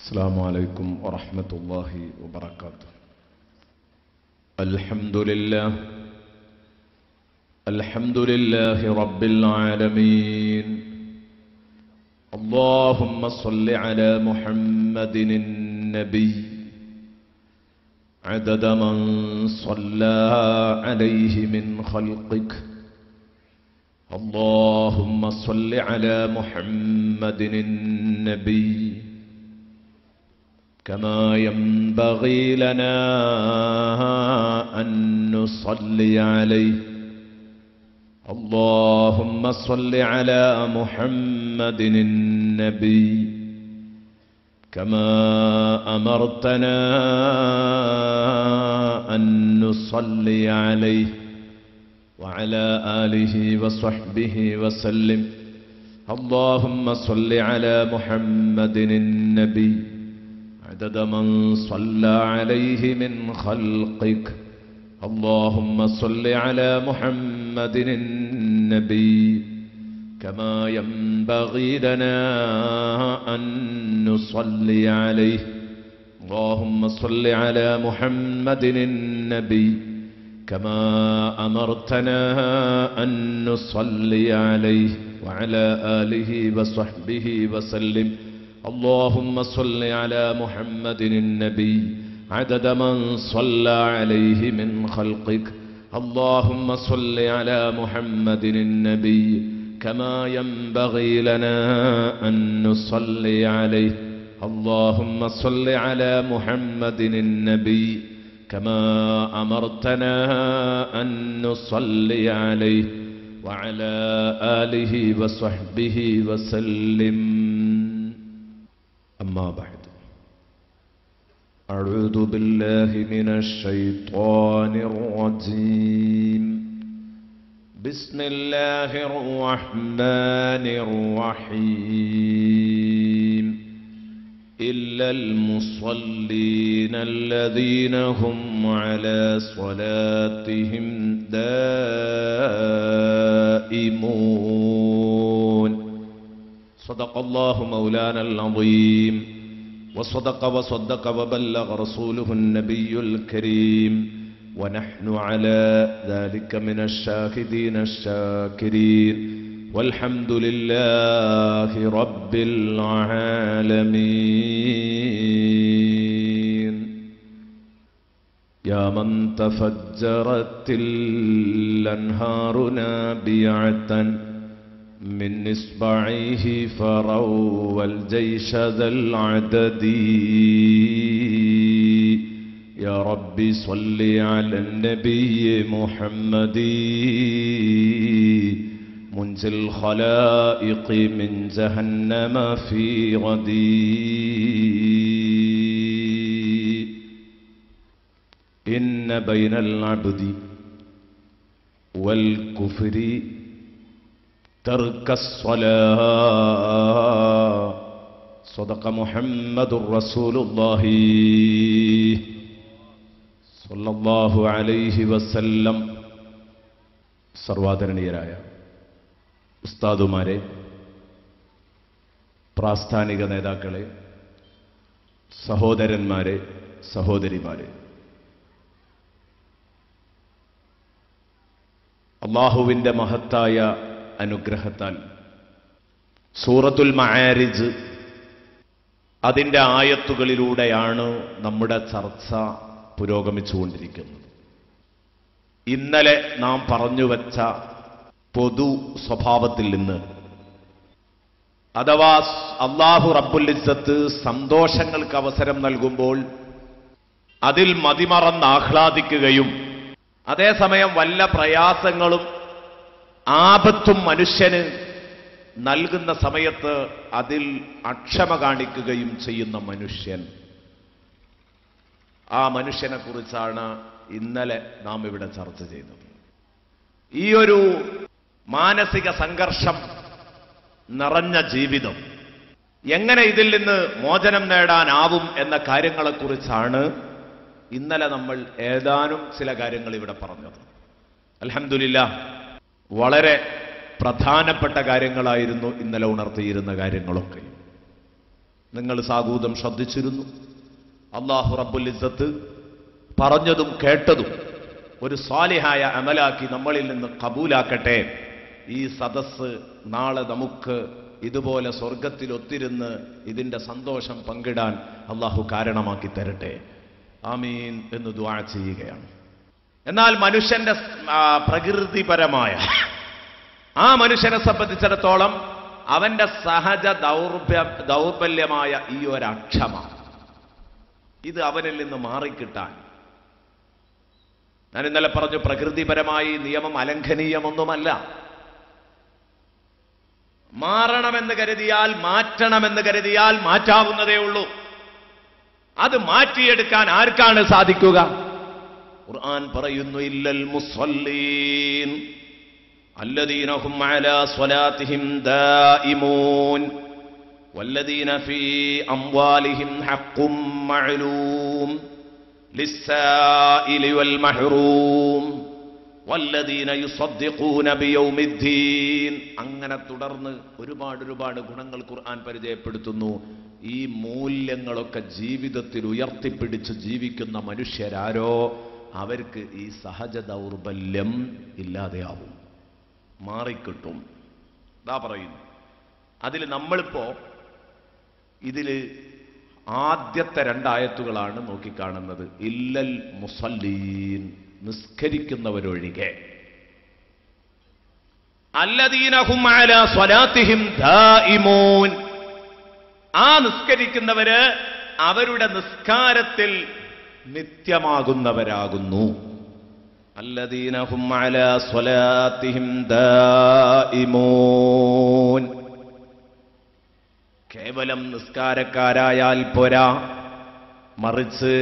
السلام عليكم ورحمة الله وبركاته. الحمد لله رب العالمين. اللهم صل على محمد النبي عدد من صلى عليه من خلقك. اللهم صل على محمد النبي كما ينبغي لنا أن نصلي عليه. اللهم صل على محمد النبي كما أمرتنا أن نصلي عليه وعلى آله وصحبه وسلم. اللهم صل على محمد النبي عدد من صلى عليه من خلقك. اللهم صل على محمد النبي كما ينبغي لنا أن نصلي عليه. اللهم صل على محمد النبي كما أمرتنا أن نصلي عليه وعلى آله وصحبه وسلم. اللهم صل على محمد النبي عدد من صلى عليه من خلقك. اللهم صل على محمد النبي كما ينبغي لنا أن نصلي عليه. اللهم صل على محمد النبي كما أمرتنا أن نصلي عليه وعلى آله وصحبه وسلم. أما بعد، أعوذ بالله من الشيطان الرجيم. بسم الله الرحمن الرحيم. إلا المصلين الذين هم على صلاتهم دائمون. صدق الله مولانا العظيم وصدق وبلغ رسوله النبي الكريم، ونحن على ذلك من الشاهدين الشاكرين، والحمد لله رب العالمين. يا من تفجرت الأنهار نابعة من إصبعيه فروى الجيش ذا العدد. يا رب صل على النبي محمد منجي الخلائق من جهنم في غدي. إن بين العبد والكفر ترك الصلاة. صدق محمد رسول الله صلى الله عليه وسلم. സർവാദരണീയരായ ഉസ്താദുമാരെ, പ്രാസ്ഥാനിക നേതാക്കളെ, സഹോദരന്മാരെ, സഹോദരിമാരെ, അല്ലാഹുവിൻ്റെ മഹത്തായ അനുഗ്രഹത്താൽ സൂറത്തുൽ മആരിജ് അതിൻ്റെ ആയത്തുകളിലൂടെയാണ് നമ്മുടെ ചർച്ച പുരോഗമിച്ചുകൊണ്ടിരിക്കുന്നത്. ഇന്നലെ നാം പറഞ്ഞുവച്ച പൊതു സ്വഭാവത്തിൽ നിന്ന്, അഥവാ അല്ലാഹു റബ്ബുൽ ഇസ്സത്ത് സന്തോഷങ്ങൾക്ക് അവസരം നൽകുമ്പോൾ അതിൽ മതിമറന്ന് ആഹ്ലാദിക്കുകയും അതേസമയം വല്ല പ്രയാസങ്ങളും ആപത്തും മനുഷ്യന് നൽകുന്ന സമയത്ത് അതിൽ അക്ഷമ കാണിക്കുകയും ചെയ്യുന്ന മനുഷ്യൻ, ആ മനുഷ്യനെ കുറിച്ചാണ് ഇന്നലെ നാം ഇവിടെ ചർച്ച ചെയ്തത്. ഈ ഒരു മാനസിക സംഘർഷം നിറഞ്ഞ ജീവിതം എങ്ങനെ ഇതിൽ നിന്ന് മോചനം നേടാനാവും എന്ന കാര്യങ്ങളെക്കുറിച്ചാണ് ഇന്നലെ നമ്മൾ ഏതാനും ചില കാര്യങ്ങൾ ഇവിടെ പറഞ്ഞത്. അൽഹംദുലില്ലാഹ്, വളരെ പ്രധാനപ്പെട്ട കാര്യങ്ങളായിരുന്നു ഇന്നലെ ഉണർത്തിയിരുന്ന കാര്യങ്ങളൊക്കെ. നിങ്ങൾ സാഗൂതം ശ്രദ്ധിച്ചിരുന്നു. അല്ലാഹു റബ്ബുൽ ഇസ്സത്ത് പറഞ്ഞതും കേട്ടതും ഒരു സ്വാലിഹായ അമലാക്കി നമ്മളിൽ നിന്ന് കബൂലാക്കട്ടെ. ഈ സദസ്സ് നാളെ നമുക്ക് ഇതുപോലെ സ്വർഗത്തിൽ ഒത്തിരുന്ന് ഇതിന്റെ സന്തോഷം പങ്കിടാൻ അല്ലാഹു കാരണമാക്കി തരട്ടെ. ആമീൻ എന്ന് ദുആ ചെയ്യുകയാണ്. എന്നാൽ മനുഷ്യന്റെ പ്രകൃതിപരമായ ആ മനുഷ്യനെ സംബന്ധിച്ചിടത്തോളം അവന്റെ സഹജ ദൗർബല്യമായ ഈ ഒരു അക്ഷമ, ഇത് അവനിൽ നിന്ന് മാറിക്കിട്ടാൻ, ഞാൻ ഇന്നലെ പറഞ്ഞു, പ്രകൃതിപരമായി നിയമം അലംഘനീയമൊന്നുമല്ല. മാറണമെന്ന് കരുതിയാൽ, മാറ്റണമെന്ന് കരുതിയാൽ മാറ്റാവുന്നതേ ഉള്ളൂ. അത് മാറ്റിയെടുക്കാൻ ആർക്കാണ് സാധിക്കുക? ഖുർആൻ പറയുന്നു, ഇല്ലൽ മുസല്ലീൻ الذين هم على صلاتهم دائمون والذين في أموالهم حق معلوم للسائل والمحروم والذين يصدقون بيوم الدين. അങ്ങനെ തുടർന്ന് ഒരുപാട് ഗുണങ്ങൾ ഖുർആൻ പരിചയപ്പെടുത്തുന്നു. ഈ മൂല്യങ്ങളൊക്കെ ജീവിതത്തിൽ ഉയർത്തിപ്പിടിച്ച് ജീവിക്കുന്ന മനുഷ്യരാരോ അവർക്ക് ഈ സഹജ ദൗർബല്യം ഇല്ലാതെയാവും, മാറിക്കിട്ടും. ഇതാ പറയുന്നു. അതിൽ നമ്മളിപ്പോ ഇതില് ആദ്യത്തെ 2 ആയത്തുകളാണ് നോക്കിക്കാണുന്നത്. ഇല്ലൽ മുസല്ലീൻ, നിസ്കരിക്കുന്നവരൊഴികെ. അല്ലദീന ഹും അലാ സ്വലാത്തിഹിം ദായിമൂൻ, ആ നിസ്കരിക്കുന്നവര് അവരുടെ നിസ്കാരത്തിൽ നിത്യമാകുന്നവരാകുന്നു. الذين هم على صلاتهم دائمون. കേവലം നിസ്കാരക്കാരായാൽ പോരാ, മറിച്ച്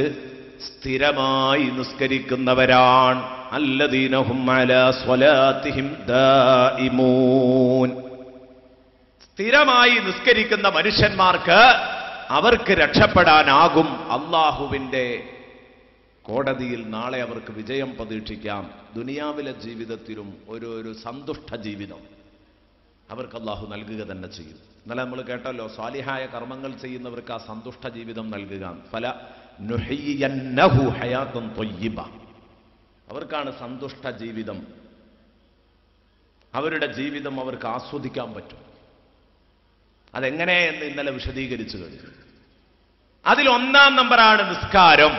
സ്ഥിരമായി നിസ്കരിക്കുന്നവരാണ്. الذين هم على صلاتهم دائمون. സ്ഥിരമായി നിസ്കരിക്കുന്ന മനുഷ്യന്മാർക്ക് അവർക്ക് രക്ഷപ്പെടാനാകും. അല്ലാഹുവിന്റെ കോടതിയിൽ നാളെ അവർക്ക് വിജയം പ്രതീക്ഷിക്കാം. ദുനിയാവിലെ ജീവിതത്തിലും ഒരു സന്തുഷ്ട ജീവിതം അവർക്ക് അല്ലാഹു നൽകുക തന്നെ ചെയ്യും. ഇന്നലെ നമ്മൾ കേട്ടല്ലോ, സ്വാലിഹായ കർമ്മങ്ങൾ ചെയ്യുന്നവർക്ക് ആ സന്തുഷ്ട ജീവിതം നൽകുക. ഫല നുഹയ്യന്നഹു ഹയാത്തൻ ത്വയ്യിബ, അവർക്കാണ് സന്തുഷ്ട ജീവിതം. അവരുടെ ജീവിതം അവർക്ക് ആസ്വദിക്കാൻ പറ്റും. അതെങ്ങനെ എന്ന് ഇന്നലെ വിശദീകരിച്ചു കഴിഞ്ഞു. അതിൽ 1-ാം നമ്പറാണ് നിസ്കാരം.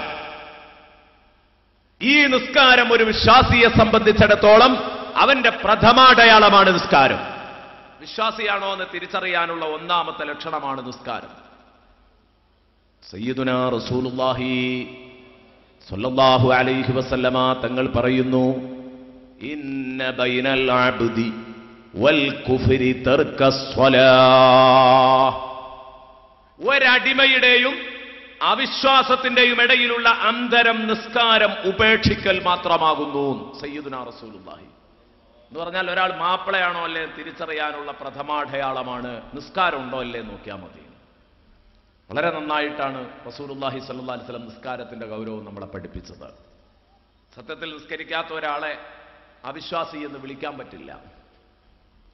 ഈ നിസ്കാരം ഒരു വിശ്വാസിയെ സംബന്ധിച്ചിടത്തോളം അവന്റെ പ്രഥമാടയാളമാണ് നിസ്കാരം. വിശ്വാസിയാണോ എന്ന് തിരിച്ചറിയാനുള്ള 1-ാമത്തെ ലക്ഷണമാണ് നിസ്കാരം. സയ്യിദുനാ റസൂലുള്ളാഹി സ്വല്ലല്ലാഹു അലൈഹി വസല്ലമ തങ്ങൾ പറയുന്നു, ഇന്ന ബൈനൽ അബ്ദി വൽ കുഫ്രി തർക്കസ്സലാഹ്. ഒരടിമയുടെയും അവിശ്വാസത്തിന്റെയും ഇടയിലുള്ള അന്തരം നിസ്കാരം ഉപേക്ഷിക്കൽ മാത്രമാകുന്നു. സയ്യിദുനാ റസൂലുള്ളാഹി എന്ന് പറഞ്ഞാൽ ഒരാൾ മാപ്പിളയാണോ അല്ലേ തിരിച്ചറിയാനുള്ള പ്രഥമാടയാളമാണ് നിസ്കാരം ഉണ്ടോ അല്ലേ നോക്കിയാൽ മതി. വളരെ നന്നായിട്ടാണ് റസൂലുള്ളാഹി സ്വല്ലല്ലാഹു അലൈഹി വസല്ലം നിസ്കാരത്തിന്റെ ഗൗരവം നമ്മളെ പഠിപ്പിച്ചത്. സത്യത്തിൽ നിസ്കരിക്കാത്ത ഒരാളെ അവിശ്വാസി എന്ന് വിളിക്കാൻ പറ്റില്ല,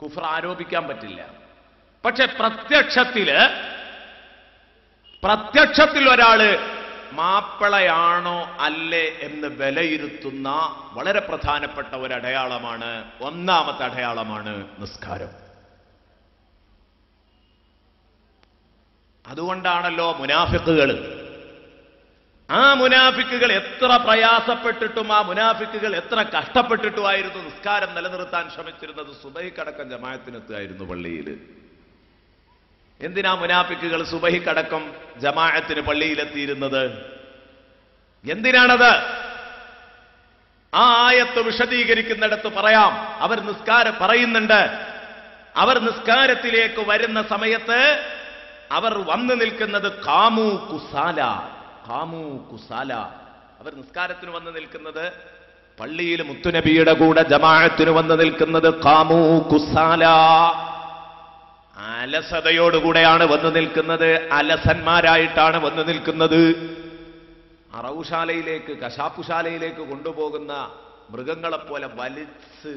കുഫ്ർ ആരോപിക്കാൻ പറ്റില്ല. പക്ഷെ പ്രത്യക്ഷത്തിൽ ഒരാള് മാപ്പിളയാണോ അല്ലേ എന്ന് വിലയിരുത്തുന്ന വളരെ പ്രധാനപ്പെട്ട ഒരു അടയാളമാണ്, 1-ാമത്തെ അടയാളമാണ് നിസ്കാരം. അതുകൊണ്ടാണല്ലോ ആ മുനാഫിക്കുകൾ എത്ര പ്രയാസപ്പെട്ടിട്ടും ആ മുനാഫിക്കുകൾ എത്ര കഷ്ടപ്പെട്ടിട്ടുമായിരുന്നു നിസ്കാരം നിലനിർത്താൻ ശ്രമിച്ചിരുന്നത്. സുബഹിക്കടക്കം ജമാഅത്തിനെത്തുമായിരുന്നു പള്ളിയിൽ. എന്തിനാ മുനാഫിക്കുകൾ സുബഹിക്കടക്കം ജമാഅത്തിന് പള്ളിയിലെത്തിയിരുന്നത്? എന്തിനാണത്? ആ ആയത്ത് വിശദീകരിക്കുന്നിടത്ത് പറയാം. അവർ പറയുന്നുണ്ട്, അവർ നിസ്കാരത്തിലേക്ക് വരുന്ന സമയത്ത് അവർ വന്നു നിൽക്കുന്നത് കാമു കുസാല. അവർ നിസ്കാരത്തിന് വന്നു നിൽക്കുന്നത്, പള്ളിയിൽ മുത്തുനബിയുടെ കൂടെ ജമാഅത്തിന് വന്നു നിൽക്കുന്നത് കാമു കുസാല, അലസതയോടുകൂടെയാണ് വന്നു നിൽക്കുന്നത്, അലസന്മാരായിട്ടാണ് വന്നു നിൽക്കുന്നത്. അറവുശാലയിലേക്ക്, കശാപ്പുശാലയിലേക്ക് കൊണ്ടുപോകുന്ന മൃഗങ്ങളെപ്പോലെ വലിച്ച്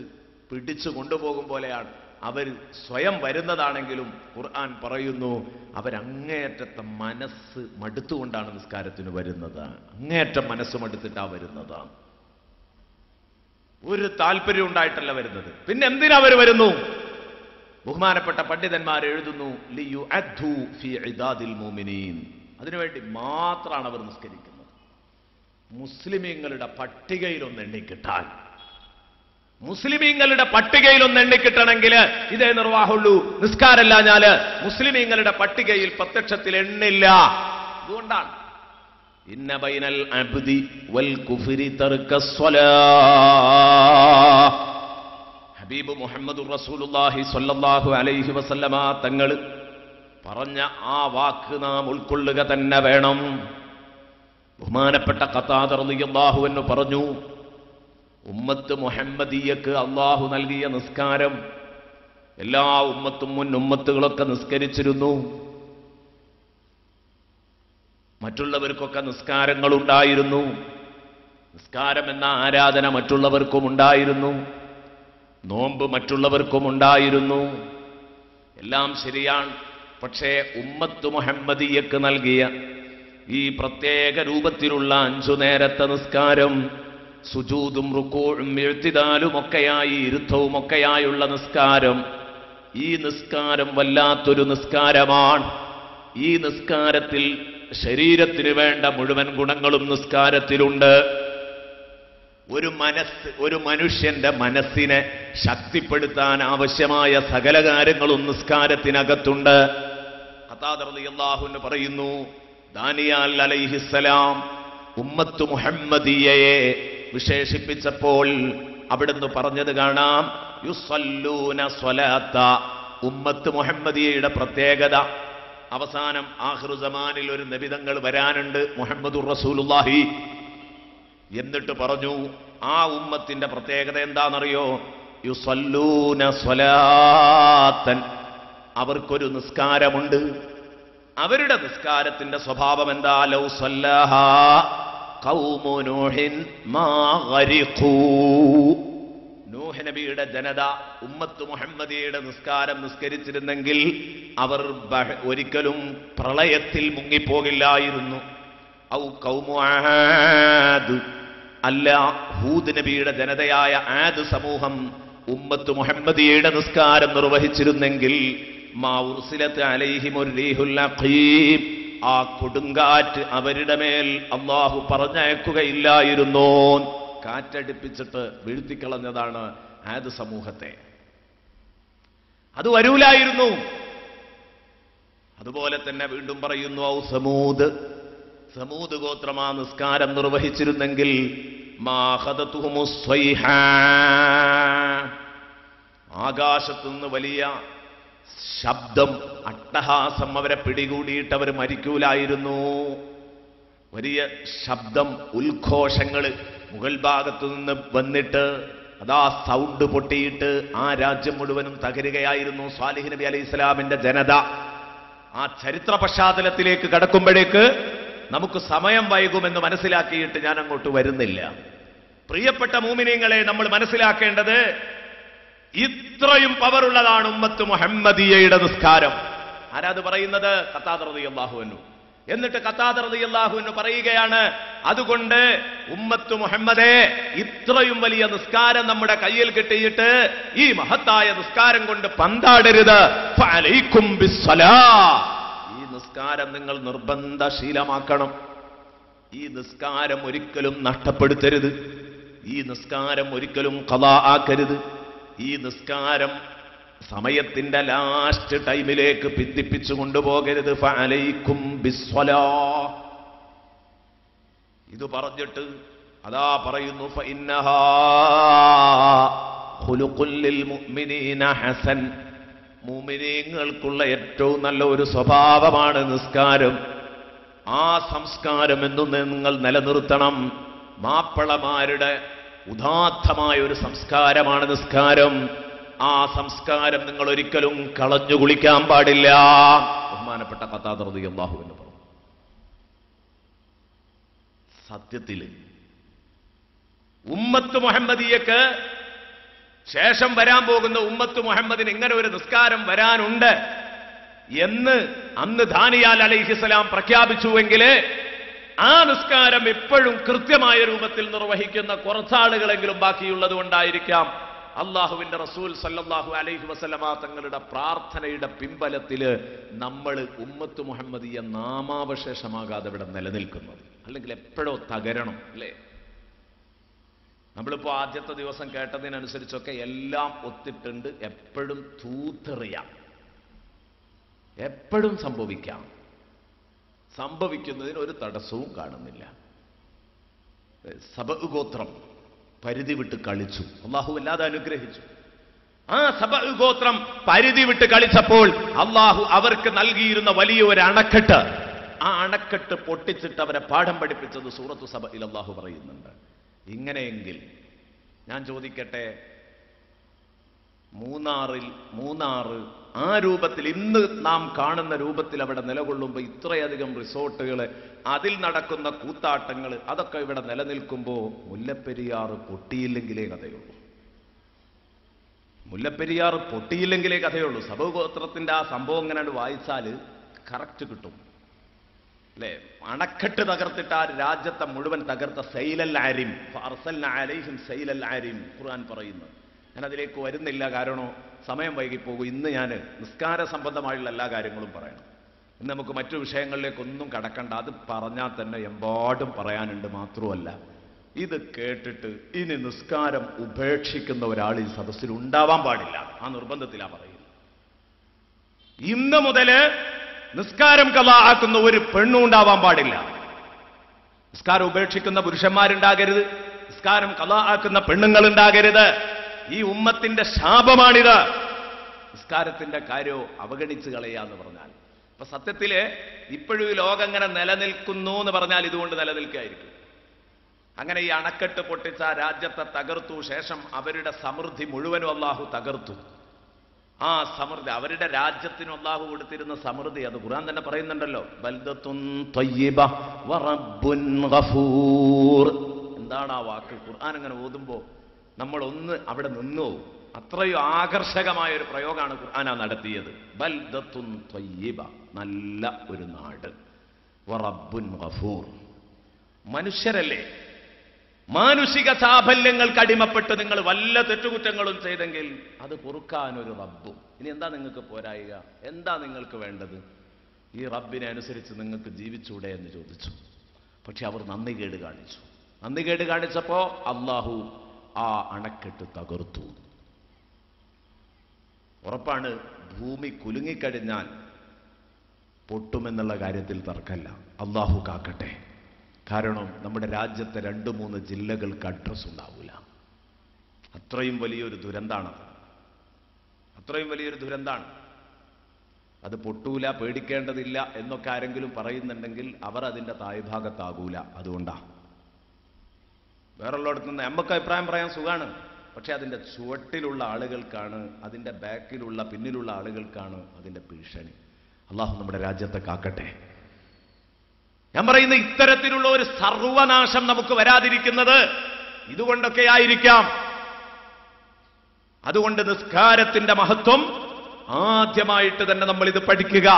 പിടിച്ചു കൊണ്ടുപോകും പോലെയാണ്. അവർ സ്വയം വരുന്നതാണെങ്കിലും ഖുർആൻ പറയുന്നു അവരങ്ങേയറ്റത്തെ മനസ്സ് മടുത്തുകൊണ്ടാണ് നിസ്കാരത്തിന് വരുന്നത്. അങ്ങേയറ്റം മനസ്സ് മടുത്തിട്ടാണ് വരുന്നത്. ഒരു താല്പര്യം ഉണ്ടായിട്ടല്ല വരുന്നത്. പിന്നെ എന്തിനാ അവർ വരുന്നു? ബഹുമാനപ്പെട്ട പണ്ഡിതന്മാർ എഴുതുന്നു ലിയുഅദ്ദു ഫീ ഇദാദിൽ മുഅ്മിനീൻ. അതിനുവേണ്ടി മാത്രമാണ് അവർ നിസ്കരിക്കുന്നത്. മുസ്ലിമീങ്ങളുടെ പട്ടികയിൽ ഒന്ന് എണ്ണിക്കിട്ടാൻ, മുസ്ലിമീങ്ങളുടെ പട്ടികയിൽ ഒന്ന് എണ്ണിക്കിട്ടണമെങ്കിൽ ഇതേ നിർവാഹമുള്ളൂ. നിസ്കാരമില്ലാഞ്ഞാല് മുസ്ലിമീങ്ങളുടെ പട്ടികയിൽ പ്രത്യക്ഷത്തിൽ എണ്ണില്ല. അതുകൊണ്ടാണ് ഇന്ന ബൈനൽ അബ്ദി വൽ കുഫ്രി തർക്കസ്സലാഹ്. ഹബീബ് മുഹമ്മദുർ റസൂലുള്ളാഹി സ്വല്ലല്ലാഹു അലൈഹി വസല്ലമ തങ്ങൾ പറഞ്ഞ ആ വാക്ക് നാം ഉൾക്കൊള്ളുക തന്നെ വേണം. ബഹുമാനപ്പെട്ട ഖതാദ റളിയല്ലാഹു അൻഹു പറഞ്ഞു, ഉമ്മത്ത് മുഹമ്മദിയക്ക് അള്ളാഹു നൽകിയ നിസ്കാരം എല്ലാ ഉമ്മത്തും മുൻ ഉമ്മത്തുകളൊക്കെ നിസ്കരിച്ചിരുന്നു. മറ്റുള്ളവർക്കൊക്കെ നിസ്കാരങ്ങളുണ്ടായിരുന്നു. നിസ്കാരം എന്ന ആരാധന മറ്റുള്ളവർക്കും ഉണ്ടായിരുന്നു. നോമ്പ് മറ്റുള്ളവർക്കും ഉണ്ടായിരുന്നു. എല്ലാം ശരിയാണ്. പക്ഷേ ഉമ്മത്ത് മുഹമ്മദിയക്ക് നൽകിയ ഈ പ്രത്യേക രൂപത്തിലുള്ള 5 നേരത്തെ നിസ്കാരം, സുജൂദും റുകൂഉം ഇഴ്തിദാലുമൊക്കെയായി ഇരുത്തവുമൊക്കെയായുള്ള നിസ്കാരം, ഈ നിസ്കാരം വല്ലാത്തൊരു നിസ്കാരമാണ്. ഈ നിസ്കാരത്തിൽ ശരീരത്തിന് വേണ്ട മുഴുവൻ ഗുണങ്ങളും നിസ്കാരത്തിലുണ്ട്. ഒരു മനുഷ്യന്റെ മനസ്സിനെ ശക്തിപ്പെടുത്താൻ ആവശ്യമായ സകല കാര്യങ്ങളും നിസ്കാരത്തിനകത്തുണ്ട്. ഖതാദ റളിയല്ലാഹു അൻഹു പറയുന്നു, ദാനിയേൽ അലൈഹിസ്സലാം ഉമ്മത്ത് മുഹമ്മദിയയെ വിശേഷിപ്പിച്ചപ്പോൾ അവിടുന്ന് പറഞ്ഞത് കാണാം, യുസല്ലൂന സ്വലാത്ത. ഉമ്മത്ത് മുഹമ്മദിയയുടെ പ്രത്യേകത, അവസാനം ആഖിറു സമാനിൽ ഒരു നബിതങ്ങൾ വരാനുണ്ട്, മുഹമ്മദുർ റസൂലുള്ളാഹി. എന്നിട്ട് പറഞ്ഞു ആ ഉമ്മത്തിന്റെ പ്രത്യേകത എന്താണെന്നറിയോ? യുസല്ലൂന സ്വലാത്തൻ. അവർക്കൊരു നിസ്കാരമുണ്ട്. അവരുടെ നിസ്കാരത്തിന്റെ സ്വഭാവം എന്താ? ലൗ സല്ലഹാ ഖൗമു നൂഹിൻ മാ ഗരിഖൂ. നൂഹ് നബിയുടെ ജനത ഉമ്മത്ത് മുഹമ്മദിയുടെ നിസ്കാരം നിസ്കരിച്ചിരുന്നെങ്കിൽ അവർ ഒരിക്കലും പ്രളയത്തിൽ മുങ്ങിപ്പോകില്ലായിരുന്നു. ഔ ഖൗമു ആദ്, അല്ല ഹൂദ് നബിയുടെ ജനതയായ ആദ് സമൂഹം ഉമ്മത്ത് മുഹമ്മദിയുടെ നിസ്കാരം നിർവഹിച്ചിരുന്നെങ്കിൽ മാ ഉർസിലത്ത് അലൈഹിമുർ റീഹുൽ അഖീം, ആ കൊടുങ്കാറ്റ് അവരുടെ മേൽ അല്ലാഹു പറഞ്ഞയക്കുകയില്ലായിരുന്നു. കാറ്റടിപ്പിച്ചിട്ട് വീഴ്ത്തിക്കളഞ്ഞതാണ് ആദ് സമൂഹത്തെ. അത് വരൂലായിരുന്നു. അതുപോലെ തന്നെ വീണ്ടും പറയുന്നു, ഔ സമൂദ്, സമൂദ് ഗോത്രം ആ നിസ്കാരം നിർവഹിച്ചിരുന്നെങ്കിൽ ആകാശത്തുനിന്ന് വലിയ ശബ്ദം, അട്ടഹാസം അവരെ പിടികൂടിയിട്ട് അവർ മരിക്കൂലായിരുന്നു. വലിയ ശബ്ദം, ഉദ്ഘോഷങ്ങൾ മുകൾ ഭാഗത്തു നിന്ന് വന്നിട്ട് അതാ സൗണ്ട് പൊട്ടിയിട്ട് ആ രാജ്യം മുഴുവനും തകരുകയായിരുന്നു. സ്വാലിഹ് നബി അലൈഹി സ്വലാമിന്റെ ജനത. ആ ചരിത്ര പശ്ചാത്തലത്തിലേക്ക് കടക്കുമ്പോഴേക്ക് നമുക്ക് സമയം വൈകുമെന്ന് മനസ്സിലാക്കിയിട്ട് ഞാൻ അങ്ങോട്ട് വരുന്നില്ല. പ്രിയപ്പെട്ട മുഅ്മിനീങ്ങളെ, നമ്മൾ മനസ്സിലാക്കേണ്ടത് ഇത്രയും പവറുള്ളതാണ് ഉമ്മത്ത് മുഹമ്മദിയയുടെ നിസ്കാരം. ആരാത് പറയുന്നത്? ഖതാദ റളിയല്ലാഹു അൻഹു. എന്നിട്ട് ഖതാദ റളിയല്ലാഹു അൻഹു പറയുകയാണ്, അതുകൊണ്ട് ഉമ്മത്ത് മുഹമ്മദേ, ഇത്രയും വലിയ നിസ്കാരം നമ്മുടെ കയ്യിൽ കിട്ടിയിട്ട് ഈ മഹത്തായ നിസ്കാരം കൊണ്ട് പന്താടരുത്. ഫഅലൈക്കും ബിസ്സലാഹ്, ഈ നിസ്കാരം നിങ്ങൾ നിർബന്ധശീലമാക്കണം. ഈ നിസ്കാരം ഒരിക്കലും നഷ്ടപ്പെടുത്തരുത്. ഈ നിസ്കാരം ഒരിക്കലും ഖളാ ആക്കരുത്. ഈ നിസ്കാരം സമയത്തിന്റെ ലാസ്റ്റ് ടൈമിലേക്ക് ഭിന്നിപ്പിച്ചു കൊണ്ടുപോകരുത്. ഫഅലൈക്കും ബിസ്സലാഹ്. ഇത് പറഞ്ഞിട്ട് അതാ പറയുന്നു, ഫഇന്നഹാ ഖുലുഖുൽ ലിൽ മുഅ്മിനീന ഹസൻ. മുഅ്മിനീങ്ങൾക്കുള്ള ഏറ്റവും നല്ല ഒരു സ്വഭാവമാണ് നിസ്കാരം. ആ സംസ്കാരം എന്നും നിങ്ങൾ നിലനിർത്തണം. മാപ്പിളമാരുടെ ഉദാത്തമായ ഒരു സംസ്കാരമാണ് നിസ്കാരം. ആ സംസ്കാരം നിങ്ങൾ ഒരിക്കലും കളഞ്ഞു കുളിക്കാൻ പാടില്ല. ബഹുമാനപ്പെട്ട ഖതാദ റളിയല്ലാഹു അൻഹു പറഞ്ഞു. സത്യത്തിൽ ഉമ്മത്ത് മുഹമ്മദിയക്ക് ശേഷം വരാൻ പോകുന്ന ഉമ്മത്ത് മുഹമ്മദിന് ഇങ്ങനെ ഒരു നിസ്കാരം വരാനുണ്ട് എന്ന് അന്ന് ദാനിയാൽ അലൈഹിസ്സലാം പ്രഖ്യാപിച്ചുവെങ്കിൽ ആ നിസ്കാരം എപ്പോഴും കൃത്യമായ രൂപത്തിൽ നിർവഹിക്കുന്ന കുറച്ചാളുകളെങ്കിലും ബാക്കിയുള്ളത് കൊണ്ടായിരിക്കാം അള്ളാഹുവിന്റെ റസൂൽ സല്ലല്ലാഹു അലൈഹി വസല്ലമ തങ്ങളുടെ പ്രാർത്ഥനയുടെ പിൻബലത്തില് നമ്മൾ ഉമ്മത്ത് മുഹമ്മദിയ നാമാവശേഷമാകാതെ ഇവിടെ നിലനിൽക്കുന്നത്. അല്ലെങ്കിൽ എപ്പോഴോ തകരണം അല്ലേ? നമ്മളിപ്പോ ആദ്യത്തെ ദിവസം കേട്ടതിനനുസരിച്ചൊക്കെ എല്ലാം ഒത്തിട്ടുണ്ട്. എപ്പോഴും തൂത്തെറിയാം, എപ്പോഴും സംഭവിക്കാം. സംഭവിക്കുന്നതിന് ഒരു തടസ്സവും കാണുന്നില്ല. സബഅ് ഗോത്രം പരിധി വിട്ട് കളിച്ചു, അള്ളാഹു വല്ലാതെ അനുഗ്രഹിച്ചു. ആ സബഅ് ഗോത്രം പരിധി വിട്ട് കളിച്ചപ്പോൾ അള്ളാഹു അവർക്ക് നൽകിയിരുന്ന വലിയ ഒരു അണക്കെട്ട്, ആ അണക്കെട്ട് പൊട്ടിച്ചിട്ട് അവരെ പാഠം പഠിപ്പിച്ചത് സൂറത്തു സബഇൽ അള്ളാഹു പറയുന്നുണ്ട്. ഇങ്ങനെയെങ്കിൽ ഞാൻ ചോദിക്കട്ടെ, മൂന്നാറ് ആ രൂപത്തിൽ ഇന്ന് നാം കാണുന്ന രൂപത്തിൽ അവിടെ നിലകൊള്ളുമ്പോൾ ഇത്രയധികം റിസോർട്ടുകൾ, അതിൽ നടക്കുന്ന കൂത്താട്ടങ്ങൾ, അതൊക്കെ ഇവിടെ നിലനിൽക്കുമ്പോൾ മുല്ലപ്പെരിയാർ പൊട്ടിയില്ലെങ്കിലേ കഥയുള്ളൂ. മുല്ലപ്പെരിയാർ പൊട്ടിയില്ലെങ്കിലേ കഥയുള്ളൂ. സബഗോത്രത്തിന്റെ ആ സംഭവം ഇങ്ങനെ വായിച്ചാൽ കറക്റ്റ് കിട്ടും അല്ലേ? അണക്കെട്ട് തകർത്തിട്ട് ആ രാജ്യത്തെ മുഴുവൻ തകർത്ത സൈലൽ ആരിം ഫഅർസൽനാ അലൈഹിം സൈലൽ ആരിം ഖുർആൻ പറയുന്നു. ഞാൻ അതിലേക്ക് വരുന്നില്ല, കാരണം സമയം വൈകിപ്പോകും. ഇന്ന് ഞാൻ നിസ്കാര സംബന്ധമായുള്ള എല്ലാ കാര്യങ്ങളും പറയണം. ഇന്ന് നമുക്ക് മറ്റു വിഷയങ്ങളിലേക്കൊന്നും കടക്കണ്ട. അത് പറഞ്ഞാൽ തന്നെ എമ്പാടും പറയാനുണ്ട്. മാത്രമല്ല, ഇത് കേട്ടിട്ട് ഇനി നിസ്കാരം ഉപേക്ഷിക്കുന്ന ഒരാൾ ഈ സദസ്സിൽ ഉണ്ടാവാൻ പാടില്ല. ആ നിർബന്ധത്തിലാണ് പറയുന്നത്. ഇന്ന് മുതല് നിസ്കാരം ഖളാ ആക്കുന്ന ഒരു പെണ്ണും ഉണ്ടാവാൻ പാടില്ല. നിസ്കാരം ഉപേക്ഷിക്കുന്ന പുരുഷന്മാരുണ്ടാകരുത്, നിസ്കാരം ഖളാ ആക്കുന്ന പെണ്ണുങ്ങൾ ഉണ്ടാകരുത്. ഈ ഉമ്മത്തിന്റെ ശാപമാണിത്. നിസ്കാരത്തിന്റെ കാര്യവും അവഗണിച്ച് കളയാന്ന് പറഞ്ഞാൽ, അപ്പൊ സത്യത്തില് ഇപ്പോഴും ഈ ലോകം ഇങ്ങനെ നിലനിൽക്കുന്നു എന്ന് പറഞ്ഞാൽ ഇതുകൊണ്ട് നിലനിൽക്കുകയായിരിക്കും. അങ്ങനെ ഈ അണക്കെട്ട് പൊട്ടിച്ച രാജ്യത്തെ തകർത്തു. ശേഷം അവരുടെ സമൃദ്ധി മുഴുവനും അള്ളാഹു തകർത്തു. ആ സമൃദ്ധി, അവരുടെ രാജ്യത്തിന് അള്ളാഹു കൊടുത്തിരുന്ന സമൃദ്ധി, അത് ഖുർആൻ തന്നെ പറയുന്നുണ്ടല്ലോ, ബൽദത്തുൻ ത്വയ്യിബ വറബ്ബുൻ ഗഫൂർ. എന്താണ് ആ വാക്ക്? ഖുർആൻ ഇങ്ങനെ ഓതുമ്പോ നമ്മൾ ഒന്ന് അവിടെ നിന്നു. അത്രയും ആകർഷകമായ ഒരു പ്രയോഗമാണ് ഖുർആൻ നടത്തിയത്. ബൽദത്തുൻ ത്വയ്യിബ, നല്ല ഒരു നാട്. വറബ്ബുൻ ഗഫൂർ, മനുഷ്യരല്ലേ, മാനുഷിക ചാബല്യങ്ങൾക്ക് അടിമപ്പെട്ട് നിങ്ങൾ വല്ല തെറ്റുകുറ്റങ്ങളും ചെയ്തെങ്കിൽ അത് പൊറുക്കാൻ ഒരു റബ്ബും. ഇനി എന്താ നിങ്ങൾക്ക് പോരായിക? എന്താ നിങ്ങൾക്ക് വേണ്ടത്? ഈ റബ്ബിനെ അനുസരിച്ച് നിങ്ങൾക്ക് ജീവിച്ചൂടെ എന്ന് ചോദിച്ചു. പക്ഷെ അവർ നന്ദികേട് കാണിച്ചു. നന്ദികേട് കാണിച്ചപ്പോ അള്ളാഹു ആ അണക്കെട്ട് തകർത്തു. ഉറപ്പാണ്, ഭൂമി കുലുങ്ങിക്കഴിഞ്ഞാൽ പൊട്ടുമെന്നുള്ള കാര്യത്തിൽ തർക്കമല്ല. അള്ളാഹു കാക്കട്ടെ. കാരണം നമ്മുടെ രാജ്യത്തെ 2-3 ജില്ലകൾക്ക് അഡ്രസ് ഉണ്ടാവില്ല. അത്രയും വലിയൊരു ദുരന്താണത്. അത്രയും വലിയൊരു ദുരന്താണ്. അത് പൊട്ടൂല, പേടിക്കേണ്ടതില്ല എന്നൊക്കെ ആരെങ്കിലും പറയുന്നുണ്ടെങ്കിൽ അവർ അതിൻ്റെ താഴ്ഭാഗത്താകൂല. അതുകൊണ്ടാണ് വേറുള്ളടത്ത് നിന്ന് നമുക്ക് അഭിപ്രായം പറയാൻ സുഖമാണ്. പക്ഷെ അതിൻ്റെ ചുവട്ടിലുള്ള ആളുകൾക്കാണ്, അതിൻ്റെ ബാക്കിലുള്ള പിന്നിലുള്ള ആളുകൾക്കാണ് അതിൻ്റെ ഭീഷണി. അള്ളാഹു നമ്മുടെ രാജ്യത്തെ കാക്കട്ടെ. ഞാൻ പറയുന്ന ഇത്തരത്തിലുള്ള ഒരു സർവനാശം നമുക്ക് വരാതിരിക്കുന്നത് ഇതുകൊണ്ടൊക്കെ ആയിരിക്കാം. അതുകൊണ്ട് നിസ്കാരത്തിന്റെ മഹത്വം ആദ്യമായിട്ട് തന്നെ നമ്മൾ ഇത് പഠിക്കുക.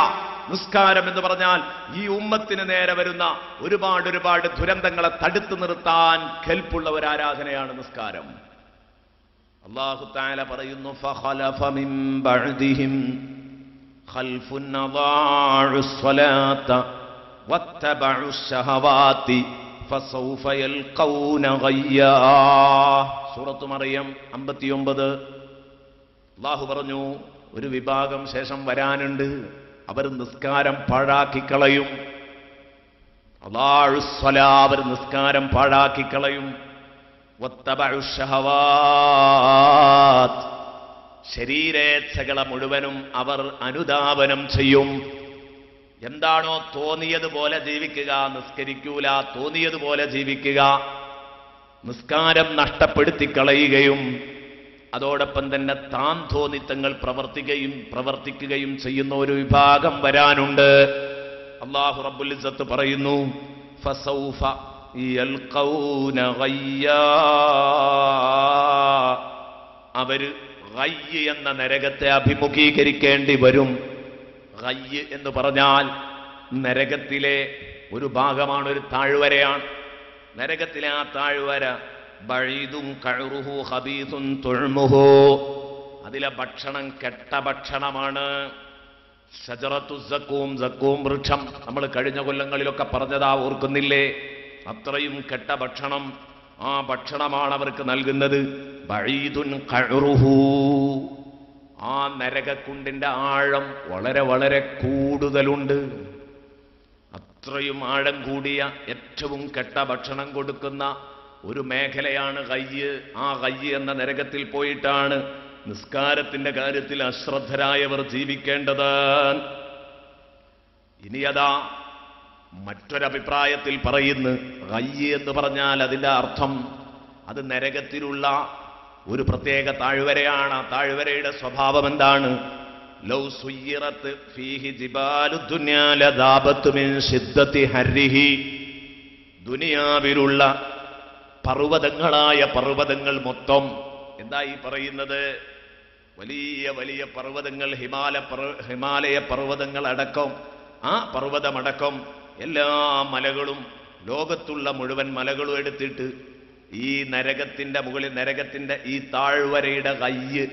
നിസ്കാരം എന്ന് പറഞ്ഞാൽ ഈ ഉമ്മത്തിന് നേരെ വരുന്ന ഒരുപാട് ദുരന്തങ്ങളെ തടുത്തു നിർത്താൻ കെൽപ്പുള്ള ഒരു ആരാധനയാണ് നിസ്കാരം. അല്ലാഹു തആല പറയുന്നു, ഫഖലഫ മിൻ ബഅദിഹിം ഖൽഫുൻ അദാഉസ് സ്വലാത വത്തബഉസ് ശഹവാതി ഫസൗഫ യൽഖൗന ഗയ്യാ. സൂറത്ത് മറിയം 59. അല്ലാഹു പറഞ്ഞു, ഒരു വിഭാഗം ശേഷം വരാനുണ്ട്. അവർ നിസ്കാരം പാഴാക്കിക്കളയും. അവർ നിസ്കാരം പാഴാക്കിക്കളയും. ശരീരേച്ഛകളെ മുഴുവനും അവർ അനുധാവനം ചെയ്യും. എന്താണോ തോന്നിയതുപോലെ ജീവിക്കുക, നിസ്കരിക്കൂല, തോന്നിയതുപോലെ ജീവിക്കുക, നിസ്കാരം നഷ്ടപ്പെടുത്തിക്കളയുകയും അതോടൊപ്പം തന്നെ താൻ തോന്നിത്തങ്ങൾ പ്രവർത്തിക്കുകയും ചെയ്യുന്ന ഒരു വിഭാഗം വരാനുണ്ട്. അല്ലാഹു റബ്ബുൽ ഇസ്സത്ത് പറയുന്നു, ഫസൗഫ യൽഖൗന ഗയ്യാ. അവര് ഗയ്യ് എന്ന നരകത്തെ അഭിമുഖീകരിക്കേണ്ടി വരും. ഗയ്യ് എന്ന് പറഞ്ഞാൽ നരകത്തിലെ ഒരു ഭാഗമാണ്, ഒരു താഴ്വരയാണ്. നരകത്തിലെ ആ താഴ്വര ബഈദുൻ ഖഅറുഹു ഖബീസുൻ തുഅമുഹു, അതിലെ ഭക്ഷണം കെട്ട ഭക്ഷണമാണ്. ഷജറത്തു സഖൂം, സഖൂം വൃക്ഷം നമ്മൾ കഴിഞ്ഞ കൊല്ലങ്ങളിലൊക്കെ പറഞ്ഞതാ, ഓർക്കുന്നില്ലേ? അത്രയും കെട്ട ഭക്ഷണം, ആ ഭക്ഷണമാണ് അവർക്ക് നൽകുന്നത്. ബഈദുൻ ഖഅറുഹു, ആ നരകക്കുണ്ടിന്റെ ആഴം വളരെ വളരെ കൂടുതലുണ്ട്. അത്രയും ആഴം കൂടിയ ഏറ്റവും കെട്ട ഭക്ഷണം കൊടുക്കുന്ന ഒരു മേഖലയാണ് ഗയ്യ്. ആ ഗയ്യ് എന്ന നരകത്തിൽ പോയിട്ടാണ് നിസ്കാരത്തിന്റെ കാര്യത്തിൽ അശ്രദ്ധരായവർ ജീവിക്കേണ്ടത്. ഇനി അതാ മറ്റൊരഭിപ്രായത്തിൽ പറയുന്നു, ഗയ്യ് എന്ന് പറഞ്ഞാൽ അതിന്റെ അർത്ഥം അത് നരകത്തിലുള്ള ഒരു പ്രത്യേക താഴ്വരയാണ്. ആ താഴ്വരയുടെ സ്വഭാവം എന്താണ്? ലൗ സുയ്യിറത്ത് ഫീഹി ജിബാലു ദുനിയാ ലദാബത്തു മിൻ ശിദ്ദത്തി ഹർരിഹി, ദുനിയാവിലുള്ള പർവ്വതങ്ങളായ പർവ്വതങ്ങൾ മൊത്തം, എന്താ ഈ പറയുന്നത്? വലിയ വലിയ പർവ്വതങ്ങൾ, ഹിമാലയ പർവ്വതങ്ങൾ അടക്കം, ആ പർവ്വതമടക്കം എല്ലാ മലകളും, ലോകത്തുള്ള മുഴുവൻ മലകളും എടുത്തിട്ട് ഈ നരകത്തിന്റെ മുകളിൽ, നരകത്തിന്റെ ഈ താഴ്വരയുടെ ഗയ്യ്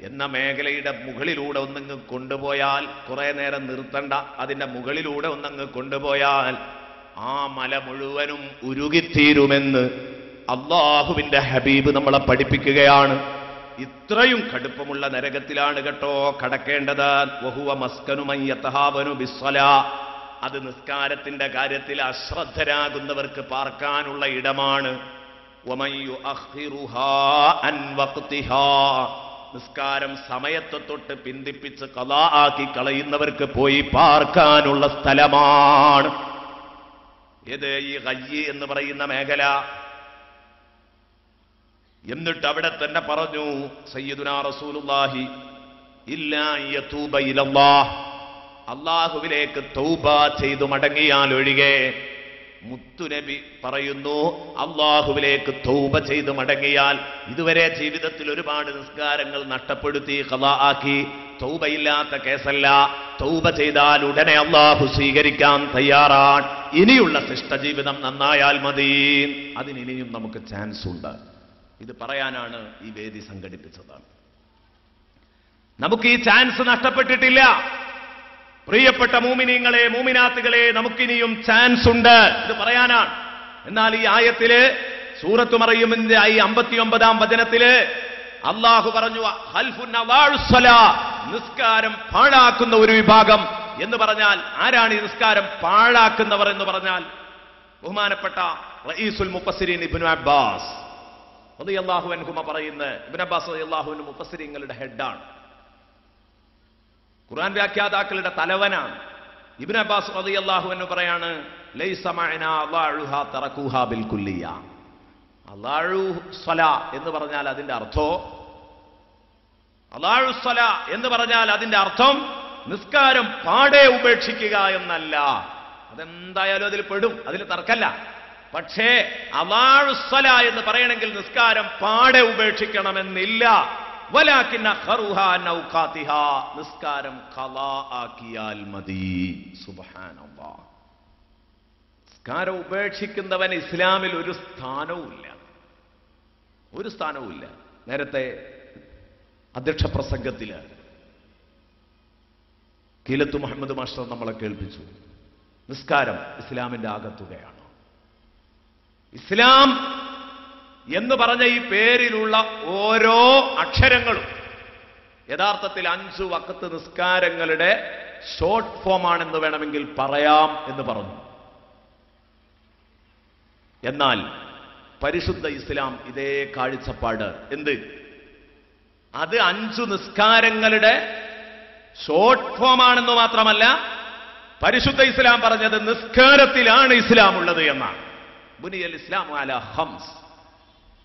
എന്ന മേഖലയുടെ മുകളിലൂടെ ഒന്നങ്ങ് കൊണ്ടുപോയാൽ, കുറെ നേരം നിർത്തണ്ട, അതിന്റെ മുകളിലൂടെ ഒന്നങ്ങ് കൊണ്ടുപോയാൽ ആ മല മുഴുവനും ഉരുകിത്തീരുമെന്ന് അള്ളാഹുവിന്റെ ഹബീബ് നമ്മളെ പഠിപ്പിക്കുകയാണ്. ഇത്രയും കടുപ്പമുള്ള നരകത്തിലാണ് കേട്ടോ കടക്കേണ്ടത്. വഹുവ മസ്കനു മൻ യതഹാവനു ബിസ്സലാ, അത് നിസ്കാരത്തിന്റെ കാര്യത്തിൽ അശ്രദ്ധരാകുന്നവർക്ക് പാർക്കാനുള്ള ഇടമാണ്. വമൻ യുഅഖിറുഹാ അൻ വഖ്തിഹാ, നിസ്കാരം സമയത്തെ തൊട്ട് പിന്തിപ്പിച്ച് ഖളാ ആക്കി കളയുന്നവർക്ക് പോയി പാർക്കാനുള്ള സ്ഥലമാണ്. ഏത്? ഈ ഗയ്യ് എന്ന് പറയുന്ന മേഖല. എന്നിട്ട് അവിടെ തന്നെ പറഞ്ഞു സയ്യിദുനാ റസൂലുള്ളാഹി, ഇല്ലാ യതൂബ ഇലല്ലാഹ്, അല്ലാഹുവിലേക്ക് തൗബ ചെയ്തു മടങ്ങിയാൽ ഒഴികെ. മുത്തുനബി പറയുന്നു, അല്ലാഹുവിലേക്ക് തൗബ ചെയ്തു മടങ്ങിയാൽ, ഇതുവരെ ജീവിതത്തിൽ ഒരുപാട് നിസ്കാരങ്ങൾ നഷ്ടപ്പെടുത്തി ഖളാ ആക്കി, തൗബയില്ലാത്ത കേസല്ല. തൗബ ചെയ്താൽ ഉടനെ അല്ലാഹു സ്വീകരിക്കാൻ തയ്യാറാണ്. ഇനിയുള്ള ശിഷ്ടജീവിതം നന്നായാൽ മതി. അതിനിനിയും നമുക്ക് ചാൻസ് ഉണ്ട്. ഇത് പറയാനാണ് ഈ വേദി സംഘടിപ്പിച്ചത്. നമുക്ക് ഈ ചാൻസ് നഷ്ടപ്പെട്ടിട്ടില്ല. പ്രിയപ്പെട്ട മൂമിനീങ്ങളെ, മൂമിനാത്തുകളെ, നമുക്കിനിയും ചാൻസ് ഉണ്ട്. ഇത് പറയാനാണ്. എന്നാൽ ഈ ആയത്തില്, സൂറത്ത് മറിയമിന്റെ ഈ 59-ാം വചനത്തില് അള്ളാഹു പറഞ്ഞു, നിസ്കാരം പാഴാക്കുന്ന ഒരു വിഭാഗം എന്ന് പറഞ്ഞാൽ ആരാണ് ഈ നിസ്കാരം പാഴാക്കുന്നവർ എന്ന് പറഞ്ഞാൽ? ബഹുമാനപ്പെട്ട റഈസുൽ മുഫസ്സിരീൻ ഇബ്നു അബ്ബാസ് റളിയല്ലാഹു അൻഹുമ പറയുന്ന, ഇബ്നു അബ്ബാസ് റളിയല്ലാഹു അൻഹു മുഫസ്സിരീങ്ങളുടെ ഹെഡാണ്, ഖുർആൻ വ്യാഖ്യാതാക്കളുടെ തലവനാണ്. ഇബ്നു അബ്ബാസ് റളിയല്ലാഹു അൻഹു പറയാണ്, ലൈസ മഅനാ അല്ലാഹുഹാ തറകൂഹാ ബിൽ കുല്ലിയ. അല്ലാഹു സ്വലാ എന്ന് പറഞ്ഞാൽ അതിന്റെ അർത്ഥം, അല്ലാഹു സ്വലാ എന്ന് പറഞ്ഞാൽ അതിന്റെ അർത്ഥം നിസ്കാരം പാടെ ഉപേക്ഷിക്കുക എന്നല്ല. അതെന്തായാലും അതിൽ പെടും, അതിൽ തർക്കല്ല. പക്ഷേ അല്ലാഹു സ്വലാ എന്ന് പറയണമെങ്കിൽ നിസ്കാരം പാടെ ഉപേക്ഷിക്കണമെന്നില്ല. വലാകിൻ അഖറുഹാ നൗഖാതിഹാ, നിസ്കാരം ഖളാ ആക്കിയാൽ മതി. സുബ്ഹാനല്ലാഹ്. നിസ്കാരം ഉപേക്ഷിക്കുന്നവൻ ഇസ്ലാമിൽ ഒരു സ്ഥാനവുമില്ല, ഒരു സ്ഥാനവുമില്ല. നേരത്തെ അധ്യക്ഷ പ്രസംഗത്തില് കീലത്തു മുഹമ്മദ് മാസ്റ്റർ നമ്മളെ കേൾപ്പിച്ചു, നിസ്കാരം ഇസ്ലാമിന്റെ ആകത്തുകയാണ്. ഇസ്ലാം എന്ന് പറഞ്ഞ ഈ പേരിലുള്ള ഓരോ അക്ഷരങ്ങളും യഥാർത്ഥത്തിൽ 5 വഖത്ത് നിസ്കാരങ്ങളുടെ ഷോർട്ട് ഫോമാണെന്ന് വേണമെങ്കിൽ പറയാം എന്ന് പറഞ്ഞു. എന്നാൽ പരിശുദ്ധ ഇസ്ലാം ഇതേ കാഴ്ചപ്പാട്, എന്ത്? അത് 5 നിസ്കാരങ്ങളുടെ ഷോർട്ട് ഫോമാണെന്ന് മാത്രമല്ല, പരിശുദ്ധ ഇസ്ലാം പറഞ്ഞത് നിസ്കാരത്തിലാണ് ഇസ്ലാം ഉള്ളത് എന്നാണ്. ബുനിയൽ ഇസ്ലാം അലാ ഖംസ്,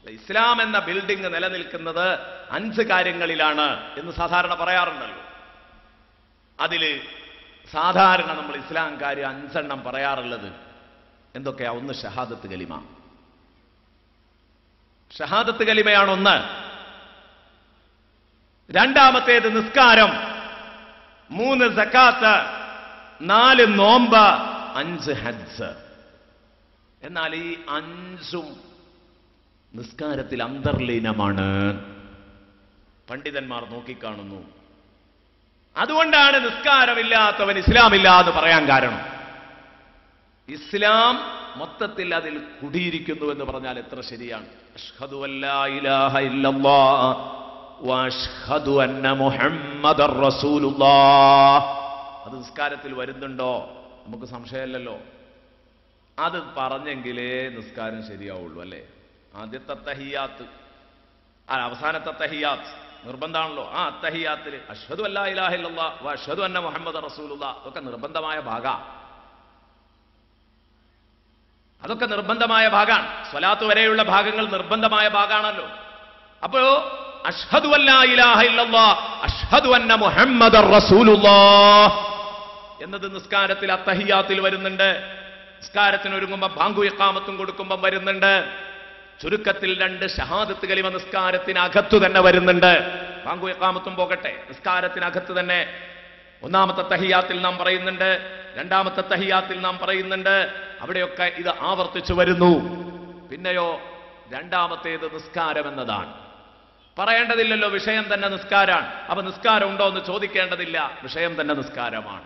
ഇസ്ലാം എന്ന ബിൽഡിംഗ് നിലനിൽക്കുന്നത് 5 കാര്യങ്ങളിലാണ് എന്ന് സാധാരണ പറയാറുണ്ടല്ലോ. അതില് സാധാരണ നമ്മൾ ഇസ്ലാം കാര്യം 5 എണ്ണം പറയാറുള്ളത് എന്തൊക്കെയാ? ഒന്ന് ഷഹാദത്ത് കലിമ. ഷഹാദത്ത് കലിമയാണ് ഒന്ന്. രണ്ടാമത്തേത് നിസ്കാരം, 3 സക്കാത്ത്, 4 നോമ്പ്, 5 ഹജ്ജ്. എന്നാൽ ഈ 5ഉം നിസ്കാരത്തിൽ അന്തർലീനമാണ്. പണ്ഡിതന്മാർ നോക്കിക്കാണുന്നു. അതുകൊണ്ടാണ് നിസ്കാരമില്ലാത്തവൻ ഇസ്ലാമില്ല എന്ന് പറയാൻ കാരണം. ഇസ്ലാം മൊത്തത്തിൽ അതിൽ കുടിയിരിക്കുന്നു എന്ന് പറഞ്ഞാൽ എത്ര ശരിയാണ്. അഷ്ഹദു അല്ലാ ഇലാഹ ഇല്ലല്ലാഹ് വഅഷ്ഹദു അന്ന മുഹമ്മദർ റസൂലുള്ളാഹ്. അത് നിസ്കാരത്തിൽ വരുന്നുണ്ടോ? നമുക്ക് സംശയമല്ലല്ലോ. അത് പറഞ്ഞെങ്കിലേ നിസ്കാരം ശരിയാവുള്ളൂ അല്ലേ? ആദ്യത്തെ തഹിയാത്ത്, അവസാനത്തെ തഹിയാത്ത് നിർബന്ധമാണല്ലോ. ആ തഹിയാത്തിൽ അഷ്ഹദു അല്ലാ ഇലാഹ ഇല്ലല്ലാഹ് വഅഷ്ഹദു അന്ന മുഹമ്മദർ റസൂലുള്ളാഹ് അതൊക്കെ നിർബന്ധമായ ഭാഗമാണ്. സ്വലാത്ത് വരെയുള്ള ഭാഗങ്ങൾ നിർബന്ധമായ ഭാഗമാണല്ലോ. അപ്പോ അഷ്ഹദു അല്ലാ ഇലാഹ ഇല്ലല്ലാഹ് അഷ്ഹദു അന്ന മുഹമ്മദർ റസൂലുള്ളാഹ് എന്നത് നിസ്കാരത്തിൽ അത്തഹിയാത്തിൽ വരുന്നുണ്ട്. നിസ്കാരത്തിന് ഒരുങ്ങുമ്പോൾ ബാങ്കു ഇഖാമത്തും കൊടുക്കുമ്പോൾ വരുന്നുണ്ട്. ചുരുക്കത്തിൽ 2 ഷഹാദത്ത് കലിമ നിസ്കാരത്തിനകത്തു തന്നെ വരുന്നുണ്ട്. ബാങ്കു ഇഖാമത്തും പോകട്ടെ, നിസ്കാരത്തിനകത്ത് തന്നെ ഒന്നാമത്തെ തഹിയാത്തിൽ നാം പറയുന്നുണ്ട്, രണ്ടാമത്തെ തഹിയാത്തിൽ നാം പറയുന്നുണ്ട്. അവിടെയൊക്കെ ഇത് ആവർത്തിച്ചു വരുന്നു. പിന്നെയോ രണ്ടാമത്തേത് നിസ്കാരം എന്നതാണ്. പറയേണ്ടതില്ലല്ലോ, വിഷയം തന്നെ നിസ്കാരമാണ്. അപ്പൊ നിസ്കാരം ഉണ്ടോ എന്ന് ചോദിക്കേണ്ടതില്ല, വിഷയം തന്നെ നിസ്കാരമാണ്.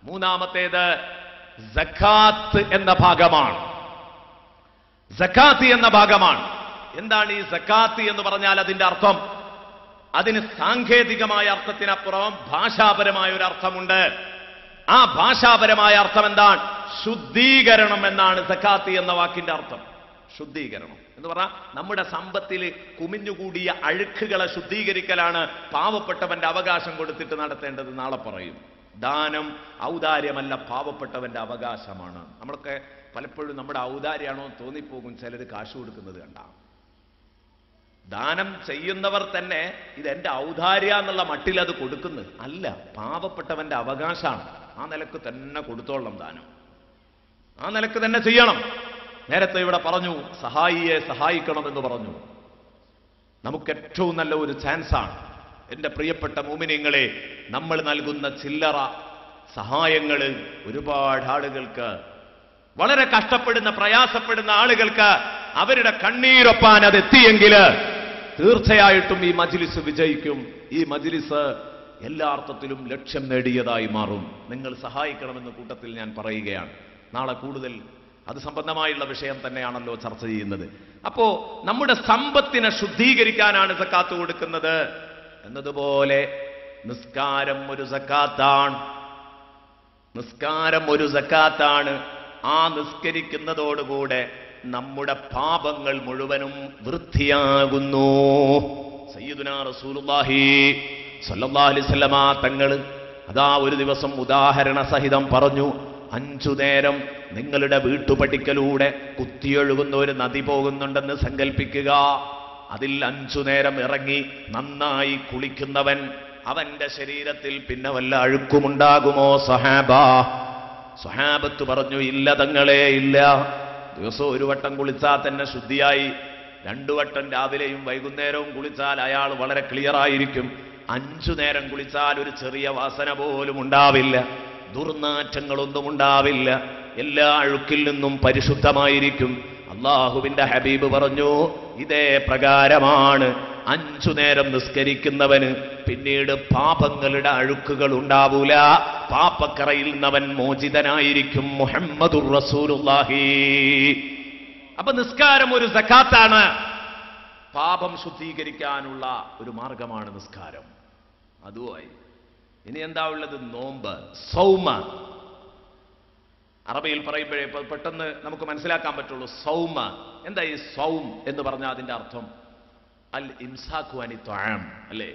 മൂന്നാമത്തേത് സക്കാത്ത് എന്ന ഭാഗമാണ്. സക്കാത്ത് എന്ന ഭാഗമാണ്. എന്താണ് ഈ സക്കാത്ത് എന്ന് പറഞ്ഞാൽ അതിന്റെ അർത്ഥം? അതിന് സാങ്കേതികമായ അർത്ഥത്തിനപ്പുറം ഭാഷാപരമായ ഒരു അർത്ഥമുണ്ട്. ആ ഭാഷാപരമായ അർത്ഥം എന്താണ്? ശുദ്ധീകരണം എന്നാണ് സക്കാത്ത് എന്ന വാക്കിന്റെ അർത്ഥം. ശുദ്ധീകരണം എന്ന് പറഞ്ഞാൽ നമ്മുടെ സമ്പത്തിൽ കുമിഞ്ഞുകൂടിയ അഴുക്കുകളെ ശുദ്ധീകരിക്കലാണ് പാവപ്പെട്ടവന്റെ അവകാശം കൊടുത്തിട്ട് നടത്തേണ്ടത്. നാളെ പറയും. ദാനം ഔദാര്യമല്ല, പാവപ്പെട്ടവന്റെ അവകാശമാണ്. നമ്മളൊക്കെ പലപ്പോഴും നമ്മുടെ ഔദാര്യാണോ തോന്നിപ്പോകും ചിലർ കാശ് കൊടുക്കുന്നത് കണ്ട. ദാനം ചെയ്യുന്നവർ തന്നെ ഇതെന്റെ ഔദാര്യ എന്നുള്ള മട്ടിൽ അത് കൊടുക്കുന്നത് അല്ല, പാവപ്പെട്ടവന്റെ അവകാശമാണ്. ആ നിലക്ക് തന്നെ കൊടുത്തോളണം ദാനം, ആ നിലക്ക് തന്നെ ചെയ്യണം. നേരത്തെ ഇവിടെ പറഞ്ഞു സഹായിയെ സഹായിക്കണമെന്ന് പറഞ്ഞു. നമുക്ക് ഏറ്റവും നല്ല ഒരു ചാൻസാണ് എന്റെ പ്രിയപ്പെട്ട മുഅ്മിനീങ്ങളെ, നമ്മൾ നൽകുന്ന ചില്ലറ സഹായങ്ങൾ ഒരുപാട് ആളുകൾക്ക്, വളരെ കഷ്ടപ്പെടുന്ന പ്രയാസപ്പെടുന്ന ആളുകൾക്ക് അവരുടെ കണ്ണീരൊപ്പാൻ അതെത്തിയെങ്കിൽ തീർച്ചയായിട്ടും ഈ മജ്ലിസ് വിജയിക്കും. ഈ മജ്ലിസ് എല്ലാ അർത്ഥത്തിലും ലക്ഷ്യം നേടിയതായി മാറും. നിങ്ങൾ സഹായിക്കണമെന്ന കൂട്ടത്തിൽ ഞാൻ പറയുകയാണ്. നാളെ കൂടുതൽ അത് സംബന്ധമായുള്ള വിഷയം തന്നെയാണല്ലോ ചർച്ച ചെയ്യുന്നത്. അപ്പോ നമ്മുടെ സമ്പത്തിനെ ശുദ്ധീകരിക്കാനാണ് സക്കാത്ത് കൊടുക്കുന്നത് എന്നതുപോലെ നിസ്കാരം ഒരു സക്കാത്താണ്. നിസ്കാരം ഒരു സക്കാത്താണ്. ആ നിസ്കരിക്കുന്നതോടുകൂടെ നമ്മുടെ പാപങ്ങൾ മുഴുവനും വൃത്തിയാകുന്നു. സയ്യിദുനാ റസൂലുള്ളാഹി സ്വല്ലല്ലാഹു അലൈഹി വസല്ലമ തങ്ങൾ അതാ ഒരു ദിവസം ഉദാഹരണ സഹിതം പറഞ്ഞു, 5 നേരം നിങ്ങളുടെ വീട്ടുപടിക്കലൂടെ കുത്തിയൊഴുകുന്ന ഒരു നദി പോകുന്നുണ്ടെന്ന് സങ്കല്പിക്കുക. അതിൽ 5 നേരം ഇറങ്ങി നന്നായി കുളിക്കുന്നവൻ, അവന്റെ ശരീരത്തിൽ പിന്നെ വല്ല അഴുക്കുമുണ്ടാകുമോ സഹാബ? സ്വഹാബത്ത് പറഞ്ഞു, ഇല്ല തങ്ങളെ, ഇല്ല. ദിവസവും 1 വട്ടം കുളിച്ചാൽ തന്നെ ശുദ്ധിയായി. 2 വട്ടം രാവിലെയും വൈകുന്നേരവും കുളിച്ചാൽ അയാൾ വളരെ ക്ലിയർ ആയിരിക്കും. 5 നേരം കുളിച്ചാൽ ഒരു ചെറിയ വാസന പോലും ഉണ്ടാവില്ല, ദുർനാറ്റങ്ങളൊന്നും ഉണ്ടാവില്ല, എല്ലാ അഴുക്കിൽ നിന്നും പരിശുദ്ധമായിരിക്കും. അള്ളാഹുവിന്റെ ഹബീബ് പറഞ്ഞു, ഇതേ പ്രകാരമാണ് 5 നേരം നിസ്കരിക്കുന്നവന് പിന്നീട് പാപങ്ങളുടെ അഴുക്കുകൾ ഉണ്ടാവൂല, പാപക്കറയിൽ നിന്നവൻ മോചിതനായിരിക്കും. മുഹമ്മദുർ റസൂലുള്ളാഹി. അപ്പൊ നിസ്കാരം ഒരു സക്കാത്താണ്. പാപം ശുദ്ധീകരിക്കാനുള്ള ഒരു മാർഗമാണ് നിസ്കാരം. അതുമായി ഇനി എന്താ ഉള്ളത്? നോമ്പ്, സൗമ. അറബിയിൽ പറയുമ്പോഴേ പെട്ടെന്ന് നമുക്ക് മനസ്സിലാക്കാൻ പറ്റുള്ളൂ. സൗമ എന്താ? ഈ സൗം എന്ന് പറഞ്ഞാൽ അതിന്റെ അർത്ഥം അൽ ഇംസാഖു അനി ത്വഅം അല്ലേ?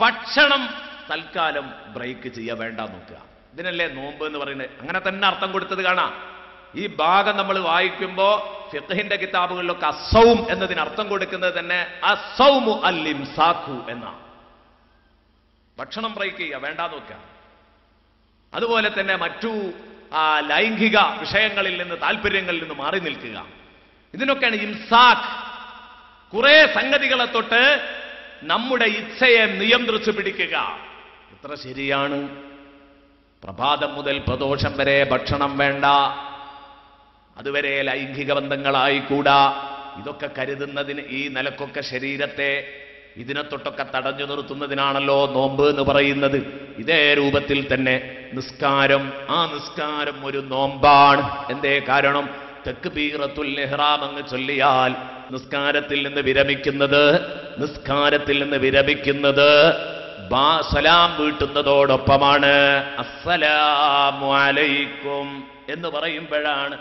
ഭക്ഷണം തൽക്കാലം ബ്രേക്ക് ചെയ്യാൻ വേണ്ട നോക്കുക. ഇതിനല്ലേ നോമ്പ് എന്ന് പറയുന്നത്. അങ്ങനെ തന്നെ അർത്ഥം കൊടുത്തത് കാണാം. ഈ ഭാഗം നമ്മൾ വായിക്കുമ്പോ ഫിഖ്ഹിന്റെ കിതാബുകളിലൊക്കെ അസൗം എന്നതിന് അർത്ഥം കൊടുക്കുന്നത് തന്നെ അസൗമു അൽ ഇംസാഖു എന്നാണ്. ഭക്ഷണം ബ്രേക്ക് ചെയ്യുക, വേണ്ട നോക്കുക. അതുപോലെ തന്നെ മറ്റു ലൈംഗിക വിഷയങ്ങളിൽ നിന്ന്, താല്പര്യങ്ങളിൽ നിന്ന് മാറി നിൽക്കുക. ഇതിനൊക്കെയാണ് ഇംസാഖ്. കുറെ സംഗതികളെ തൊട്ട് നമ്മുടെ ഇച്ഛയെ നിയന്ത്രിച്ചു പിടിക്കുക. എത്ര ശരിയാണ്. പ്രഭാതം മുതൽ പ്രദോഷം വരെ ഭക്ഷണം വേണ്ട, അതുവരെ ലൈംഗിക ബന്ധങ്ങളായിക്കൂടാ. ഇതൊക്കെ കരുതുന്നതിന്, ഈ നിലക്കൊക്കെ ശരീരത്തെ ഇതിനെ തൊട്ടൊക്കെ തടഞ്ഞു നിർത്തുന്നതിനാണല്ലോ നോമ്പ് എന്ന് പറയുന്നത്. ഇതേ രൂപത്തിൽ തന്നെ നിസ്കാരം, ആ നിസ്കാരം ഒരു നോമ്പാണ്. എന്തേ കാരണം? തക്ബീറത്തുൽ ഇഹ്റാം അങ്ങ് ചൊല്ലിയാൽ നിസ്കാരത്തിൽ നിന്ന് വിരമിക്കുന്നത് സലാം വീട്ടുന്നതോടൊപ്പമാണ്. അസ്സലാമു അലൈക്കും എന്ന് പറയുമ്പോഴാണ്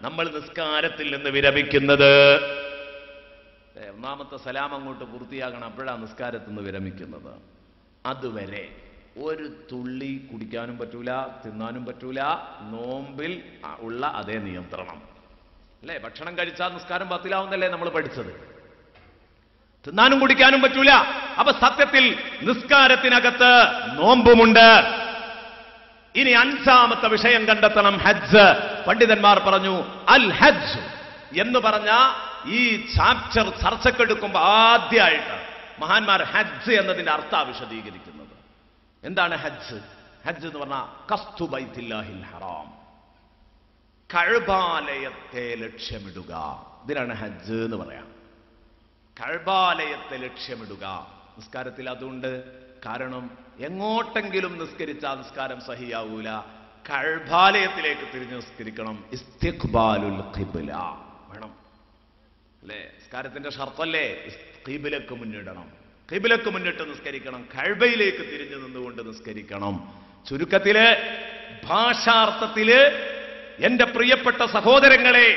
നമ്മൾ നിസ്കാരത്തിൽ നിന്ന് വിരമിക്കുന്നത്. ഒന്നാമത്തെ സലാം അങ്ങോട്ട് പൂർത്തിയാകണം, അപ്പോഴാണ് നിസ്കാരത്തിൽ നിന്ന് വിരമിക്കുന്നത്. അതുവരെ ഒരു തുള്ളി കുടിക്കാനും പറ്റൂല, തിന്നാനും പറ്റൂല. നോമ്പിൽ ഉള്ള അതേ നിയന്ത്രണം അല്ലേ? ഭക്ഷണം കഴിച്ചാൽ നിസ്കാരം ബാത്തിലാവുന്നല്ലേ നമ്മൾ പഠിച്ചത്. തിന്നാനും കുടിക്കാനും പറ്റൂല. അപ്പൊ സത്യത്തിൽ നിസ്കാരത്തിനകത്ത് നോമ്പുമുണ്ട്. ഇനി അഞ്ചാമത്തെ വിഷയം കണ്ടെത്തണം, ഹജ്ജ്. പണ്ഡിതന്മാർ പറഞ്ഞു അൽ ഹജ്ജ് എന്ന് പറഞ്ഞ ഈ ചാപ്റ്റർ ചർച്ചക്കെടുക്കുമ്പോൾ ആദ്യമായിട്ട് മഹാന്മാർ ഹജ്ജ് എന്നതിന്റെ അർത്ഥം വിശദീകരിക്കുന്നത്. എന്താണ് ഹജ്ജ്? ഹജ്ജ് എന്ന് പറഞ്ഞാൽ ഖസ്തു ബൈത്തുല്ലാഹിൽ ഹറാം, കഅബാലയത്തെ ലക്ഷ്യമിടുക. ഇതിനാണ് ഹജ്ജ് എന്ന് പറയാം. കഅബാലയത്തെ ലക്ഷ്യമിടുക. നിസ്കാരത്തിൽ അതുണ്ട്. കാരണം എങ്ങോട്ടെങ്കിലും നിസ്കരിച്ചാൽ നിസ്കാരം സഹിയാവൂല. കഅബാലയത്തിലേക്ക് തിരിഞ്ഞ് നിസ്കരിക്കണം. ഇസ്തിഖ്ബാലുൽ ഖിബ്ല വേണം അല്ലേ? നിസ്കാരത്തിന്റെ ഷർത്തല്ലേ? ഖിബ്ലക്ക് മുന്നിടണം. ഖിബ്ലക്ക് മുന്നിട്ട് നിസ്കരിക്കണം. കഅബയിലേക്ക് തിരിഞ്ഞു നിന്നുകൊണ്ട് നിസ്കരിക്കണം. ചുരുക്കത്തില്, ഭാഷാർത്ഥത്തില് എന്റെ പ്രിയപ്പെട്ട സഹോദരങ്ങളെ,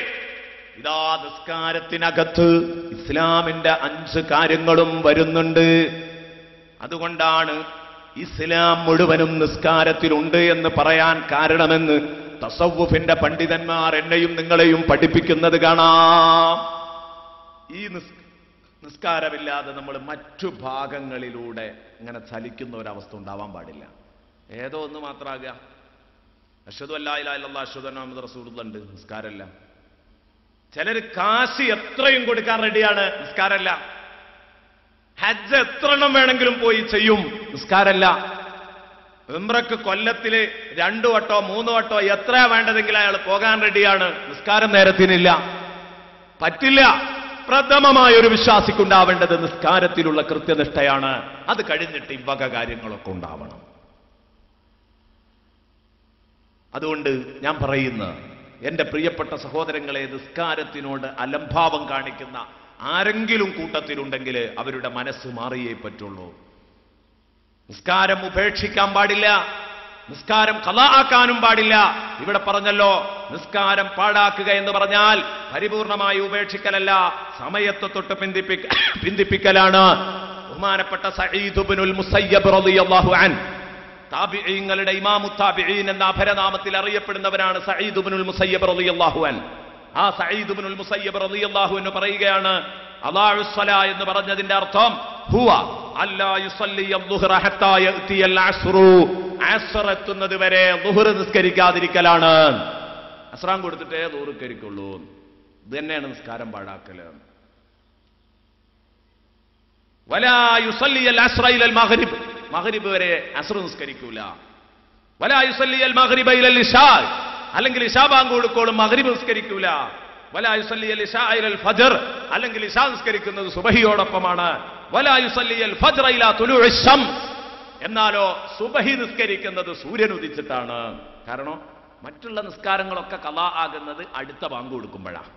ഇതാ നിസ്കാരത്തിനകത്ത് ഇസ്ലാമിന്റെ 5 കാര്യങ്ങളും വരുന്നുണ്ട്. അതുകൊണ്ടാണ് ഇസ്ലാം മുഴുവനും നിസ്കാരത്തിലുണ്ട് എന്ന് പറയാൻ കാരണമെന്ന് തസവ്വുഫിന്റെ പണ്ഡിതന്മാർ എന്നെയും നിങ്ങളെയും പഠിപ്പിക്കുന്നത് കാണാം. ഈ നിസ്കാരമില്ലാതെ നമ്മൾ മറ്റു ഭാഗങ്ങളിലൂടെ ഇങ്ങനെ ചലിക്കുന്ന ഒരവസ്ഥ ഉണ്ടാവാൻ പാടില്ല. ഏതോ ഒന്ന് മാത്രമാകുക. അഷ്ഹദു അല്ലാ ഇലാഹ ഇല്ലല്ലാഹ് അഷ്ഹദു അന്ന മുഹമ്മദ് റസൂലുള്ളാഹ് ഉണ്ട്, നിസ്കാരമല്ല. ചിലർ കാശ് എത്രയും കൊടുക്കാൻ റെഡിയാണ്, നിസ്കാരമല്ല. ഹജ്ജ് എത്ര എണ്ണം വേണമെങ്കിലും പോയി ചെയ്യും, നിസ്കാരമല്ല. ഉംറക്ക് കൊല്ലത്തില് 2 വട്ടോ 3 വട്ടോ എത്രയാ വേണ്ടതെങ്കിലും അയാൾ പോകാൻ റെഡിയാണ്, നിസ്കാരം നേരത്തിനില്ല. പറ്റില്ല. പ്രഥമമായ ഒരു വിശ്വാസിക്കുണ്ടാവേണ്ടത് നിസ്കാരത്തിലുള്ള കൃത്യനിഷ്ഠയാണ്. അത് കഴിഞ്ഞിട്ട് ഇവക കാര്യങ്ങളൊക്കെ ഉണ്ടാവണം. അതുകൊണ്ട് ഞാൻ പറയുന്ന എന്റെ പ്രിയപ്പെട്ട സഹോദരങ്ങളെ, നിസ്കാരത്തിനോട് അലംഭാവം കാണിക്കുന്ന ആരെങ്കിലും കൂട്ടത്തിലുണ്ടെങ്കിൽ അവരുടെ മനസ്സ് മാറിയേ പറ്റുള്ളൂ. നിസ്കാരം ഉപേക്ഷിക്കാൻ പാടില്ല, നിസ്കാരം ഖളാ ആക്കാനും പാടില്ല. ഇവിടെ പറഞ്ഞല്ലോ, നിസ്കാരം പാഴാക്കുക എന്ന് പറഞ്ഞാൽ പരിപൂർണമായി ഉപേക്ഷിക്കലല്ല, സമയത്തെ തൊട്ട് പിന്തിപ്പിക്കലാണ്. ബഹുമാനപ്പെട്ട സഈദ് ഇബ്നുൽ മുസയ്യബ് റളിയല്ലാഹു അൻഹു, താബിഈങ്ങളുടെ ഇമാമു താബിഈൻ എന്ന അപരനാമത്തിൽ അറിയപ്പെടുന്നവരാണ് സഈദ് ഇബ്നുൽ മുസയ്യബ് റളിയല്ലാഹു അൻഹു. ആ സഈദ് ഇബ്നുൽ മുസയ്യബ് റളിയല്ലാഹു അൻഹു പറയുകയാണ്, അളാഉസ്സലാ എന്ന് പറഞ്ഞതിന്റെ അർത്ഥം ഹുവ അല്ലാ യുസല്ലി അദ്ദുഹ്റ ഹത്താ യഅതിയൽ അസ്റു, അസ്ർ എത്തുന്നത് വരെ ദുഹ്ർ നിസ്കരിക്കാതിരിക്കലാണ്. അസ്റാൻ കൊടുത്തിട്ടേ ദുഹ്ർ നിസ്കരിക്കുള്ളൂ. ഇത് തന്നെയാണ് നിസ്കാരം പാഴാക്കല്. വലാ യുസല്ലി അൽ അസ്റ ഇലൽ മഗ്രിബ്, മഗ്രിബ് വരെ അസ്ർ നിസ്കരിക്കൂല. വലാ യുസല്ലി അൽ മഗ്രിബ ഇലൽ ഇശാ, അല്ലെങ്കിൽ ഇശാ ബാങ്ക് കൊടുക്കോളും മഗ്രിബ് നിസ്കരിക്കൂല. വലാ യുസല്ലി അൽ ഇശാ ഇലൽ ഫജ്ർ, അല്ലെങ്കിൽ ഇശാ നിസ്കരിക്കുന്നത് സുബഹിയോടൊപ്പമാണ്. വലാ യുസല്ലി അൽ ഫജ്റ ഇലാ തുലൂഇ ശംസ്, എന്നാലോ സുബഹി നിസ്കരിക്കുന്നത് സൂര്യൻ ഉദിച്ചിട്ടാണ്. കാരണം മറ്റുള്ള നിസ്കാരങ്ങളൊക്കെ ഖളാ ആകുന്നത് അടുത്ത ബാങ്ക് കൊടുക്കുമ്പോഴാണ്.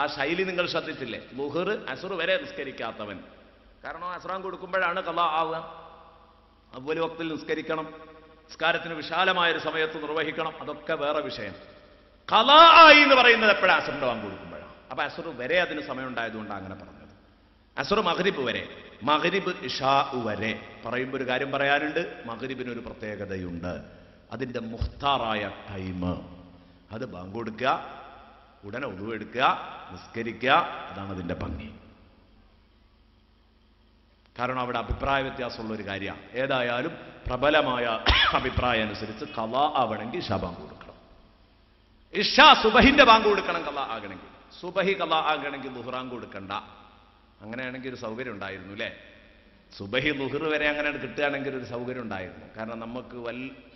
ആ ശൈലി നിങ്ങൾ ശ്രദ്ധിച്ചില്ലേ? ളുഹർ അസ്ർ വരെ നിസ്കരിക്കാത്തവൻ, കാരണം അസ്റാൻ കൊടുക്കുമ്പോഴാണ് ഖളാ ആവുക. അവ്വൽ വക്തിൽ നിസ്കരിക്കണം, നിസ്കാരത്തിന് വിശാലമായൊരു സമയത്ത് നിർവഹിക്കണം, അതൊക്കെ വേറെ വിഷയം. ഖളാ ആയി എന്ന് പറയുന്നത് എപ്പോഴാണ്? അസ്റിന്റെ ബാങ്ക് കൊടുക്കുമ്പോഴാണ്. അപ്പൊ അസ്ർ വരെ അതിന് സമയം ഉണ്ടായതുകൊണ്ടാണ് അങ്ങനെ പറഞ്ഞത്. അസ്ർ മഗ്രിബ് വരെ, മഗ്രിബ് ഇശാ വരെ പറയുമ്പോൾ ഒരു കാര്യം പറയാനുണ്ട്. മഗ്രിബിനൊരു പ്രത്യേകതയുണ്ട്, അതിന്റെ മുഖ്താറായ ടൈം. അത് ബാങ്ക് കൊടുക്കുക, ഉടനെ ഉളു എടുക്കുക, നിസ്കരിക്കുക, അതാണ് അതിന്റെ ഭംഗി. കാരണം അവിടെ അഭിപ്രായ വ്യത്യാസമുള്ള ഒരു കാര്യമാണ്. ഏതായാലും പ്രബലമായ അഭിപ്രായം അനുസരിച്ച് ഖളാ ആവണമെങ്കിൽ ഇശാ ബാങ്ക് കൊടുക്കണം. ഇശാ സുബഹിന്റെ ബാങ്ക് കൊടുക്കണം ഖളാ ആകണമെങ്കിൽ. സുബഹി ഖളാ ആകണമെങ്കിൽ ദുഹ്റാൻ കൊടുക്കണ്ട. അങ്ങനെയാണെങ്കിൽ ഒരു സൗകര്യം ഉണ്ടായിരുന്നു അല്ലേ? സുബഹി ളുഹർ വരെ അങ്ങനെ കിട്ടുകയാണെങ്കിൽ ഒരു സൗകര്യം ഉണ്ടായിരുന്നു. കാരണം നമുക്ക്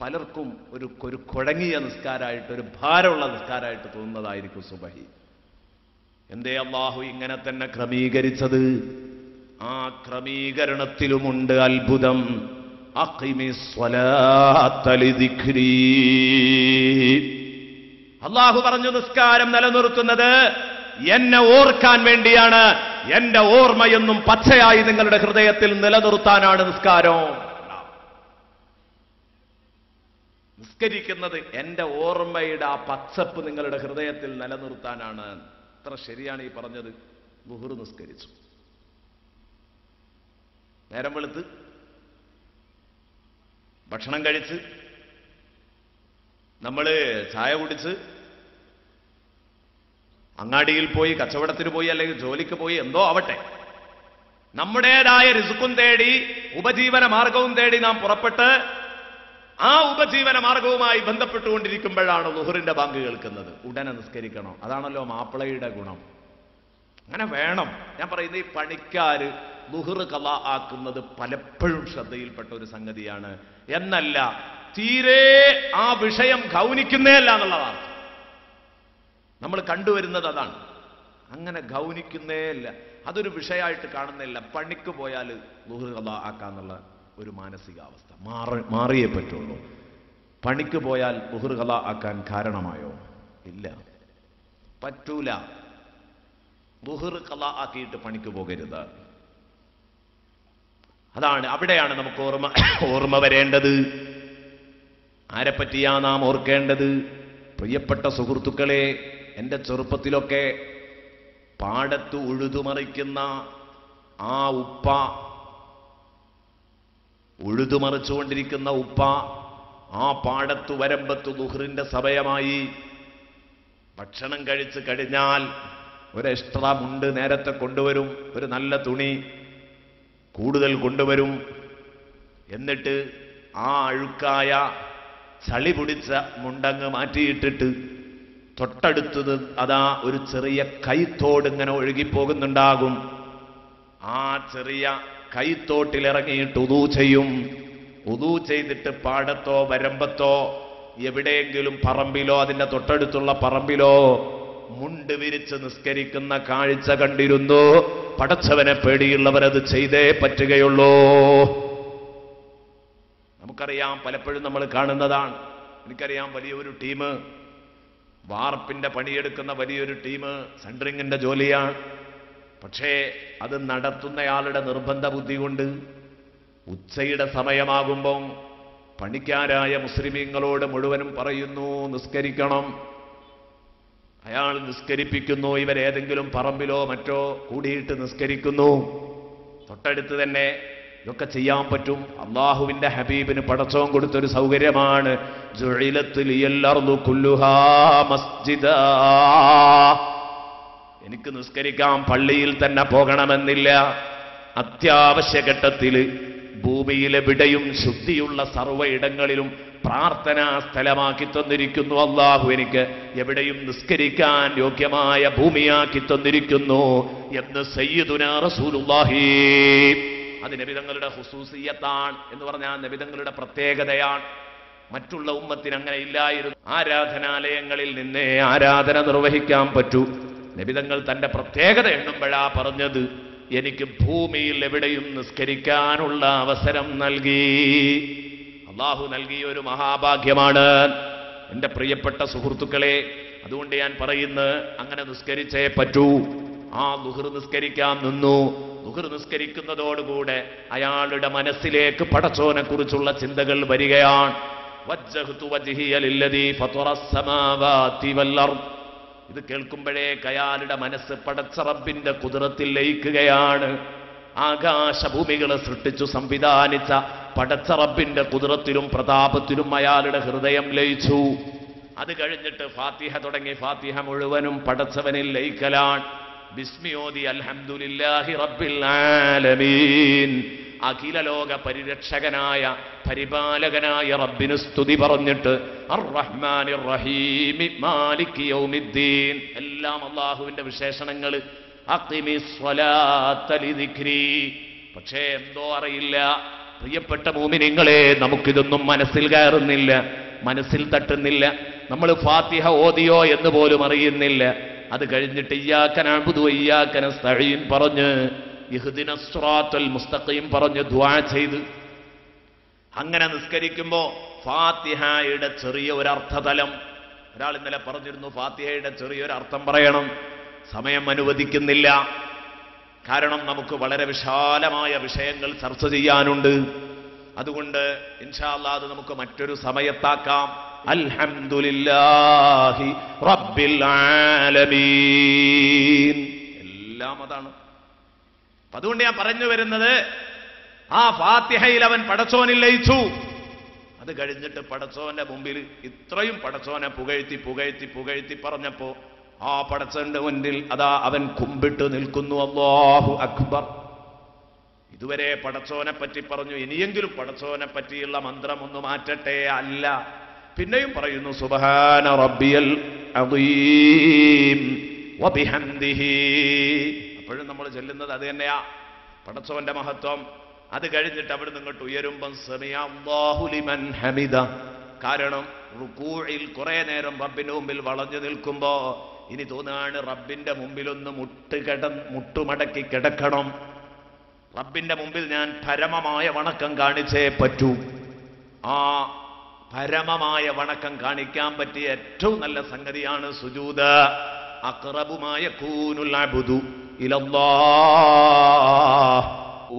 പലർക്കും ഒരു കുഴങ്ങിയ നിസ്കാരമായിട്ട്, ഒരു ഭാരമുള്ള നിസ്കാരമായിട്ട് തോന്നുന്നതായിരിക്കും സുബഹി. എന്തേ അല്ലാഹു ഇങ്ങനെ തന്നെ ക്രമീകരിച്ചത്? ആ ക്രമീകരണത്തിലുമുണ്ട് അത്ഭുതം. അല്ലാഹു പറഞ്ഞു, നിസ്കാരം നിലനിർത്തുന്നത് എന്നെ ഓർക്കാൻ വേണ്ടിയാണ്. എന്റെ ഓർമ്മയൊന്നും പച്ചയായി നിങ്ങളുടെ ഹൃദയത്തിൽ നിലനിർത്താനാണ് നിസ്കാരം. നിസ്കരിക്കുന്നത് എന്റെ ഓർമ്മയുടെ ആ പച്ചപ്പ് നിങ്ങളുടെ ഹൃദയത്തിൽ നിലനിർത്താനാണ്. എത്ര ശരിയാണ് ഈ പറഞ്ഞത്. ളുഹർ നിസ്കരിച്ചു, നേരം വെളുത്ത് ഭക്ഷണം കഴിച്ച് നമ്മള് ചായ കുടിച്ച് അങ്ങാടിയിൽ പോയി, കച്ചവടത്തിന് പോയി, അല്ലെങ്കിൽ ജോലിക്ക് പോയി, എന്തോ ആവട്ടെ, നമ്മുടേതായ റിസ്ക്കും തേടി, ഉപജീവന മാർഗവും തേടി നാം പുറപ്പെട്ട് ആ ഉപജീവന മാർഗവുമായി ബന്ധപ്പെട്ടുകൊണ്ടിരിക്കുമ്പോഴാണ് ളുഹറിന്റെ ബാങ്ക് കേൾക്കുന്നത്. ഉടനെ നിസ്കരിക്കണം. അതാണല്ലോ മാപ്പിളയുടെ ഗുണം. അങ്ങനെ വേണം. ഞാൻ പറയുന്നത്, ഈ പണിക്കാര് ളുഹർ ഖളാ ആക്കുന്നത് പലപ്പോഴും ശ്രദ്ധയിൽപ്പെട്ട ഒരു സംഗതിയാണ്. എന്നല്ല, തീരെ ആ വിഷയം ഗൗനിക്കുന്നേയല്ല എന്നുള്ളതാണ് നമ്മൾ കണ്ടുവരുന്നത്. അതാണ്, അങ്ങനെ ഗൗനിക്കുന്നേയല്ല, അതൊരു വിഷയമായിട്ട് കാണുന്നില്ല. പണിക്ക് പോയാൽ ളുഹർ ഖളാ ആക്കാന്നുള്ള ഒരു മാനസികാവസ്ഥ മാറിയേ പറ്റുള്ളൂ. പണിക്ക് പോയാൽ ളുഹർ ഖളാ ആക്കാൻ കാരണമായോ? ഇല്ല, പറ്റൂല. ളുഹർ ഖളാ ആക്കിയിട്ട് പണിക്ക് പോകരുത്. അതാണ്, അവിടെയാണ് നമുക്ക് ഓർമ്മ വരേണ്ടത്. ആരെപ്പറ്റിയാ നാം ഓർക്കേണ്ടത്? പ്രിയപ്പെട്ട സുഹൃത്തുക്കളെ, എൻ്റെ ചെറുപ്പത്തിലൊക്കെ പാടത്ത് ഉഴുതുമറിക്കുന്ന ആ ഉപ്പ, ഉഴുതുമറിച്ചുകൊണ്ടിരിക്കുന്ന ഉപ്പ, ആ പാടത്തു വരമ്പത്ത് ളുഹറിന്റെ സമയമായി. ഭക്ഷണം കഴിച്ച് കഴിഞ്ഞാൽ ഒരു എക്സ്ട്രാ മുണ്ട് നേരത്തെ കൊണ്ടുവരും, ഒരു നല്ല തുണി കൂടുതൽ കൊണ്ടുവരും. എന്നിട്ട് ആ അഴുക്കായ ചളി പിടിച്ച മുണ്ടങ്ങ് മാറ്റിയിട്ടിട്ട് തൊട്ടടുത്തത് അതാ ഒരു ചെറിയ കൈത്തോട് ഇങ്ങനെ ഒഴുകിപ്പോകുന്നുണ്ടാകും. ആ ചെറിയ കൈത്തോട്ടിലിറങ്ങിയിട്ട് ഉദൂ ചെയ്യും. ഉദൂ ചെയ്തിട്ട് പാടത്തോ വരമ്പത്തോ എവിടെയെങ്കിലും പറമ്പിലോ അതിന്റെ തൊട്ടടുത്തുള്ള പറമ്പിലോ മുണ്ട് വിരിച്ച് നിസ്കരിക്കുന്ന കാഴ്ച കണ്ടിരുന്നു. പടച്ചവനെ പേടിയുള്ളവരത് ചെയ്തേ പറ്റുകയുള്ളൂ. നമുക്കറിയാം, പലപ്പോഴും നമ്മൾ കാണുന്നതാണ്. എനിക്കറിയാം, വലിയൊരു ടീം, വാർപ്പിന്റെ പണിയെടുക്കുന്ന വലിയൊരു ടീം, സെൻട്രിങ്ങിന്റെ ജോലിയാണ്. പക്ഷേ അത് നടത്തുന്നയാളുടെ നിർബന്ധ ബുദ്ധി കൊണ്ട് ഉച്ചയുടെ സമയമാകുമ്പോൾ പണിക്കാരായ മുസ്ലിമീങ്ങളോട് മുഴുവനും പറയുന്നു, നിസ്കരിക്കണം. അയാൾ നിസ്കരിപ്പിക്കുന്നു. ഇവരേതെങ്കിലും പറമ്പിലോ മറ്റോ കൂടിയിട്ട് നിസ്കരിക്കുന്നു. തൊട്ടടുത്ത് തന്നെ ഇതൊക്കെ ചെയ്യാൻ പറ്റും. അള്ളാഹുവിന്റെ ഹബീബിന് പടച്ചോൻ കൊടുത്തൊരു സൗകര്യമാണ്. ജുഇലത്ത് ലിയൽ അർദു കുല്ലുഹാ മസ്ജിദാ. എനിക്ക് നിസ്കരിക്കാൻ പള്ളിയിൽ തന്നെ പോകണമെന്നില്ല. അത്യാവശ്യ ഘട്ടത്തിൽ ഭൂമിയിലെവിടെയും ശുദ്ധിയുള്ള സർവ്വ ഇടങ്ങളിലും പ്രാർത്ഥനാ സ്ഥലമാക്കി തന്നിരിക്കുന്നു അള്ളാഹു. എനിക്ക് എവിടെയും നിസ്കരിക്കാൻ യോഗ്യമായ ഭൂമിയാക്കി തന്നിരിക്കുന്നു എന്ന് സയ്യിദുനാ റസൂലുള്ളാഹി. അത് നബിതങ്ങളുടെ ഖുസൂസിയത്താണ് എന്ന് പറഞ്ഞാൽ നബിതങ്ങളുടെ പ്രത്യേകതയാണ്. മറ്റുള്ള ഉമ്മത്തിന് അങ്ങനെ ഇല്ലായിരുന്നു. ആരാധനാലയങ്ങളിൽ നിന്നേ ആരാധന നിർവഹിക്കാൻ പറ്റൂ. നബിതങ്ങൾ തന്റെ പ്രത്യേകത എണ്ണുമ്പോഴാ പറഞ്ഞത്, എനിക്ക് ഭൂമിയിൽ എവിടെയും നിസ്കരിക്കാനുള്ള അവസരം നൽകി. അള്ളാഹു നൽകിയ ഒരു മഹാഭാഗ്യമാണ് എൻ്റെ പ്രിയപ്പെട്ട സുഹൃത്തുക്കളെ. അതുകൊണ്ട് ഞാൻ പറയുന്നത്, അങ്ങനെ നിസ്കരിച്ചേ പറ്റൂ. ആ ളുഹർ നിസ്കരിക്കാൻ നിന്നു. ളുഹർ നിസ്കരിക്കുന്നതോടുകൂടെ അയാളുടെ മനസ്സിലേക്ക് പടച്ചോനെ കുറിച്ചുള്ള ചിന്തകൾ വരികയാണ്. വജ്ജഹ്തു വജ്ഹിയ ലില്ലദീ ഫതറസ് സമാവാതി വൽ അർദ്. ഇത് കേൾക്കുമ്പോഴേക്ക് അയാളുടെ മനസ്സ് പടച്ച റബ്ബിന്റെ ഖുദ്റത്തിൽ ലയിക്കുകയാണ്. ആകാശഭൂമികളെ സൃഷ്ടിച്ചു സംവിധാനിച്ച പടച്ച റബ്ബിന്റെ ഖുദ്റത്തിലും പ്രതാപത്തിലും അയാളുടെ ഹൃദയം ലയിച്ചു. അത് കഴിഞ്ഞിട്ട് ഫാത്തിഹ തുടങ്ങി. ഫാത്തിഹ മുഴുവനും പടച്ചവനിൽ ലയിക്കലാണ്. ബിസ്മിയോദി അൽഹംദുലില്ലാഹി റബ്ബിൽ ആലമീൻ. അഖില ലോക പരിരക്ഷകനായ പരിപാലകനായ റബ്ബിന് സ്തുതി പറഞ്ഞിട്ട് അർ-റഹ്മാനിർ റഹീം മാലികി യൗമിദ്ദീൻ, എല്ലാം അല്ലാഹുവിന്റെ വിശേഷണങ്ങൾ. അഖിമിസ് സ്വലാത്ത ലിദിക്രി, പക്ഷേ എന്തോ അറിയില്ല, പ്രിയപ്പെട്ട മുഅ്മിനീങ്ങളെ, നമുക്കിതൊന്നും മനസ്സിൽ കയറുന്നില്ല, മനസ്സിൽ തട്ടുന്നില്ല. നമ്മൾ ഫാത്തിഹ ഓതിയോ എന്ന് പോലും അറിയുന്നില്ല. അത് കഴിഞ്ഞിട്ട് ഇയ്യാക നഅ്ബുദു വ ഇയ്യാക നസ്തഈൻ പറഞ്ഞ് ഇഹ്ദിനസ് സിറാത്തൽ മുസ്തഖീം പറഞ്ഞ് ദുആ ചെയ്ത് അങ്ങനെ നിസ്കരിക്കുമ്പോ ഫാത്തിഹയുടെ ചെറിയ ഒരു അർത്ഥതലം, ഒരാൾ ഇന്നലെ പറഞ്ഞിരുന്നു ഫാത്തിഹയുടെ ചെറിയൊരു അർത്ഥം പറയണം, സമയം അനുവദിക്കുന്നില്ല. കാരണം നമുക്ക് വളരെ വിശാലമായ വിഷയങ്ങൾ ചർച്ച ചെയ്യാനുണ്ട്. അതുകൊണ്ട് ഇൻഷാ അല്ലാഹ് അത് നമുക്ക് മറ്റൊരു സമയത്താക്കാം. അൽഹംദുലില്ലാഹി റബ്ബിൽ ആലമീൻ. എല്ലാം അതാണ്. അതുകൊണ്ട് ഞാൻ പറഞ്ഞു വരുന്നത്, ആ ഫാത്തിഹയിൽ അവൻ പടച്ചോനിൽ ലയിച്ചു. അത് കഴിഞ്ഞിട്ട് പടച്ചോന്റെ മുമ്പിൽ ഇത്രയും പടച്ചോനെ പുകഴ്ത്തി പുകഴ്ത്തി പുകഴ്ത്തി പറഞ്ഞപ്പോ ആ പടച്ചോന്റെ മുന്നിൽ അതാ അവൻ കുമ്പിട്ട് നിൽക്കുന്നു. അല്ലാഹു അക്ബർ. ഇതുവരെ പടച്ചോനെ പറ്റി പറഞ്ഞു, ഇനിയെങ്കിലും പടച്ചോനെ പറ്റിയുള്ള മന്ത്രം ഒന്ന് മാറ്റട്ടെ. അല്ല, പിന്നെയും പറയുന്നു സുബ്ഹാന റബ്ബിയൽ അദീം വബിഹംദിഹി. അപ്പോഴും നമ്മൾ ചൊല്ലുന്നത് അത് തന്നെയാ, പടച്ചോന്റെ മഹത്വം. അത് കഴിഞ്ഞിട്ട് അവിടെ നിങ്ങോട്ട് ഉയരുമ്പം സമിഅ അല്ലാഹു ലിമൻ ഹമിദ. കാരണം റുകൂഇൽ കുറെ നേരം റബ്ബിന്റെ മുമ്പിൽ വളഞ്ഞു നിൽക്കുമ്പോ ഇനി തോന്നുകയാണ് റബ്ബിന്റെ മുമ്പിലൊന്ന് മുട്ടുമടക്കി കിടക്കണം. റബ്ബിന്റെ മുമ്പിൽ ഞാൻ പരമമായ വണക്കം കാണിച്ചേ പറ്റൂ. ആ പരമമായ വണക്കം കാണിക്കാൻ പറ്റിയ ഏറ്റവും നല്ല സംഗതിയാണ് സുജൂദ്. അഖ്റബുമായ യകൂനുൽ അബ്ദു ഇലല്ലാഹ്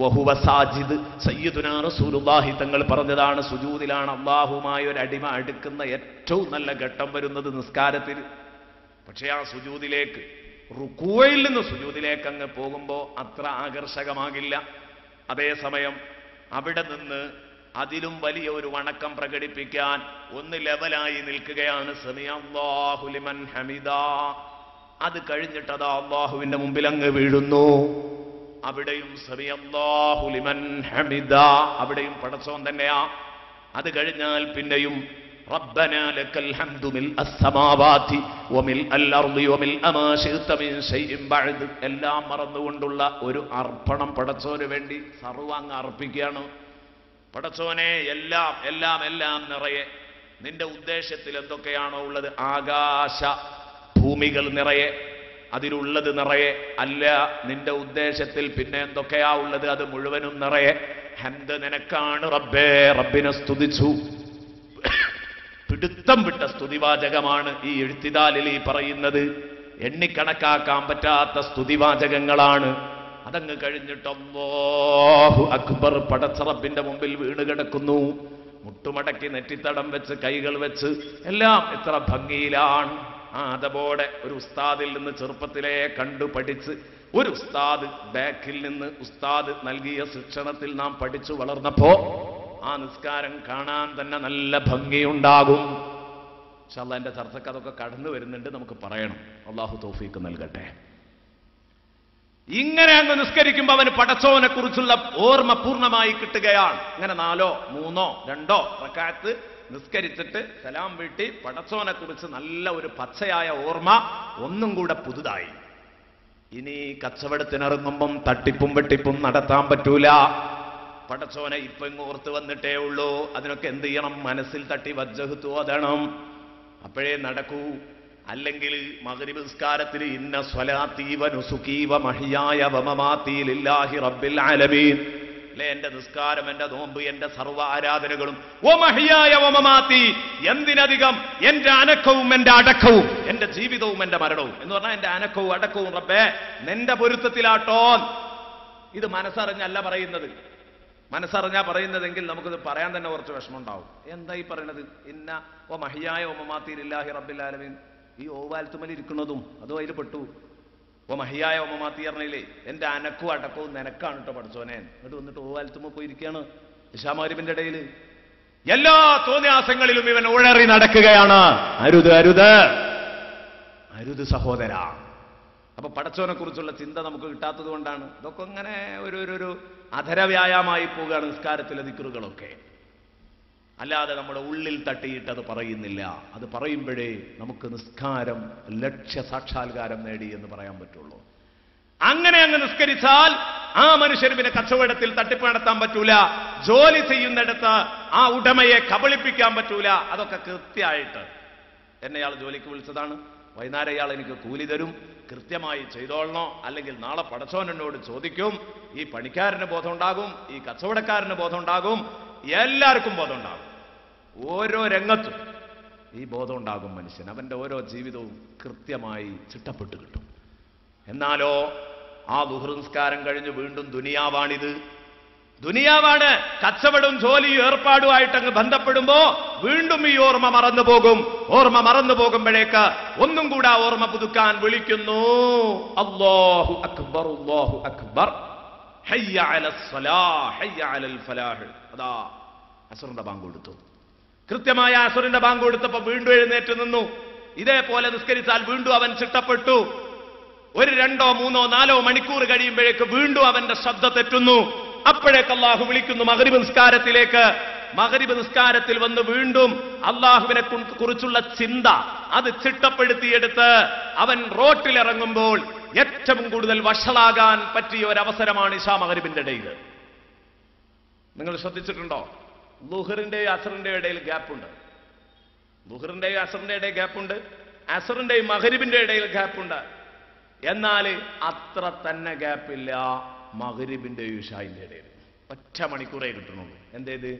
വഹുവ സാജിദ്. സയ്യിദുനാ റസൂലുള്ളാഹി തങ്ങൾ പറഞ്ഞതാണ്, സുജൂദിലാണ് അല്ലാഹുമായി ഒരു അടിമ അടുക്കുന്ന ഏറ്റവും നല്ല ഘട്ടം വരുന്നത് നിസ്കാരത്തിൽ. പക്ഷേ ആ സുജൂദിലേക്ക്, റുകൂഇൽ നിന്ന് സുജൂദിലേക്ക് അങ്ങ് പോകുമ്പോൾ അത്ര ആകർഷകമാകില്ല. അതേസമയം അവിടെ നിന്ന് അതിലും വലിയ ഒരു വണക്കം പ്രകടിപ്പിക്കാൻ ഒന്ന് ലെവലായി നിൽക്കുകയാണ് സമിഅ അല്ലാഹു ലിമൻ ഹമിദ. അത് കഴിഞ്ഞിട്ട് അതാ അല്ലാഹുവിന്റെ മുമ്പിൽ അങ്ങ് വീഴുന്നു. അവിടെയും സമിഅ അല്ലാഹു ലിമൻ ഹമിദ, അവിടെയും പടച്ചോൻ തന്നെയാ. അത് കഴിഞ്ഞാൽ പിന്നെയും റബ്ബനാ ലക്കൽ ഹംദു മിൽ അസ്സമാവാതി വമിൽ അൽഅർളി വമിൽ അമാ ശിഅ്ത മിൻ ശൈഇൻ ബഅദ്. എല്ലാം മറന്നുകൊണ്ടുള്ള ഒരു അർപ്പണം പടച്ചോന് വേണ്ടി സർവ്വങ്ങ് അർപ്പിക്കുകയാണ്. പടച്ചോനെ, എല്ലാം എല്ലാം എല്ലാം നിറയെ നിന്റെ ഉദ്ദേശത്തിൽ എന്തൊക്കെയാണോ ഉള്ളത്, ആകാശ ഭൂമികൾ നിറയെ, അതിലുള്ളത് നിറയെ അല്ല, നിന്റെ ഉദ്ദേശത്തിൽ പിന്നെ എന്തൊക്കെയാ ഉള്ളത് അത് മുഴുവനും നിറയെ ഹംദ് നിനക്കാണ് റബ്ബേ. റബ്ബിനെ സ്തുതിച്ചു. പിടുത്തം വിട്ട സ്തുതിവാചകമാണ് ഈ എഴുത്തിദാലിൽ ഈ പറയുന്നത്. എണ്ണിക്കണക്കാക്കാൻ പറ്റാത്ത സ്തുതിവാചകങ്ങളാണ്. അതങ്ങ് കഴിഞ്ഞിട്ട് അല്ലാഹു അക്ബർ, പടച്ച റബ്ബിന്റെ മുമ്പിൽ വീണ് കിടക്കുന്നു. മുട്ടുമടക്കി നെറ്റിത്തടം വെച്ച് കൈകൾ വെച്ച് എല്ലാം എത്ര ഭംഗിയിലാണ്. അതോടെ ഒരു ഉസ്താദിൽ നിന്ന് ചെറുപ്പത്തിലേ കണ്ടു പഠിച്ച്, ഒരു ഉസ്താദ് ബാക്കിൽ നിന്ന് ഉസ്താദ് നൽകിയ ശിക്ഷണത്തിൽ നാം പഠിച്ചു വളർന്നപ്പോ ആ നിസ്കാരം കാണാൻ തന്നെ നല്ല ഭംഗിയുണ്ടാകും. ഇൻഷാ അല്ലാഹ് എന്റെ ചർച്ചക്ക് അതൊക്കെ കടന്നു വരുന്നുണ്ട്, നമുക്ക് പറയണം. അല്ലാഹു തൗഫീഖ് നൽകട്ടെ. ഇങ്ങനെ അങ്ങ് നിസ്കരിക്കുമ്പോൾ അവന് പടച്ചോനെ കുറിച്ചുള്ള ഓർമ്മ പൂർണ്ണമായി കിട്ടുകയാണ്. ഇങ്ങനെ 4 3 2 റക്അത്ത് നിസ്കരിച്ചിട്ട് സലാം വീട്ടി പടച്ചോനെ കുറിച്ച് നല്ല ഒരു പച്ചയായ ഓർമ്മ ഒന്നും കൂടെ പുതുതായി. ഇനി കച്ചവടത്തിനിറങ്ങുമ്പം തട്ടിപ്പും വെട്ടിപ്പും നടത്താൻ പറ്റൂല. പടച്ചോനെ ഇപ്പൊ ഇങ്ങ് ഓർത്ത് വന്നിട്ടേ ഉള്ളൂ. അതിനൊക്കെ എന്ത് ചെയ്യണം? മനസ്സിൽ തട്ടി വജ്ജഹ്തു ഓതണം, അപ്പോഴേ നടക്കൂ. അല്ലെങ്കിൽ മഗ്രിബ് നിസ്കാരത്തിൽ ഇന്ന സ്വലാത്തി വ നുസുകി വ മഹ്യായ വ മമാതി ലില്ലാഹി റബ്ബിൽ ആലമീൻ, അല്ലേ? എന്റെ നിസ്കാരം, എന്റെ നോമ്പ്, എന്റെ സർവ്വ ആരാധനകളും, വ മഹ്യായ വ മമാതി, എന്തിനധികം എന്റെ അനക്കവും എന്റെ അടക്കവും, എന്റെ ജീവിതവും എന്റെ മരണവും എന്ന് പറഞ്ഞാൽ എന്റെ അനക്കവും അടക്കവും റബ്ബേ നിന്റെ പൊരുത്തത്തിലാട്ടോ. ഇത് മനസ്സറിഞ്ഞല്ല പറയുന്നത്. മനസ്സറിഞ്ഞാ പറയുന്നതെങ്കിൽ നമുക്കിത് പറയാൻ തന്നെ കുറച്ച് വിഷമമുണ്ടാവും. എന്താ ഈ പറയണത്? ഇന്ന ഓ മഹിയായ ഒമമാത്തി ലില്ലാഹി റബ്ബിൽ ആലമീൻ. ഈ ഓവാൽത്തുമൽ ഇരിക്കുന്നതും അതും അതിൽ പെട്ടു. ഓ മഹിയായ ഒമമാത്തി പറഞ്ഞില്ലേ, എന്റെ അനക്കവും അടക്കവും നിനക്കാണ് കേട്ടോ പഠിച്ചോനെ. എന്നിട്ട് വന്നിട്ട് ഓവാൽത്തുമ്മ പോയിരിക്കുകയാണ് ഇശാമഗ്രിബിന്റെ ഇടയിൽ. എല്ലാ തോന്നിയാസങ്ങളിലും ഇവൻ ഉഴറി നടക്കുകയാണ്. അരുത് അരുത് അരുത് സഹോദര. അപ്പൊ പടച്ചോനെ കുറിച്ചുള്ള ചിന്ത നമുക്ക് കിട്ടാത്തത് കൊണ്ടാണ് ഇതൊക്കെ ഇങ്ങനെ ഒരു അധരവ്യായാമായി പോവുകയാണ് നിസ്കാരത്തിലെ ദിക്റുകളൊക്കെ. അല്ലാതെ നമ്മുടെ ഉള്ളിൽ തട്ടിയിട്ട് അത് പറയുന്നില്ല. അത് പറയുമ്പോഴേ നമുക്ക് നിസ്കാരം ലക്ഷ്യ സാക്ഷാത്കാരം നേടി എന്ന് പറയാൻ പറ്റുള്ളൂ. അങ്ങനെ അങ്ങ് നിസ്കരിച്ചാൽ ആ മനുഷ്യന് പിന്നെ കച്ചവടത്തിൽ തട്ടിപ്പ് നടത്താൻ പറ്റൂല, ജോലി ചെയ്യുന്നിടത്ത് ആ ഉടമയെ കബളിപ്പിക്കാൻ പറ്റൂല. അതൊക്കെ കൃത്യമായിട്ട് എന്നെയാൾ ജോലിക്ക് വിളിച്ചതാണ്, വൈകുന്നേരം ഇയാൾ എനിക്ക് കൂലി തരും, കൃത്യമായി ചെയ്തോളണോ, അല്ലെങ്കിൽ നാളെ പടച്ചോൻ എന്നോട് ചോദിക്കും. ഈ പണിക്കാരന് ബോധമുണ്ടാകും, ഈ കച്ചവടക്കാരന് ബോധമുണ്ടാകും, എല്ലാവർക്കും ബോധമുണ്ടാകും. ഓരോ രംഗത്തും ഈ ബോധം ഉണ്ടാകും മനുഷ്യൻ. അവന്റെ ഓരോ ജീവിതവും കൃത്യമായി ചിട്ടപ്പെട്ട് കിട്ടും. എന്നാലോ ആ ദുഹർ നിസ്കാരം കഴിഞ്ഞ് വീണ്ടും ദുനിയാവാണിത്. ദുനിയാവാണ്. കച്ചവടവും ജോലിയും ഏർപ്പാടുമായിട്ട് അങ്ങ് ബന്ധപ്പെടുമ്പോ വീണ്ടും ഈ ഓർമ്മ മറന്നു പോകും. ഓർമ്മ മറന്നു പോകുമ്പോഴേക്ക് ഒന്നും കൂടെ ഓർമ്മ പുതുക്കാൻ വിളിക്കുന്നു, അല്ലാഹു അക്ബർ, അല്ലാഹു അക്ബർ, ഹയ്യ അലസ് സ്വലാഹ്, ഹയ്യ അലൽ ഫലാഹ്. അതാ അസ്റിന്റെ ബാങ്ക് കൊടുത്തു. കൃത്യമായ അസ്റിന്റെ ബാങ്ക് കൊടുത്തപ്പോ വീണ്ടും എഴുന്നേറ്റ് നിന്നു. ഇതേപോലെ നിസ്കരിച്ചാൽ വീണ്ടും അവൻ ചിട്ടപ്പെട്ടു. ഒരു 2, 3, 4 മണിക്കൂർ കഴിയുമ്പോഴേക്ക് വീണ്ടും അവന്റെ ശ്രദ്ധ തെറ്റുന്നു. അപ്പോഴേക്ക് അള്ളാഹു വിളിക്കുന്നു മഗ്രിബ് നിസ്കാരത്തിലേക്ക്. മഗ്രിബ് നിസ്കാരത്തിൽ വന്ന് വീണ്ടും അള്ളാഹുവിനെ കുറിച്ചുള്ള ചിന്ത അത് ചിട്ടപ്പെടുത്തിയെടുത്ത് അവൻ റോട്ടിലിറങ്ങുമ്പോൾ ഏറ്റവും കൂടുതൽ വഷളാകാൻ പറ്റിയ ഒരവസരമാണ് ഇശാ മഗ്രിബിന്റെ ഇടയിൽ. നിങ്ങൾ ശ്രദ്ധിച്ചിട്ടുണ്ടോ? ളുഹറിന്റെയും അസറിന്റെയും ഇടയിൽ ഗ്യാപ്പുണ്ട്. ളുഹറിന്റെയും അസറിന്റെ ഇടയിൽ ഗ്യാപ്പുണ്ട്, അസറിന്റെയും മഗ്രിബിന്റെ ഇടയിൽ ഗ്യാപ്പുണ്ട്. എന്നാൽ അത്ര തന്നെ ഗ്യാപ്പില്ല മഗ്രിബിന്റെയും ഇശായിന്റെ ഇടയിൽ. ഒറ്റ മണിക്കൂറേ കിട്ടുന്നുള്ളൂ. എന്തേത്?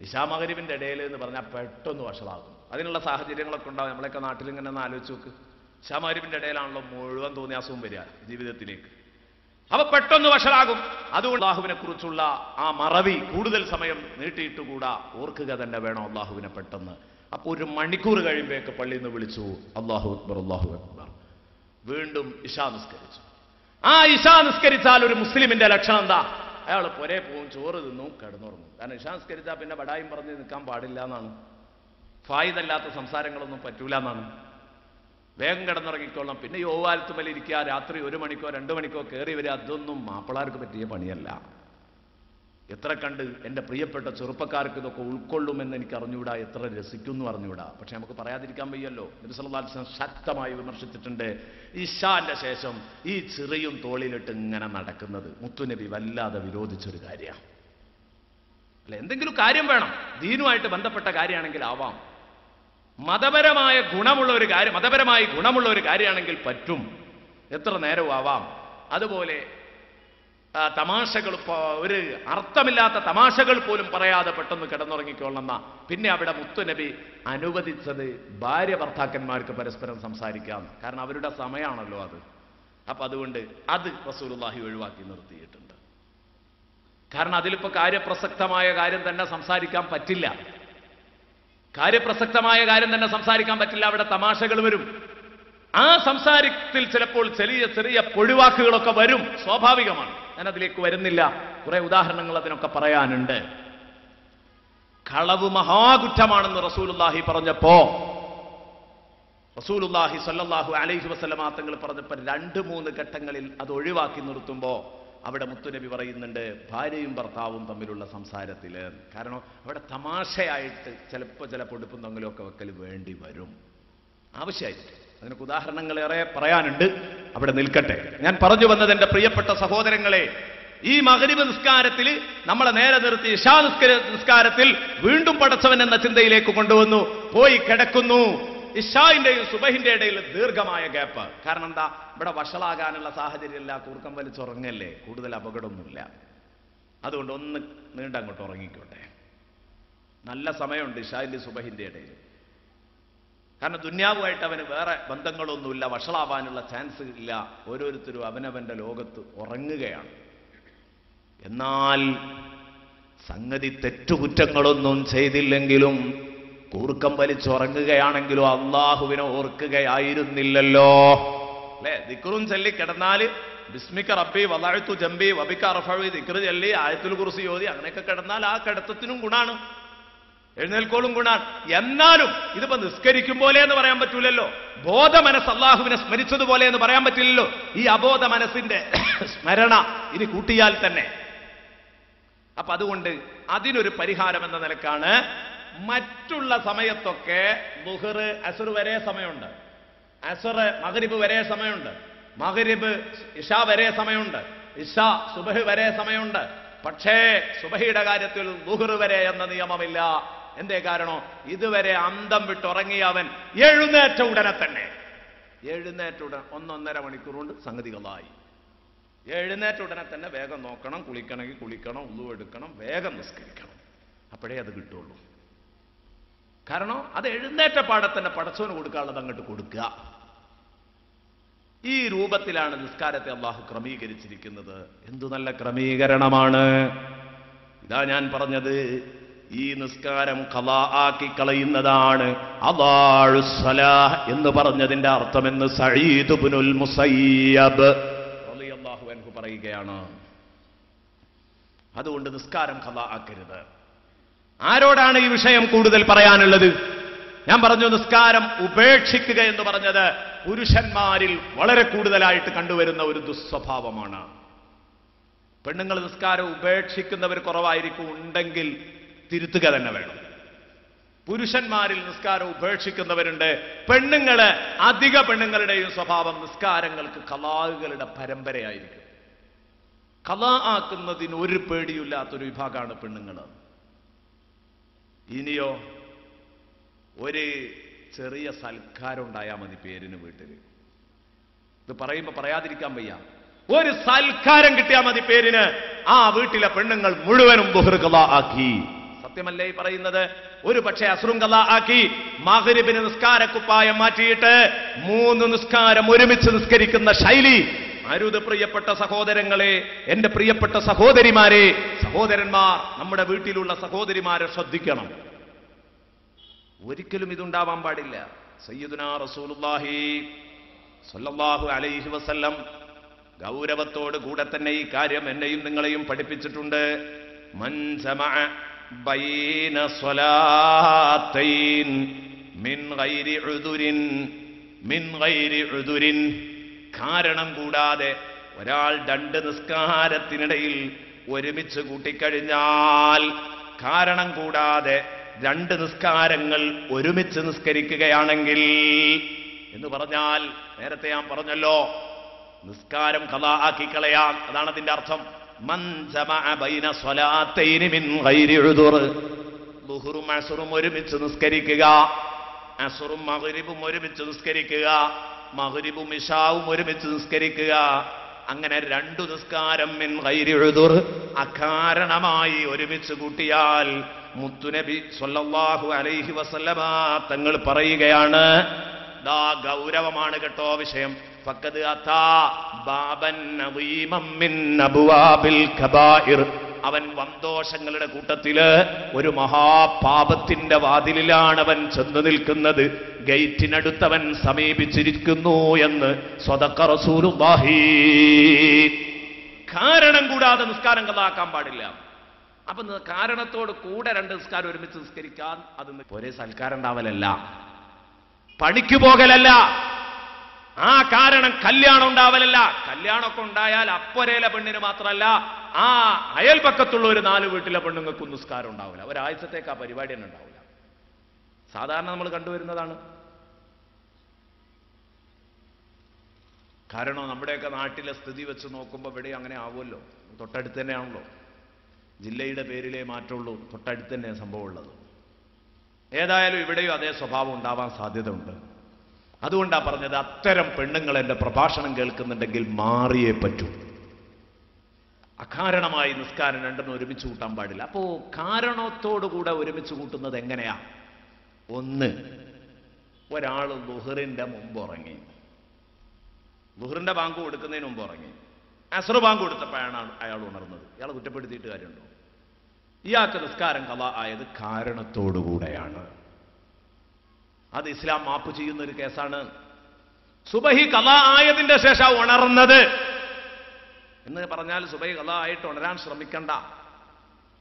ഇശാ മഗ്രിബിന്റെ ഇടയിൽ എന്ന് പറഞ്ഞാൽ പെട്ടെന്ന് വഷളാകും. അതിനുള്ള സാഹചര്യങ്ങളൊക്കെ ഉണ്ടാവും. നമ്മളൊക്കെ നാട്ടിൽ ഇങ്ങനെ ഒന്ന് ആലോചിച്ച് നോക്ക്. ഇശാ മഗ്രിബിന്റെ ഇടയിലാണല്ലോ മുഴുവൻ തോന്നിയാസവും വരിക ജീവിതത്തിലേക്ക്. അവ പെട്ടെന്ന് വഷളാകും. അതുകൊണ്ട് അള്ളാഹുവിനെ കുറിച്ചുള്ള ആ മറവി കൂടുതൽ സമയം നീട്ടിയിട്ടുകൂടാ. ഓർക്കുക തന്നെ വേണം അള്ളാഹുവിനെ പെട്ടെന്ന്. അപ്പൊ 1 മണിക്കൂർ കഴിയുമ്പോഴേക്ക് പള്ളിയിൽ നിന്ന് വിളിച്ചു, അല്ലാഹു അക്ബർ, അല്ലാഹു അക്ബർ. വീണ്ടും ഇശാ നിസ്കരിച്ചു. ആ ഇശാ നിസ്കരിച്ചാൽ ഒരു മുസ്ലിമിന്റെ ലക്ഷണം എന്താ? അയാൾ പൊരേ പോവും, ചോറ് തിന്നും, കിടന്നുറങ്ങും. കാരണം ഇശാ നിസ്കരിച്ചാൽ പിന്നെ ബടായും പറഞ്ഞ് നിൽക്കാൻ പാടില്ല എന്നാണ്. ഫായിദല്ലാത്ത സംസാരങ്ങളൊന്നും പറ്റൂല എന്നാണ്. വേഗം കിടന്നുറങ്ങിക്കൊള്ളണം. പിന്നെ ഈ ഓവാലത്തുമല്ലിരിക്കുക, രാത്രി 1 മണിക്കോ 2 മണിക്കോ കയറി വരിക, അതൊന്നും മാപ്പിളാർക്ക് പറ്റിയ പണിയല്ല. എത്ര കണ്ട് എൻ്റെ പ്രിയപ്പെട്ട ചെറുപ്പക്കാർക്ക് ഇതൊക്കെ ഉൾക്കൊള്ളുമെന്ന് എനിക്ക് അറിഞ്ഞുകൂടാ, എത്ര രസിക്കുമെന്ന് അറിഞ്ഞുകൂടാ. പക്ഷെ നമുക്ക് പറയാതിരിക്കാൻ വയ്യല്ലോ. നബി സല്ലല്ലാഹു അലൈഹി വസല്ലം ശക്തമായി വിമർശിച്ചിട്ടുണ്ട് ഇശാന്റെ ശേഷം ഈ ചെറിയും തോളിലിട്ട് ഇങ്ങനെ നടക്കുന്നത്. മുത്തുനബി വല്ലാതെ വിരോധിച്ചൊരു കാര്യമാണ്. അല്ല, എന്തെങ്കിലും കാര്യം വേണം. ദീനുമായിട്ട് ബന്ധപ്പെട്ട കാര്യമാണെങ്കിൽ ആവാം. മതപരമായി ഗുണമുള്ള ഒരു കാര്യമാണെങ്കിൽ പറ്റും, എത്ര നേരവും ആവാം. അതുപോലെ തമാശകൾ, ഒരു അർത്ഥമില്ലാത്ത തമാശകൾ പോലും പറയാതെ പെട്ടെന്ന് കിടന്നുറങ്ങിക്കൊള്ളുന്ന. പിന്നെ അവിടെ മുത്തുനബി അനുവദിച്ചത് ഭാര്യ ഭർത്താക്കന്മാർക്ക് പരസ്പരം സംസാരിക്കാം. കാരണം അവരുടെ സമയമാണല്ലോ അത്. അപ്പൊ അതുകൊണ്ട് അത് റസൂലുള്ളാഹി ഒഴിവാക്കി നിർത്തിയിട്ടുണ്ട്. കാരണം അതിലിപ്പോ കാര്യപ്രസക്തമായ കാര്യം തന്നെ സംസാരിക്കാൻ പറ്റില്ല. കാര്യപ്രസക്തമായ കാര്യം തന്നെ സംസാരിക്കാൻ പറ്റില്ല. അവിടെ തമാശകൾ വരും. ആ സംസാരത്തിൽ ചിലപ്പോൾ ചെറിയ ചെറിയ പൊടിവാക്കുകളൊക്കെ വരും, സ്വാഭാവികമാണ്. ഞാൻ അതിലേക്ക് വരുന്നില്ല. കുറെ ഉദാഹരണങ്ങൾ അതിനൊക്കെ പറയാനുണ്ട്. കളവ് മഹാകുറ്റമാണെന്ന് റസൂലുള്ളാഹി പറഞ്ഞപ്പോ, റസൂലുള്ളാഹി സ്വല്ലല്ലാഹു അലൈഹി വസല്ലമ തങ്ങൾ പറഞ്ഞപ്പോ 2-3 ഘട്ടങ്ങളിൽ അത് ഒഴിവാക്കി നിർത്തുമ്പോ അവിടെ മുത്തുനബി പറയുന്നുണ്ട് ഭാര്യയും ഭർത്താവും തമ്മിലുള്ള സംസാരത്തില്. കാരണം അവിടെ തമാശയായിട്ട് ചിലപ്പോൾ ചില പൊടുപ്പും തമ്മിലൊക്കെ വെക്കൽ വേണ്ടി വരും, ആവശ്യമായിട്ട്. അതിനൊക്കെ ഉദാഹരണങ്ങൾ ഏറെ പറയാനുണ്ട്, അവിടെ നിൽക്കട്ടെ. ഞാൻ പറഞ്ഞു വന്നത്, എന്റെ പ്രിയപ്പെട്ട സഹോദരങ്ങളെ, ഈ മഗ്രിബ് നിസ്കാരത്തിൽ നമ്മളെ നേരെ നിർത്തി ഇശാ നിസ്കാരത്തിൽ വീണ്ടും പടച്ചവൻ എന്ന ചിന്തയിലേക്ക് കൊണ്ടുവന്നു. പോയി കിടക്കുന്നു. ഇശായിന്റെയും സുബഹിന്റെ ഇടയിൽ ദീർഘമായ ഗ്യാപ്പ്. കാരണം എന്താ? ഇവിടെ വഷളാകാനുള്ള സാഹചര്യമില്ല, കൂർക്കം വലിച്ചുറങ്ങല്ലേ, കൂടുതൽ അപകടമൊന്നുമില്ല. അതുകൊണ്ട് ഒന്ന് നീണ്ടങ്ങോട്ട് ഉറങ്ങിക്കോട്ടെ. നല്ല സമയമുണ്ട് ഇശായിന്റെ സുബഹിന്റെ ഇടയിൽ. കാരണം ദുന്യാവുമായിട്ട് അവന് വേറെ ബന്ധങ്ങളൊന്നുമില്ല, വഷളാവാനുള്ള ചാൻസ് ഇല്ല. ഓരോരുത്തരും അവനവന്റെ ലോകത്ത് ഉറങ്ങുകയാണ്. എന്നാൽ സംഗതി തെറ്റുകുറ്റങ്ങളൊന്നും ചെയ്തില്ലെങ്കിലും കൂർക്കം വലിച്ചുറങ്ങുകയാണെങ്കിലോ അള്ളാഹുവിനെ ഓർക്കുകയായിരുന്നില്ലല്ലോ. അല്ലെ? ദിക്റും ചൊല്ലി കിടന്നാല് ബിസ്മിക റബ്ബി വദഅതു ജംബി വബിക റഫഉ ദിക്റ് ചൊല്ലി ആയത്തുൽ കുർസി ഓതി അങ്ങനെയൊക്കെ കിടന്നാൽ ആ കിടത്തത്തിനും ഗുണാണ്, എഴുന്നേൽക്കോളും ഗുണാണ്. എന്നാലും ഇതിപ്പോ നിസ്കരിക്കും പോലെ എന്ന് പറയാൻ പറ്റൂലല്ലോ. ബോധ മനസ്സ് അള്ളാഹുവിനെ സ്മരിച്ചതുപോലെ എന്ന് പറയാൻ പറ്റില്ലല്ലോ. ഈ അബോധ മനസ്സിന്റെ സ്മരണ ഇനി കൂട്ടിയാൽ തന്നെ. അപ്പൊ അതുകൊണ്ട് അതിനൊരു പരിഹാരം എന്ന നിലക്കാണ് മറ്റുള്ള സമയത്തൊക്കെ ളുഹർ അസ്ർ വരെ സമയമുണ്ട്, അസ്ർ മഗ്രിബ് വരെ സമയമുണ്ട്. മഗ്രിബ് ഇശ വരെ സമയമുണ്ട്, ഇശ സുബഹ് വരെ സമയമുണ്ട്. പക്ഷേ സുബഹിയുടെ കാര്യത്തിൽ ളുഹ്ർ വരെ എന്ന നിയമമില്ല. എന്തേ കാരണം? ഇതുവരെ അന്തം വിട്ടുറങ്ങിയ അവൻ എഴുന്നേറ്റ ഉടനെ തന്നെ 1.5 മണിക്കൂർ കൊണ്ട് സംഗതികളായി. എഴുന്നേറ്റ ഉടനെ തന്നെ വേഗം നോക്കണം, കുളിക്കണമെങ്കിൽ കുളിക്കണം, ഉളു എടുക്കണം, വേഗം നിസ്കരിക്കണം. അപ്പോഴേ അത് കിട്ടുള്ളൂ. കാരണം അത് എഴുന്നേറ്റ പാടെ തന്നെ പടച്ചവന് കൊടുക്കാനുള്ളത് അങ്ങോട്ട് കൊടുക്കുക. ഈ രൂപത്തിലാണ് നിസ്കാരത്തെ അള്ളാഹു ക്രമീകരിച്ചിരിക്കുന്നത്. എന്തു നല്ല ക്രമീകരണമാണ്! ഇതാ ഞാൻ പറഞ്ഞത്, ഈ നിസ്കാരം ഖളാ ആക്കി കളയുന്നതാണ് അദാഉ സ്വലാഹ് എന്ന് പറഞ്ഞതിന്റെ അർത്ഥമെന്ന് സഈദ് ഇബ്നുൽ മുസയ്യബ് റളിയല്ലാഹു അൻഹു പറയുകയാണ്. അതുകൊണ്ട് നിസ്കാരം ഖളാ ആക്കരുത്. ആരോടാണ് ഈ വിഷയം കൂടുതൽ പറയാനുള്ളത്? ഞാൻ പറഞ്ഞു, നിസ്കാരം ഉപേക്ഷിക്കുക എന്ന് പറഞ്ഞത് പുരുഷന്മാരിൽ വളരെ കൂടുതലായിട്ട് കണ്ടുവരുന്ന ഒരു ദുസ്വഭാവമാണ്. പെണ്ണുങ്ങൾ നിസ്കാരം ഉപേക്ഷിക്കുന്നവർ കുറവായിരിക്കും, ഉണ്ടെങ്കിൽ തിരുത്തുക തന്നെ വേണം. പുരുഷന്മാരിൽ നിസ്കാരം ഉപേക്ഷിക്കുന്നവരുണ്ട്. അധിക പെണ്ണുങ്ങളുടെയും സ്വഭാവം നിസ്കാരങ്ങൾക്ക് ഖളാകളുടെ പരമ്പരയായിരിക്കും. ഖളാ ആക്കുന്നതിന് ഒരു പേടിയില്ലാത്തൊരു വിഭാഗമാണ് പെണ്ണുങ്ങൾ. ഇനിയോ ഒരു ചെറിയ സൽക്കാരം ഉണ്ടായാൽ മതി പേരിന് വീട്ടിൽ. ഇത് പറയുമ്പോ പറയാതിരിക്കാൻ വയ്യ. ഒരു സൽക്കാരം കിട്ടിയാൽ മതി പേരിന്, ആ വീട്ടിലെ പെണ്ണുങ്ങൾ മുഴുവനും ളുഹ്ർ ഖളാ ആക്കി. സത്യമല്ലേ ഈ പറയുന്നത്? ഒരു പക്ഷേ അസ്റും ഖളാ ആക്കി, മഗ്രിബിന് നിസ്കാരക്കുപ്പായം മാറ്റിയിട്ട് 3 നിസ്കാരം ഒരുമിച്ച് നിസ്കരിക്കുന്ന ശൈലി അരുത് പ്രിയപ്പെട്ട സഹോദരങ്ങളെ, എന്റെ പ്രിയപ്പെട്ട സഹോദരിമാരെ, സഹോദരന്മാർ, നമ്മുടെ വീട്ടിലുള്ള സഹോദരിമാരെ ശ്രദ്ധിക്കണം. ഒരിക്കലും ഇതുണ്ടാവാൻ പാടില്ല. സയ്യിദുനാ റസൂലുള്ളാഹി സ്വല്ലല്ലാഹു അലൈഹി വസല്ലം ഗൗരവത്തോട് കൂടെ തന്നെ ഈ കാര്യം എന്നെയും നിങ്ങളെയും പഠിപ്പിച്ചിട്ടുണ്ട്. മൻ ജമഅ ബൈന സ്വലാത്തൈൻ മിൻ ഗൈരി ഉദുരിൻ, കാരണം കൂടാതെ ഒരാൾ 2 നിസ്കാരത്തിനിടയിൽ ഒരുമിച്ച് കൂട്ടിക്കഴിഞ്ഞാൽ, കാരണം കൂടാതെ 2 നിസ്കാരങ്ങൾ ഒരുമിച്ച് നിസ്കരിക്കുകയാണെങ്കിൽ എന്ന് പറഞ്ഞാൽ, നേരത്തെ ഞാൻ പറഞ്ഞല്ലോ, നിസ്കാരം ഖളാ ആക്കി കളയാം. അതാണ് അതിന്റെ അർത്ഥം. മൻ ജമഅ ബൈന സ്വലാത്തൈനി മിൻ ഗൈരി ഉദുർ, ളുഹ്റും അസ്റും ഒരുമിച്ച് നിസ്കരിക്കുക, അസ്റും മഗ്രിബും ഒരുമിച്ച് നിസ്കരിക്കുക, മഗ്രിബും ഇശാവും ഒരുമിച്ച് നിസ്കരിക്കുക. അങ്ങനെ 2 നിസ്കാരം മിൻ ഗൈരി ഉദുർ, അകാരണമായി ഒരുമിച്ച് കൂട്ടിയാൽ മുത്തുനബി സ്വല്ലല്ലാഹു അലൈഹി വസല്ലമ തങ്ങൾ പറയുകയാണ്, ദാ ഗൗരവമാണ് കേട്ടോ വിഷയം. ഫഖദ് അതാ ബാബൻ നദീമൻ മിൻ അബ്വാബിൽ കബായിർ, അവൻ വന്തോഷങ്ങളുടെ കൂട്ടത്തില് ഒരു മഹാപാപത്തിന്റെ വാതിലിലാണ് അവൻ ചെന്നു നിൽക്കുന്നത്. ഗേറ്റിനടുത്തവൻ സമീപിച്ചിരിക്കുന്നു എന്ന് സ്വദഖ റസൂലുള്ളാഹി. കാരണം കൂടാതെ നിസ്കാരം ഖളാക്കാൻ പാടില്ല. അപ്പൊ കാരണത്തോട് കൂടെ 2 നിസ്കാരം ഒരുമിച്ച് നിസ്കരിക്കാൻ അത് ഒരേ സൽക്കാരം ഉണ്ടാവലല്ല, പണിക്ക് പോകലല്ല, ആ കാരണം കല്യാണം ഉണ്ടാവലല്ല. കല്യാണമൊക്കെ ഉണ്ടായാൽ അപ്പൊരേലെ പെണ്ണിന് മാത്രമല്ല, ആ അയൽപക്കത്തുള്ള ഒരു 4 വീട്ടിലെ പെണ്ണുങ്ങൾക്കും നിസ്കാരം ഉണ്ടാവില്ല. ഒരാഴ്ചത്തേക്ക് ആ പരിപാടി തന്നെ ഉണ്ടാവില്ല. സാധാരണ നമ്മൾ കണ്ടുവരുന്നതാണ്. കാരണം നമ്മുടെയൊക്കെ നാട്ടിലെ സ്ഥിതി വെച്ച് നോക്കുമ്പോൾ ഇവിടെ അങ്ങനെ ആവുമല്ലോ. തൊട്ടടുത്ത് തന്നെയാണല്ലോ, ജില്ലയുടെ പേരിലേ മാറ്റമുള്ളൂ, തൊട്ടടുത്ത് തന്നെ സംഭവം ഉള്ളത്. ഏതായാലും ഇവിടെയും അതേ സ്വഭാവം ഉണ്ടാവാൻ സാധ്യത ഉണ്ട്. അതുകൊണ്ടാണ് പറഞ്ഞത്, അത്തരം പെണ്ണുങ്ങൾ എൻ്റെ പ്രഭാഷണം കേൾക്കുന്നുണ്ടെങ്കിൽ മാറിയേ പറ്റൂ. അകാരണമായി നിസ്കാരം 2 ഒരുമിച്ച് കൂട്ടാൻ പാടില്ല. അപ്പോ കാരണത്തോടുകൂടെ ഒരുമിച്ച് കൂട്ടുന്നത് എങ്ങനെയാ? 1, ഒരാൾ ളുഹറിന്റെ മുമ്പ് ഉറങ്ങി, ളുഹറിന്റെ ബാങ്ക് കൊടുക്കുന്നതിന് മുമ്പ് ഉറങ്ങി, അസ്ർ ബാങ്ക് കൊടുത്തപ്പോഴാണ് അയാൾ ഉണർന്നത്. ഇയാളെ കുറ്റപ്പെടുത്തിയിട്ട് കാര്യമുണ്ടോ? ഇയാൾക്ക് നിസ്കാരം ഖളാ ആയത് കാരണത്തോടുകൂടെയാണ്. അത് ഇസ്ലാം മാപ്പ് ചെയ്യുന്ന ഒരു കേസാണ്. സുബഹി ഖളാ ആയതിന്റെ ശേഷം ഉണർന്നത് എന്ന് പറഞ്ഞാൽ സുബഹി ഖളാ ആയിട്ട് ഉണരാൻ ശ്രമിക്കണ്ട.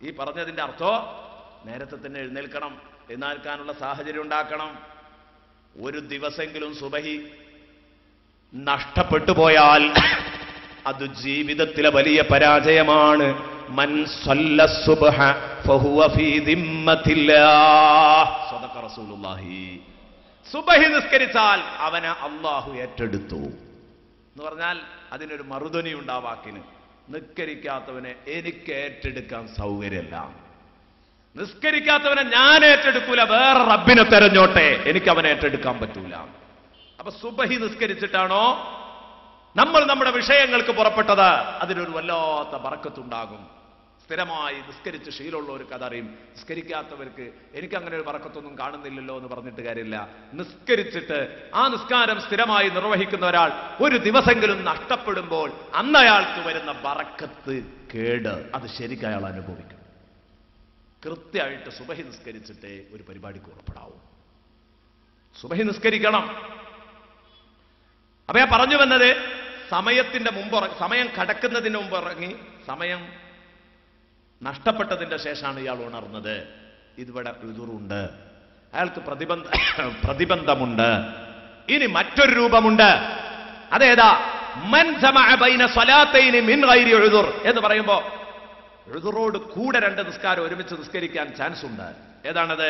ഈ പറഞ്ഞതിന്റെ അർത്ഥം നേരത്തെ തന്നെ എഴുന്നേൽക്കണം, എഴുന്നേൽക്കാനുള്ള സാഹചര്യം ഉണ്ടാക്കണം. ഒരു ദിവസമെങ്കിലും സുബഹി നഷ്ടപ്പെട്ടു പോയാൽ അത് ജീവിതത്തിലെ വലിയ പരാജയമാണ്. മൻ സല്ല സുബ്ഹ ഫഹുവ ഫീ ദിമ്മത്തില്ലാഹ്, സദഖ റസൂലുള്ളാഹി. സുബഹി നിസ്കരിച്ചാൽ അവനെ അല്ലാഹു ഏറ്റെടുത്തു. എന്ന് പറഞ്ഞാൽ അതിനൊരു മറുധ്വനി ഉണ്ട് ആ വാക്കിന്. നിസ്കരിക്കാത്തവനെ എനിക്ക് ഏറ്റെടുക്കാൻ സൗകര്യമല്ല. നിസ്കരിക്കാത്തവനെ ഞാൻ ഏറ്റെടുക്കൂല, വേറെ റബ്ബിനെ തെരഞ്ഞോട്ടെ, എനിക്ക് അവനെ ഏറ്റെടുക്കാൻ പറ്റൂല. അപ്പൊ സുബഹി നിസ്കരിച്ചിട്ടാണോ നമ്മൾ നമ്മുടെ വിഷയങ്ങൾക്ക് പുറപ്പെട്ടത്, അതിനൊരു വല്ലാത്ത ബറക്കത്തുണ്ടാകും. സ്ഥിരമായി നിസ്കരിച്ച് ശീലമുള്ള ഒരു കഥ അറിയും. നിസ്കരിക്കാത്തവർക്ക് എനിക്കങ്ങനെ ഒരു ബറക്കത്തൊന്നും കാണുന്നില്ലല്ലോ എന്ന് പറഞ്ഞിട്ട് കാര്യമില്ല. നിസ്കരിച്ചിട്ട് ആ നിസ്കാരം സ്ഥിരമായി നിർവഹിക്കുന്ന ഒരാൾ ഒരു ദിവസമെങ്കിലും നഷ്ടപ്പെടുമ്പോൾ അന്ന് അയാൾക്ക് വരുന്ന ബറക്കത്ത് കേട് അത് ശരിക്കും അയാൾ അനുഭവിക്കും. കൃത്യമായിട്ട് സുബഹി നിസ്കരിച്ചിട്ട് ഒരു പരിപാടിക്ക് ഉറപ്പെടാവും. സുബഹി നിസ്കരിക്കണം. അപ്പൊ ഞാൻ പറഞ്ഞു വന്നത്, സമയത്തിന്റെ മുമ്പ്, സമയം കടക്കുന്നതിന് മുമ്പ് ഇറങ്ങി സമയം നഷ്ടപ്പെട്ടതിന്റെ ശേഷമാണ് ഇയാൾ ഉണർന്നത്. ഇതിവിടെ ഉദുറുണ്ട്, അയാൾക്ക് പ്രതിബന്ധമുണ്ട്. ഇനി മറ്റൊരു രൂപമുണ്ട്. അതേതാ? മൻ ജമഅ ബൈന സ്വലാത്തൈനി മിൻ ഗൈരി ഉദുർ എന്ന് പറയുമ്പോ ഉദുറോട് കൂടെ രണ്ട് നിസ്കാരം ഒരുമിച്ച് നിസ്കരിക്കാൻ ചാൻസ് ഉണ്ട്. ഏതാണത്?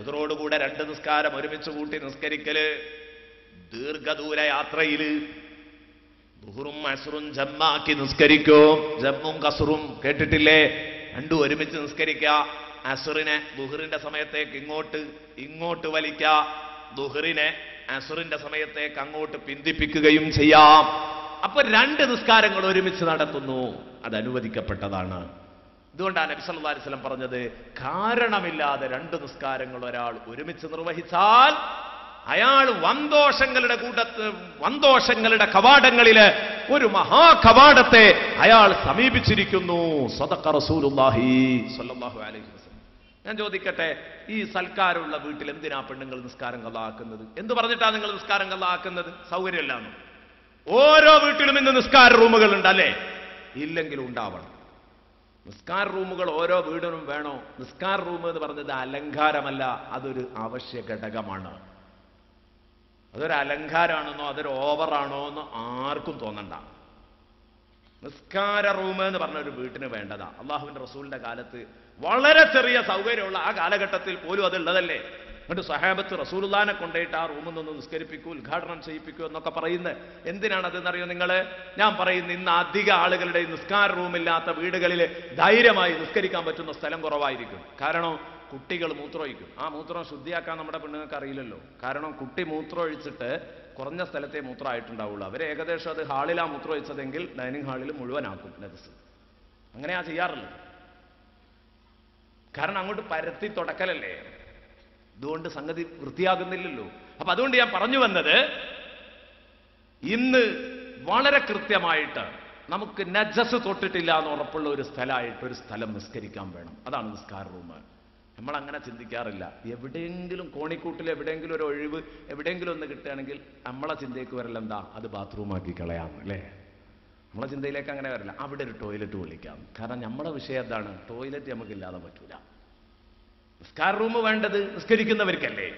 ഉദുറോട് കൂടെ രണ്ട് നിസ്കാരം ഒരുമിച്ച് കൂട്ടി നിസ്കരിക്കല് ദീർഘദൂര യാത്രയില് ദുഹറും അസ്റും ജമ്മാക്കി നിസ്കരിക്കും. ജമ്മും കസ്റും കേട്ടിട്ടില്ലേ? രണ്ടും ഒരുമിച്ച് നിസ്കരിക്കുക. അസ്റിനെ ദുഹറിന്റെ സമയത്തേക്ക് ഇങ്ങോട്ട് വലിക്കുക, ദുഹറിനെ അസ്റിന്റെ സമയത്തേക്ക് അങ്ങോട്ട് പിന്തിപ്പിക്കുകയും ചെയ്യാം. അപ്പൊ രണ്ട് നിസ്കാരങ്ങൾ ഒരുമിച്ച് നടത്തുന്നു, അത് അനുവദിക്കപ്പെട്ടതാണ്. ഇതുകൊണ്ടാണ് നബി സല്ലല്ലാഹു അലൈഹി വസല്ലം പറഞ്ഞത്, കാരണമില്ലാതെ രണ്ട് നിസ്കാരങ്ങൾ ഒരാൾ ഒരുമിച്ച് നിർവഹിച്ചാൽ അയാൾ വന്തോഷങ്ങളുടെ കവാടങ്ങളില് ഒരു മഹാകവാടത്തെ അയാൾ സമീപിച്ചിരിക്കുന്നു. സദഖ റസൂലുള്ളാഹി സ്വല്ലല്ലാഹു അലൈഹി വസല്ലം. ഞാൻ ചോദിക്കട്ടെ, ഈ സൽക്കാരമുള്ള വീട്ടിൽ എന്തിനാ പെണ്ണുങ്ങൾ നിസ്കാരം ഖളാക്കുന്നത്? എന്ത് പറഞ്ഞിട്ടാ നിങ്ങൾ നിസ്കാരം ഖളാക്കുന്നത്? സൗകര്യമില്ലാന്ന്. ഓരോ വീട്ടിലും ഇന്ന് നിസ്കാര റൂമുകൾ ഉണ്ട്, അല്ലേ? ഇല്ലെങ്കിലും ഉണ്ടാവണം. നിസ്കാര റൂമുകൾ ഓരോ വീടിനും വേണോ? നിസ്കാര റൂം എന്ന് പറഞ്ഞത് അലങ്കാരമല്ല, അതൊരു അവശ്യ ഘടകമാണ്. അതൊരു അലങ്കാരമാണെന്നോ അതൊരു ഓവറാണോ എന്ന് ആർക്കും തോന്നണ്ട. നിസ്കാര റൂം എന്ന് പറഞ്ഞ ഒരു വീട്ടിന് വേണ്ടതാ. അള്ളാഹുവിന്റെ റസൂലിന്റെ കാലത്ത് വളരെ ചെറിയ സൗകര്യമുള്ള ആ കാലഘട്ടത്തിൽ പോലും അതുള്ളതല്ലേ. എന്നിട്ട് സഹാബത്ത് റസൂലുള്ളാഹിനെ കൊണ്ടുപോയിട്ട് ആ റൂമിൽ നിന്ന് നിസ്കരിപ്പിക്കൂ, ഉദ്ഘാടനം ചെയ്യിപ്പിക്കൂ എന്നൊക്കെ പറയുന്നത് എന്തിനാണ് അതെന്നറിയോ നിങ്ങള്? ഞാൻ പറയുന്നു, ഇന്ന് അധിക ആളുകളുടെ നിസ്കാര റൂമില്ലാത്ത വീടുകളിൽ ധൈര്യമായി നിസ്കരിക്കാൻ പറ്റുന്ന സ്ഥലം കുറവായിരിക്കും. കാരണം കുട്ടികൾ മൂത്രമൊഴിക്കും. ആ മൂത്രം ശുദ്ധിയാക്കാൻ നമ്മുടെ പെണ്ണുങ്ങൾക്ക് അറിയില്ലല്ലോ. കാരണം കുട്ടി മൂത്രമൊഴിച്ചിട്ട് കുറഞ്ഞ സ്ഥലത്തെ മൂത്രമായിട്ടുണ്ടാവുള്ളൂ. അവർ ഏകദേശം അത് ഹാളിലാണ് മൂത്രമൊഴിച്ചതെങ്കിൽ ഡൈനിങ് ഹാളിൽ മുഴുവനാക്കും നജസ്. അങ്ങനെയാ ചെയ്യാറുള്ളത്. കാരണം അങ്ങോട്ട് പരത്തി തുടക്കലല്ലേ, ഇതുകൊണ്ട് സംഗതി വൃത്തിയാകുന്നില്ലല്ലോ. അപ്പൊ അതുകൊണ്ട് ഞാൻ പറഞ്ഞു വന്നത്, ഇന്ന് വളരെ കൃത്യമായിട്ട് നമുക്ക് നജസ് തൊട്ടിട്ടില്ല എന്ന് ഉറപ്പുള്ള ഒരു സ്ഥലമായിട്ട് ഒരു സ്ഥലം നിസ്കരിക്കാൻ വേണം. അതാണ് നിസ്കാര റൂം. നമ്മൾ അങ്ങനെ ചിന്തിക്കാറില്ല. എവിടെയെങ്കിലും കോണിക്കൂട്ടിൽ എവിടെയെങ്കിലും ഒരു ഒഴിവ് എവിടെയെങ്കിലും ഒന്ന് കിട്ടുകയാണെങ്കിൽ നമ്മളെ ചിന്തയ്ക്ക് വരല്ല, എന്താ അത് ബാത്റൂമാക്കി കളയാം, അല്ലേ? നമ്മളെ ചിന്തയിലേക്ക് അങ്ങനെ വരില്ല. അവിടെ ഒരു ടോയ്ലറ്റ് വിളിക്കാം. കാരണം നമ്മുടെ വിഷയം എന്താണ്? ടോയ്ലറ്റ് നമുക്കില്ലാതെ പറ്റൂല. നിസ്കാര റൂം വേണ്ടത് നിസ്കരിക്കുന്നവർക്കല്ലേ.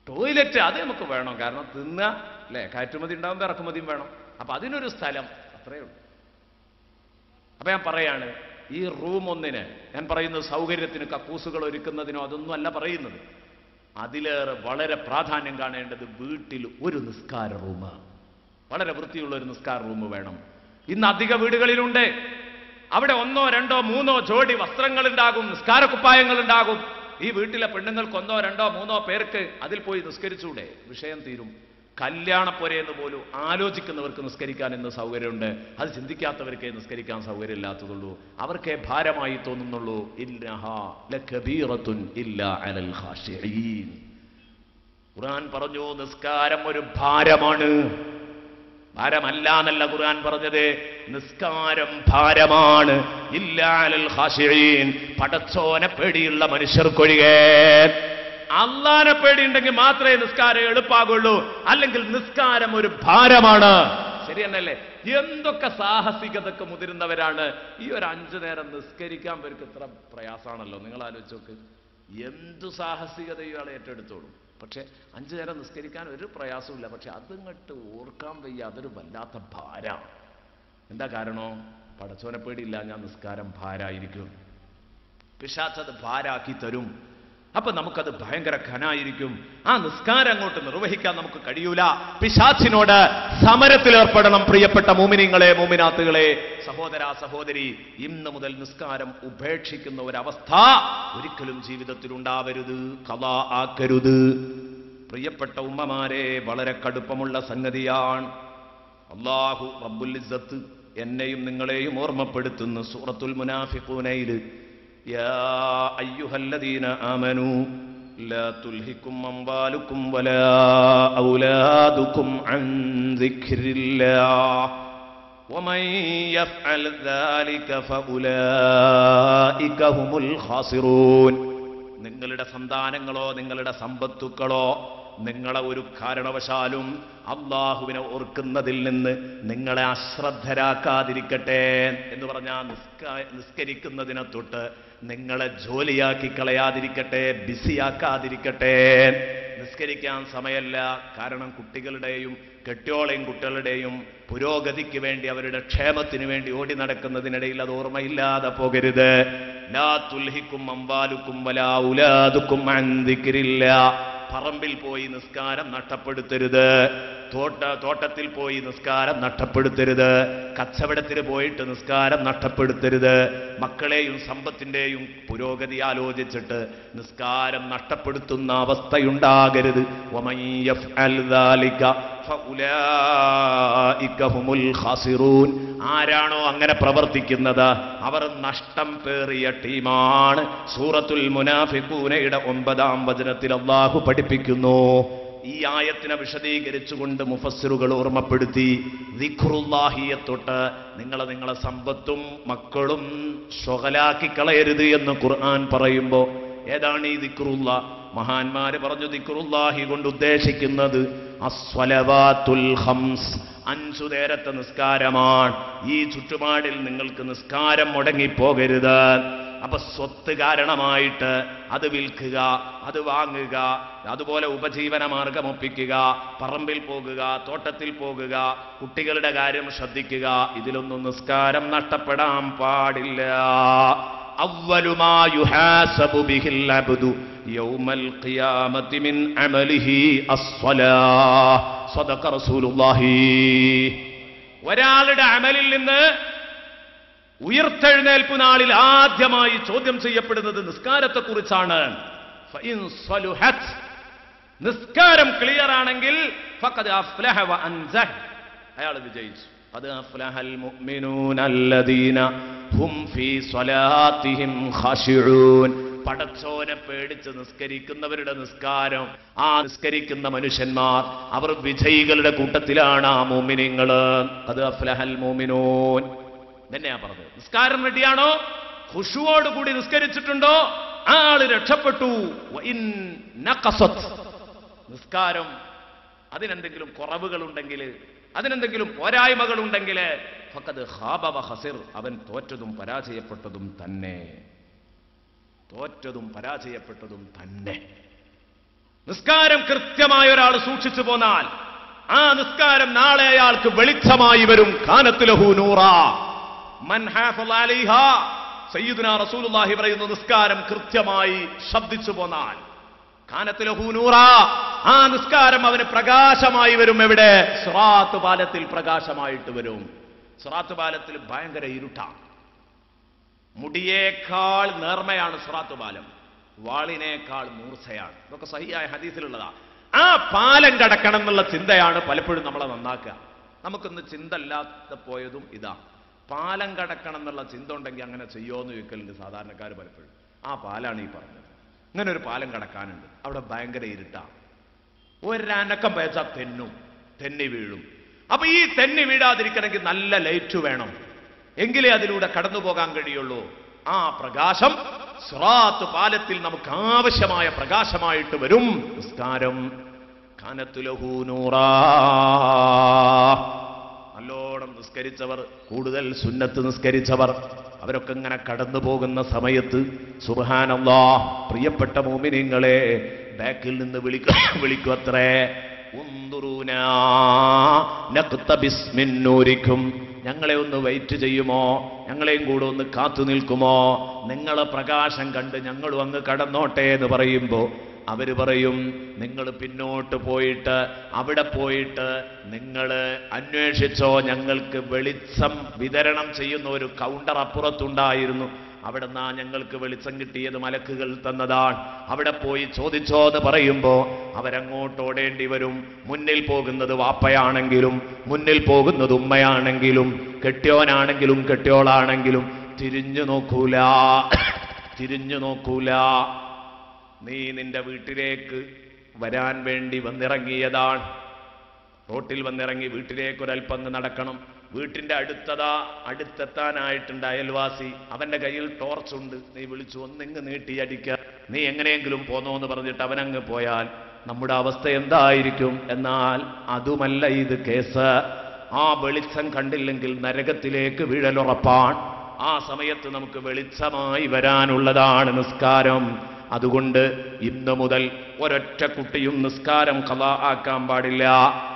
ടോയ്ലറ്റ് അത് നമുക്ക് വേണം. കാരണം തിന്നുക, അല്ലേ? കയറ്റുമതി ഉണ്ടാകുമ്പോൾ ഇറക്കുമതിയും വേണം. അപ്പൊ അതിനൊരു സ്ഥലം, അത്രയേ ഉള്ളൂ. അപ്പൊ ഞാൻ പറയാണ്, ഈ റൂം ഒന്നിന് ഞാൻ പറയുന്നത് സൗകര്യത്തിന് കക്കൂസുകൾ ഒരുക്കുന്നതിനോ അതൊന്നും അല്ല പറയുന്നത്. അതിലേറെ വളരെ പ്രാധാന്യം കാണേണ്ടത് വീട്ടിൽ ഒരു നിസ്കാര റൂം, വളരെ വൃത്തിയുള്ള ഒരു നിസ്കാര റൂം വേണം. ഇന്ന് അധിക വീടുകളിലുണ്ട്. അവിടെ 1, 2, 3 ജോഡി വസ്ത്രങ്ങൾ ഉണ്ടാകും, നിസ്കാരക്കുപ്പായങ്ങൾ ഉണ്ടാകും. ഈ വീട്ടിലെ പെണ്ണുങ്ങൾക്ക് 1, 2, 3 പേർക്ക് അതിൽ പോയി നിസ്കരിച്ചൂടെ? വിഷയം തീരും. കല്യാണപ്പൊരയെന്ന് പോലും ആലോചിക്കുന്നവർക്ക് നിസ്കരിക്കാൻ ഇന്ന് സൗകര്യമുണ്ട്. അത് ചിന്തിക്കാത്തവർക്കേ നിസ്കരിക്കാൻ സൗകര്യമില്ലാത്തതുള്ളൂ. അവർക്കേ ഭാരമായി തോന്നുന്നുള്ളൂ. ഇന്നഹാ ലകബീറത്തുൻ ഇല്ലാ അലൽ ഖാശിഈൻ. ഖുർആൻ പറഞ്ഞു, നിസ്കാരം ഒരു ഭാരമാണ്. ഭാരമല്ല എന്നല്ല ഖുർആൻ പറഞ്ഞത്, നിസ്കാരം ഭാരമാണ്. ഇല്ലാ അലൽ ഖാശിഈൻ, പടച്ചോനെ പേടിയുള്ള മനുഷ്യർക്കൊഴികെ. അള്ളാനെ പേടിയുണ്ടെങ്കിൽ മാത്രമേ നിസ്കാരം എളുപ്പാകുള്ളൂ, അല്ലെങ്കിൽ നിസ്കാരം ഒരു ഭാരമാണ്. ശരിയെന്നല്ലേ? എന്തൊക്കെ സാഹസികതക്ക് മുതിരുന്നവരാണ്. ഈ ഒരു 5 നേരം നിസ്കരിക്കാൻ പേർക്ക് ഇത്ര പ്രയാസമാണല്ലോ. നിങ്ങൾ ആലോചിച്ച് നോക്ക്. എന്തു സാഹസികത ഇയാളെ ഏറ്റെടുത്തോളും. പക്ഷെ 5 നേരം നിസ്കരിക്കാൻ ഒരു പ്രയാസമില്ല. പക്ഷെ അതിങ്ങോട്ട് ഓർക്കാൻ വയ്യ, അതൊരു വല്ലാത്ത ഭാരമാണ്. എന്താ കാരണോ? പടച്ചോനെ പേടിയില്ല, ഞാൻ നിസ്കാരം ഭാരായിരിക്കും. പിശാച് അത് ഭാരാക്കി തരും. അപ്പൊ നമുക്കത് ഭയങ്കര ഘനായിരിക്കും. ആ നിസ്കാരം അങ്ങോട്ട് നിർവഹിക്കാൻ നമുക്ക് കഴിയൂല. പിശാചിനോട് സമരത്തിലേർപ്പെടണം. പ്രിയപ്പെട്ട മുഅ്മിനീങ്ങളെ, മുഅ്മിനാത്തുകളെ, സഹോദരാ സഹോദരി, ഇന്ന് മുതൽ നിസ്കാരം ഉപേക്ഷിക്കുന്ന ഒരവസ്ഥ ഒരിക്കലും ജീവിതത്തിൽ ഉണ്ടാവരുത്, ഖളാ ആക്കരുത്. പ്രിയപ്പെട്ട ഉമ്മമാരെ, വളരെ കടുപ്പമുള്ള സംഗതിയാണ്. അല്ലാഹു റബ്ബുൽ ഇസ്സത്ത് എന്നെയും നിങ്ങളെയും ഓർമ്മപ്പെടുത്തുന്ന സൂറത്തുൽ മുനാഫിഖൂനയിൽ യാ അയ്യുഹല്ലദീന ആമനൂ ലാ തുൽഹികും അംവാലുകും വലാ ഔലാദുകും അൻ ദിക്രില്ലാഹ് വമൻ യഫ്അൽ ദാലിക ഫഉലൈക ഹുമുൽ ഖാസിറൂൻ. നിങ്ങളുടെ സന്താനങ്ങളോ നിങ്ങളുടെ സമ്പത്തുക്കളോ നിങ്ങളെ ഒരു കാരണവശാലും അള്ളാഹുവിനെ ഓർക്കുന്നതിൽ നിന്ന് നിങ്ങളെ അശ്രദ്ധരാക്കാതിരിക്കട്ടെ എന്ന് പറഞ്ഞാൽ നിസ്കരിക്കുന്നതിനെ തൊട്ട് നിങ്ങളെ ജോലിയാക്കി കളയാതിരിക്കട്ടെ, ബിസിയാക്കാതിരിക്കട്ടെ. നിസ്കരിക്കാൻ സമയമല്ല, കാരണം കുട്ടികളുടെയും കെട്ടിയോളയും കുട്ടികളുടെയും പുരോഗതിക്ക് വേണ്ടി, അവരുടെ ക്ഷേമത്തിന് വേണ്ടി ഓടി നടക്കുന്നതിനിടയിൽ അത് ഓർമ്മയില്ലാതെ പോകരുത്. ലാ തുൽഹിക്കും അംവാലുക്കും വലാ ഔലാദുക്കും അൻ ദിക്രില്ലാഹ്. പറമ്പിൽ പോയി നിസ്കാരം നഷ്ടപ്പെടുത്തരുത്, തോട്ടത്തിൽ പോയി നിസ്കാരം നഷ്ടപ്പെടുത്തരുത്, കച്ചവടത്തിന് പോയിട്ട് നിസ്കാരം നഷ്ടപ്പെടുത്തരുത്. മക്കളെയും സമ്പത്തിന്റെയും പുരോഗതി ആലോചിച്ചിട്ട് നിസ്കാരം നഷ്ടപ്പെടുത്തുന്ന അവസ്ഥയുണ്ടാകരുത്. വമൻ യഫ്അൽ ദാലിക ഫഉലൈക ഹുമുൽ ഖാസിറൂൻ. ആരാണോ അങ്ങനെ പ്രവർത്തിക്കുന്നത് അവർ നഷ്ടം പേറിയ ടീമാണ്. സൂറത്തുൽ മുനാഫിഖൂനയുടെ 9-ാം വചനത്തിൽ അല്ലാഹു പഠിപ്പിക്കുന്നു. ഈ ആയത്തിനെ വിശദീകരിച്ചുകൊണ്ട് മുഫസ്സിറുകൾ ഓർമ്മപ്പെടുത്തി, ദിക്റുല്ലാഹിയെ തൊട്ട് നിങ്ങളെ സമ്പത്തും മക്കളും ശുഗലാക്കി കളയരുത് എന്ന് ഖുർആൻ പറയുമ്പോൾ ഏതാണ് ഈ ദിക്റുല്ല? മഹാന്മാര് പറഞ്ഞു, ദിക്റുല്ലാഹി കൊണ്ട് ഉദ്ദേശിക്കുന്നത് അസ്വലവാത്തുൽ ഖംസ്, 5 നേരത്തെ നിസ്കാരമാണ്. ഈ ചുറ്റുപാടിൽ നിങ്ങൾക്ക് നിസ്കാരം മുടങ്ങിപ്പോകരുത്. അപ്പൊ സ്വത്ത് കാരണമായിട്ട് അത് വിൽക്കുക, അത് വാങ്ങുക, അതുപോലെ ഉപജീവന മാർഗം ഒപ്പിക്കുക, പറമ്പിൽ പോകുക, തോട്ടത്തിൽ പോകുക, കുട്ടികളുടെ കാര്യം ശ്രദ്ധിക്കുക, ഇതിലൊന്നും നിസ്കാരം നഷ്ടപ്പെടാൻ പാടില്ല. അവ്വലു മാ യുഹാസബു ബിഹിൽ അബ്ദു യൗമൽ ഖിയാമത്തി മിൻ അമലിഹി അസ്സലാഹ്. സദഖ റസൂലുള്ളാഹി. ഒരാളുടെ അമലിൽ നിന്ന് ഉയർത്തെഴുന്നേൽപ്പ് നാളിൽ ആദ്യമായി ചോദ്യം ചെയ്യപ്പെടുന്നത് നിസ്കാരത്തെക്കുറിച്ചാണ്. നിസ്കാരം ക്ലിയർ ആണെങ്കിൽ ഫഖദ് അഫ്ലഹ വ അൻജഹ, അയാൾ വിജയിച്ചു. ഖദ് അഫ്ലഹൽ മുഅ്മിനൂന അല്ലദീന ഹും ഫീ സ്വലാത്തിഹിം ഖാശിഊൻ. പടച്ചോനെ പേടിച്ച് നിസ്കരിക്കുന്നവരുടെ നിസ്കാരം, ആ നിസ്കരിക്കുന്ന മനുഷ്യന്മാർ അവർ വിജയികളുടെ കൂട്ടത്തിലാണ്. ആ മുഅ്മിനീങ്ങൾ ഖദ് അഫ്ലഹൽ മുഅ്മിനൂൻ തന്നെയാ പറഞ്ഞത്. നിസ്കാരം റെഡിയാണോ, ഖുശൂഓട് കൂടി നിസ്കരിച്ചിട്ടുണ്ടോ, ആള് രക്ഷപ്പെട്ടു. നിസ്കാരം അതിനെന്തെങ്കിലും കുറവുകളുണ്ടെങ്കിൽ, അതിനെന്തെങ്കിലും പോരായ്മകളുണ്ടെങ്കിൽ ഫഖദ് ഖാബ വ ഖസിർ, അവൻ തോറ്റതും പരാജയപ്പെട്ടതും തന്നെ. തോറ്റതും പരാജയപ്പെട്ടതും തന്നെ. നിസ്കാരം കൃത്യമായ ഒരാൾ സൂക്ഷിച്ചു പോന്നാൽ ആ നിസ്കാരം നാളെ അയാൾക്ക് വെളിച്ചമായി വരും. കാനത്ത് ലഹു നൂറാ മൻ ഹാഫള അലൈഹാ. സയ്യിദുനാ റസൂലുള്ളാഹി പറയുന്നു, നിസ്കാരം കൃത്യമായി ശബ്ദിച്ചു പോന്നാൽ കാനത്ത് ലഹു നൂറാ, ആ നിസ്കാരം അവന് പ്രകാശമായി വരും. എവിടെ? സിറാത്ത് പാലത്തിൽ പ്രകാശമായിട്ട് വരും. സിറാത്ത് പാലത്തിൽ ഭയങ്കര ഇരുട്ടാണ്. മുടിയേക്കാൾ നേർമയാണ് സിറാത്ത് പാലം, വാളിനേക്കാൾ മൂർച്ചയാണ്. ഇതൊക്കെ സഹിയായ ഹദീസിലുള്ളതാ. ആ പാലം കടക്കണം എന്നുള്ള ചിന്തയാണ് പലപ്പോഴും നമ്മളെ നന്നാക്കുക. നമുക്കൊന്ന് ചിന്ത അല്ലാതെ പോയതും ഇതാ. പാലം കടക്കണം എന്നുള്ള ചിന്ത ഉണ്ടെങ്കിൽ അങ്ങനെ ചെയ്യുമോന്ന് ചോദിക്കലുണ്ട് സാധാരണക്കാർ പലപ്പോഴും. ആ പാലാണ് ഈ പറഞ്ഞത്. ഇങ്ങനെ ഒരു പാലം കടക്കാനുണ്ട്, അവിടെ ഭയങ്കര ഇരുട്ടാണ്. ഒരനക്കം പേച്ചാൽ തെന്നി വീഴും. അപ്പൊ ഈ തെന്നി വീഴാതിരിക്കണമെങ്കിൽ നല്ല ലൈറ്റ് വേണം, എങ്കിലേ അതിലൂടെ കടന്നു പോകാൻ കഴിയുള്ളൂ. ആ പ്രകാശം സിറാത്ത് പാലത്തിൽ നമുക്ക് ആവശ്യമായ പ്രകാശമായിട്ട് വരും. നിസ്കാരം കാനത്ത് ലഹു നൂറാ. നല്ലോണം നിസ്കരിച്ചവർ, കൂടുതൽ സുന്നത്ത് നിസ്കരിച്ചവർ, അവരൊക്കെ ഇങ്ങനെ കടന്നു പോകുന്ന സമയത്ത് സുബ്ഹാനല്ലാഹ്, പ്രിയപ്പെട്ട മുഅ്മിനീങ്ങളെ ബാക്കിൽ നിന്ന് വിളിക്കുമത്രേ, ഉൻദുറൂനാ നഖ്തബിസ് മിൻ നൂരിക്കും, ഞങ്ങളെ ഒന്ന് വെയിറ്റ് ചെയ്യുമോ, ഞങ്ങളെയും കൂടെ ഒന്ന് കാത്തു നിൽക്കുമോ, നിങ്ങളെ പ്രകാശം കണ്ട് ഞങ്ങളും അങ്ങ് കടന്നോട്ടെ എന്ന് പറയുമ്പോൾ അവര് പറയും, നിങ്ങൾ പിന്നോട്ട് പോയിട്ട് അവിടെ പോയിട്ട് നിങ്ങൾ അന്വേഷിച്ചോ, ഞങ്ങൾക്ക് വെളിച്ചം വിതരണം ചെയ്യുന്ന ഒരു കൗണ്ടർ അപ്പുറത്തുണ്ടായിരുന്നു, അവിടെ നിന്നാ ഞങ്ങൾക്ക് വെളിച്ചം കിട്ടിയത് മലക്കുകൾ തന്നതാണ്, അവിടെ പോയി ചോദിച്ചോ എന്ന് പറയുമ്പോൾ അവരങ്ങോട്ട് ഓടേണ്ടി വരും. മുന്നിൽ പോകുന്നത് വാപ്പയാണെങ്കിലും മുന്നിൽ പോകുന്നത് ഉമ്മയാണെങ്കിലും കെട്ടിയോനാണെങ്കിലും കെട്ടിയോളാണെങ്കിലും തിരിഞ്ഞു നോക്കൂല, തിരിഞ്ഞു നോക്കൂല. നീ നിന്റെ വീട്ടിലേക്ക് വരാൻ വേണ്ടി വന്നിറങ്ങിയതാണ്, റോട്ടിൽ വന്നിറങ്ങി വീട്ടിലേക്കൊരൽപ്പങ്ങ് നടക്കണം. വീട്ടിന്റെ അടുത്തെത്താനായിട്ടുണ്ട് അയൽവാസി, അവന്റെ കയ്യിൽ ടോർച്ചുണ്ട്. നീ വിളിച്ചു ഒന്നിങ്ങ് നീട്ടിയടിക്കുക, നീ എങ്ങനെയെങ്കിലും പോന്നോ എന്ന് പറഞ്ഞിട്ട് അവനങ്ങ് പോയാൽ നമ്മുടെ അവസ്ഥ എന്തായിരിക്കും? എന്നാൽ അതുമല്ല ഇത് കേസ്. ആ വെളിച്ചം കണ്ടില്ലെങ്കിൽ നരകത്തിലേക്ക് വീഴലുറപ്പാണ്. ആ സമയത്ത് നമുക്ക് വെളിച്ചമായി വരാനുള്ളതാണ് നിസ്കാരം. അതുകൊണ്ട് ഇന്നു മുതൽ ഒരൊറ്റ കുട്ടിയും നിസ്കാരം ഖളാ ആക്കാൻ പാടില്ല,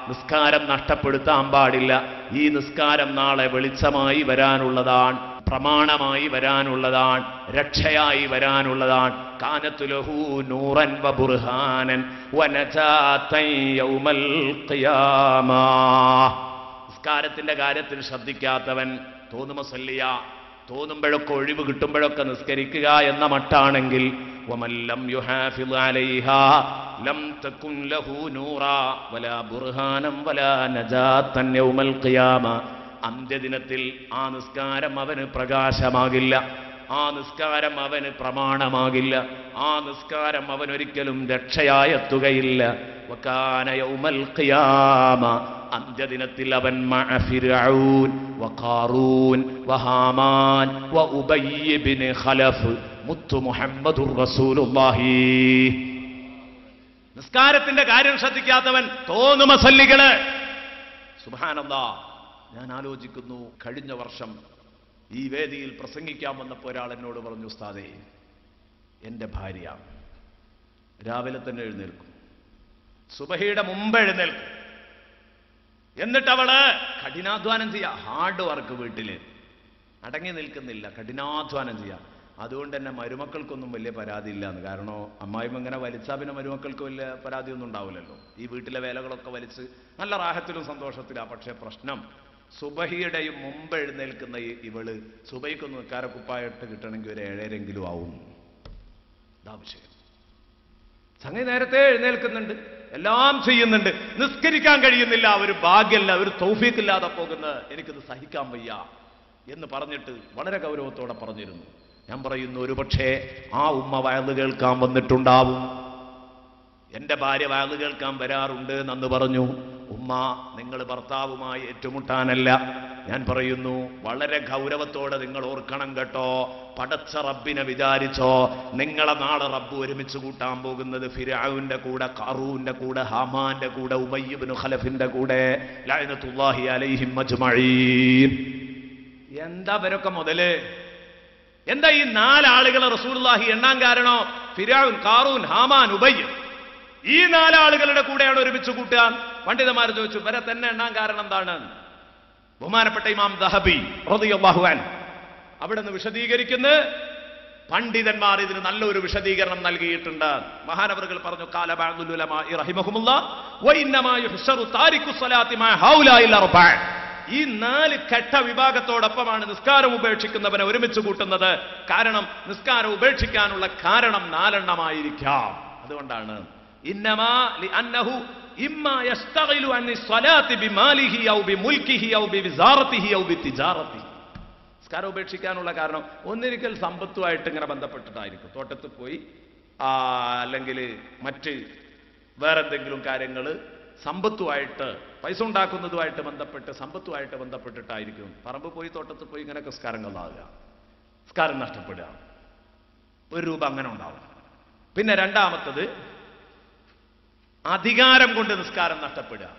നിസ്കാരം നഷ്ടപ്പെടുത്താൻ പാടില്ല. ഈ നിസ്കാരം നാളെ വെളിച്ചമായി വരാനുള്ളതാണ്, പ്രമാണമായി വരാനുള്ളതാണ്, രക്ഷയായി വരാനുള്ളതാണ്. കാനത്തു ലഹു നൂറൻ വ ബുർഹാനൻ വ നജാതൻ യൗമൽ ഖിയാമ. നിസ്കാരത്തിന്റെ കാര്യത്തിൽ ശ്രദ്ധിക്കാത്തവൻ തോന്നുമസല്ലിയ, തോന്നുമ്പോഴൊക്കെ ഒഴിവ് കിട്ടുമ്പോഴൊക്കെ നിസ്കരിക്കുക എന്ന മട്ടാണെങ്കിൽ വമൻ ലം യുഹാഫിള് അലൈഹാ ലം തകുൻ ലഹു നൂറാ വലാ ബുർഹാനം വലാ നജാതൻ യൗമൽ ഖിയാമ. അന്ത്യദിനത്തിൽ ആ നിസ്കാരം അവന് പ്രകാശമാകില്ല, ആ നിസ്കാരം അവന് പ്രമാണമാകില്ല, ആ നിസ്കാരം അവനൊരിക്കലും രക്ഷയായെത്തുകയില്ല. വകാന യൗമൽ ഖിയാമ, അന്ത്യദിനത്തിൽ അവൻ മഅ ഫിർഔൻ വഖാറൂൻ വഹാമാൻ വഉബയ്യ് ഇബ്നു ഖലഫ് മുത്തു മുഹമ്മദുർ റസൂലുള്ളാഹി. നിസ്കാരത്തിന്റെ കാര്യം ശ്രദ്ധിക്കാത്തവൻ തോന്നുമസല്ലികള്. സുബ്ഹാനല്ലാഹ്, ഞാൻ ആലോചിക്കുന്നു, കഴിഞ്ഞ വർഷം ഈ വേദിയിൽ പ്രസംഗിക്കാൻ വന്നപ്പോൾ ഒരാൾ എന്നോട് പറഞ്ഞു, ഉസ്താദേ, എൻ്റെ ഭാര്യ രാവിലെ തന്നെ എഴുന്നേൽക്കും, സുബഹിയുടെ മുമ്പ് എഴുന്നേൽക്കും, എന്നിട്ട് അവള് കഠിനാധ്വാനം ചെയ്യാം, ഹാർഡ് വർക്ക്, വീട്ടില് അടങ്ങി നിൽക്കുന്നില്ല, കഠിനാധ്വാനം ചെയ്യാം. അതുകൊണ്ട് തന്നെ മരുമക്കൾക്കൊന്നും വലിയ പരാതി ഇല്ലാന്ന്. കാരണം അമ്മായിമ്മ ഇങ്ങനെ വലിച്ചാ പിന്നെ മരുമക്കൾക്ക് വലിയ പരാതിയൊന്നും ഉണ്ടാവില്ലല്ലോ. ഈ വീട്ടിലെ വേലകളൊക്കെ വലിച്ച് നല്ല റാഹത്തിലും സന്തോഷത്തിലാണ്. പക്ഷേ പ്രശ്നം, സുബഹിയുടെയും മുമ്പ് എഴുന്നേൽക്കുന്ന ഇവള് സുബഹിക്കൊന്ന് നിസ്കാരക്കുപ്പായിട്ട് കിട്ടണമെങ്കിൽ ഒരു 7:30 ആവും. ഇതാ വിഷയം. സംഗതി നേരത്തെ എഴുന്നേൽക്കുന്നുണ്ട്, എല്ലാം ചെയ്യുന്നുണ്ട്, നിസ്കരിക്കാൻ കഴിയുന്നില്ല. ഒരു ഭാഗ്യമല്ല, ഒരു തൗഫീഖില്ലാതെ പോകുന്നത്, എനിക്കിത് സഹിക്കാൻ വയ്യ എന്ന് പറഞ്ഞിട്ട് വളരെ ഗൗരവത്തോടെ പറഞ്ഞിരുന്നു. ഞാൻ പറയുന്നു, ഒരുപക്ഷേ ആ ഉമ്മ വയല് കേൾക്കാൻ വന്നിട്ടുണ്ടാവും. എൻ്റെ ഭാര്യ വയല് കേൾക്കാൻ വരാറുണ്ട് എന്ന് പറഞ്ഞു. ഉമ്മ, നിങ്ങൾ ഭർത്താവുമായി ഏറ്റുമുട്ടാനല്ല. ഞാൻ പറയുന്നു, വളരെ ഗൗരവത്തോടെ നിങ്ങൾ ഓർക്കണം കേട്ടോ. പടച്ച റബ്ബിനെ വിചാരിച്ചോ. നിങ്ങളെ നാളെ റബ്ബ് ഒരുമിച്ച് കൂട്ടാൻ പോകുന്നത് ഫിർഔന്റെ കൂടെ, ഖാറൂന്റെ കൂടെ, ഹാമാന്റെ കൂടെ, ഉബയ്യ് ഇബ്നു ഖലഫിന്റെ കൂടെ, ലഅനത്തുല്ലാഹി അലൈഹിം അജ്മഈൻ. എന്താ ഇവരൊക്കെ മുതല്? എന്താ ഈ 4 ആളുകളെ റസൂലുള്ളാഹി എണ്ണാൻ കാരണം? ഫിർഔൻ, ഖാറൂൻ, ഹാമാൻ, ഉബയ്യ്, ഈ 4 ആളുകളുടെ കൂടെയാണ് ഒരുമിച്ച് കൂട്ടാൻ. പണ്ഡിതന്മാർ ചോദിച്ചു, ഇവരെ തന്നെ എണ്ണാൻ കാരണം എന്താണ്? ബഹുമാനപ്പെട്ട ഇമാം ദഹബി റളിയല്ലാഹു അൻഹു അവിടെ നിന്ന് വിശദീകരിക്കുന്നു. പണ്ഡിതന്മാർ ഇതിന് നല്ലൊരു വിശദീകരണം നൽകിയിട്ടുണ്ട്. മഹാനവറുകൾ പറഞ്ഞു, ഖാല ബഅദുൽ ഉലമാഇ റഹിമഹുമുല്ലാഹ് വ ഇന്നമാ യുഹ്ശറു താരിഖു സ്വലാത്തി മഅ ഹൗലാഇൽ അർബഅ. ഈ 4 ഘട്ട വിഭാഗത്തോടൊപ്പമാണ് നിസ്കാരം ഉപേക്ഷിക്കുന്നവനെ ഒരുമിച്ച് കൂട്ടുന്നത്. കാരണം നിസ്കാരം ഉപേക്ഷിക്കാനുള്ള കാരണം 4 എണ്ണമായിരിക്കാം. അതുകൊണ്ടാണ് ഇന്നമാ ലിഅന്നഹു ഇമ്മാ യസ്തഗിലു അൻ സ്വലാത്തി ബിമാലിഹി ഔ ബിമുൽകിഹി ഔ ബിവിസാറതിഹി ഔ ബിതിജാറതിഹി. നിസ്കാരം ഉപേക്ഷിക്കാനുള്ള കാരണം ഒന്നിരിക്കൽ സമ്പത്തുമായിട്ട് ഇങ്ങനെ ബന്ധപ്പെട്ടിട്ടായിരിക്കും. തോട്ടത്തിൽ പോയി അല്ലെങ്കിൽ മറ്റ് വേറെന്തെങ്കിലും കാര്യങ്ങൾ സമ്പത്തുമായിട്ട്, പൈസ ഉണ്ടാക്കുന്നതുമായിട്ട് ബന്ധപ്പെട്ട്, സമ്പത്തുമായിട്ട് ബന്ധപ്പെട്ടിട്ടായിരിക്കും. പറമ്പ് പോയി തോട്ടത്തിൽ പോയി ഇങ്ങനെ നിസ്കാരം കൊള്ളാവുക, നിസ്കാരം നഷ്ടപ്പെടുക, 1 രൂപ അങ്ങനെ ഉണ്ടാവും. പിന്നെ രണ്ടാമത്തത് അധികാരം കൊണ്ട് നിസ്കാരം നഷ്ടപ്പെടുക,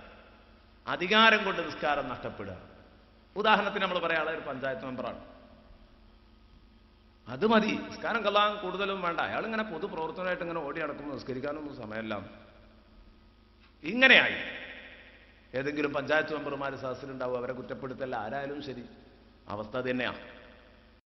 അധികാരം കൊണ്ട് നിസ്കാരം നഷ്ടപ്പെടുക. ഉദാഹരണത്തിന് നമ്മൾ പറയാം, അയാൾ ഒരു പഞ്ചായത്ത് മെമ്പറാണ്, അത് മതി, നിസ്കാരം കൊള്ളാൻ കൂടുതലും വേണ്ട, അയാൾ ഇങ്ങനെ പൊതുപ്രവർത്തനമായിട്ട് ഇങ്ങനെ ഓടി നടക്കുമ്പോൾ നിസ്കരിക്കാനൊന്നും സമയമല്ല. ഇങ്ങനെയായി. ഏതെങ്കിലും പഞ്ചായത്ത് മെമ്പർമാർ സദസ്സിലുണ്ടാവും, അവരെ കുറ്റപ്പെടുത്തല്ല, ആരായാലും ശരി അവസ്ഥ തന്നെയാണ്.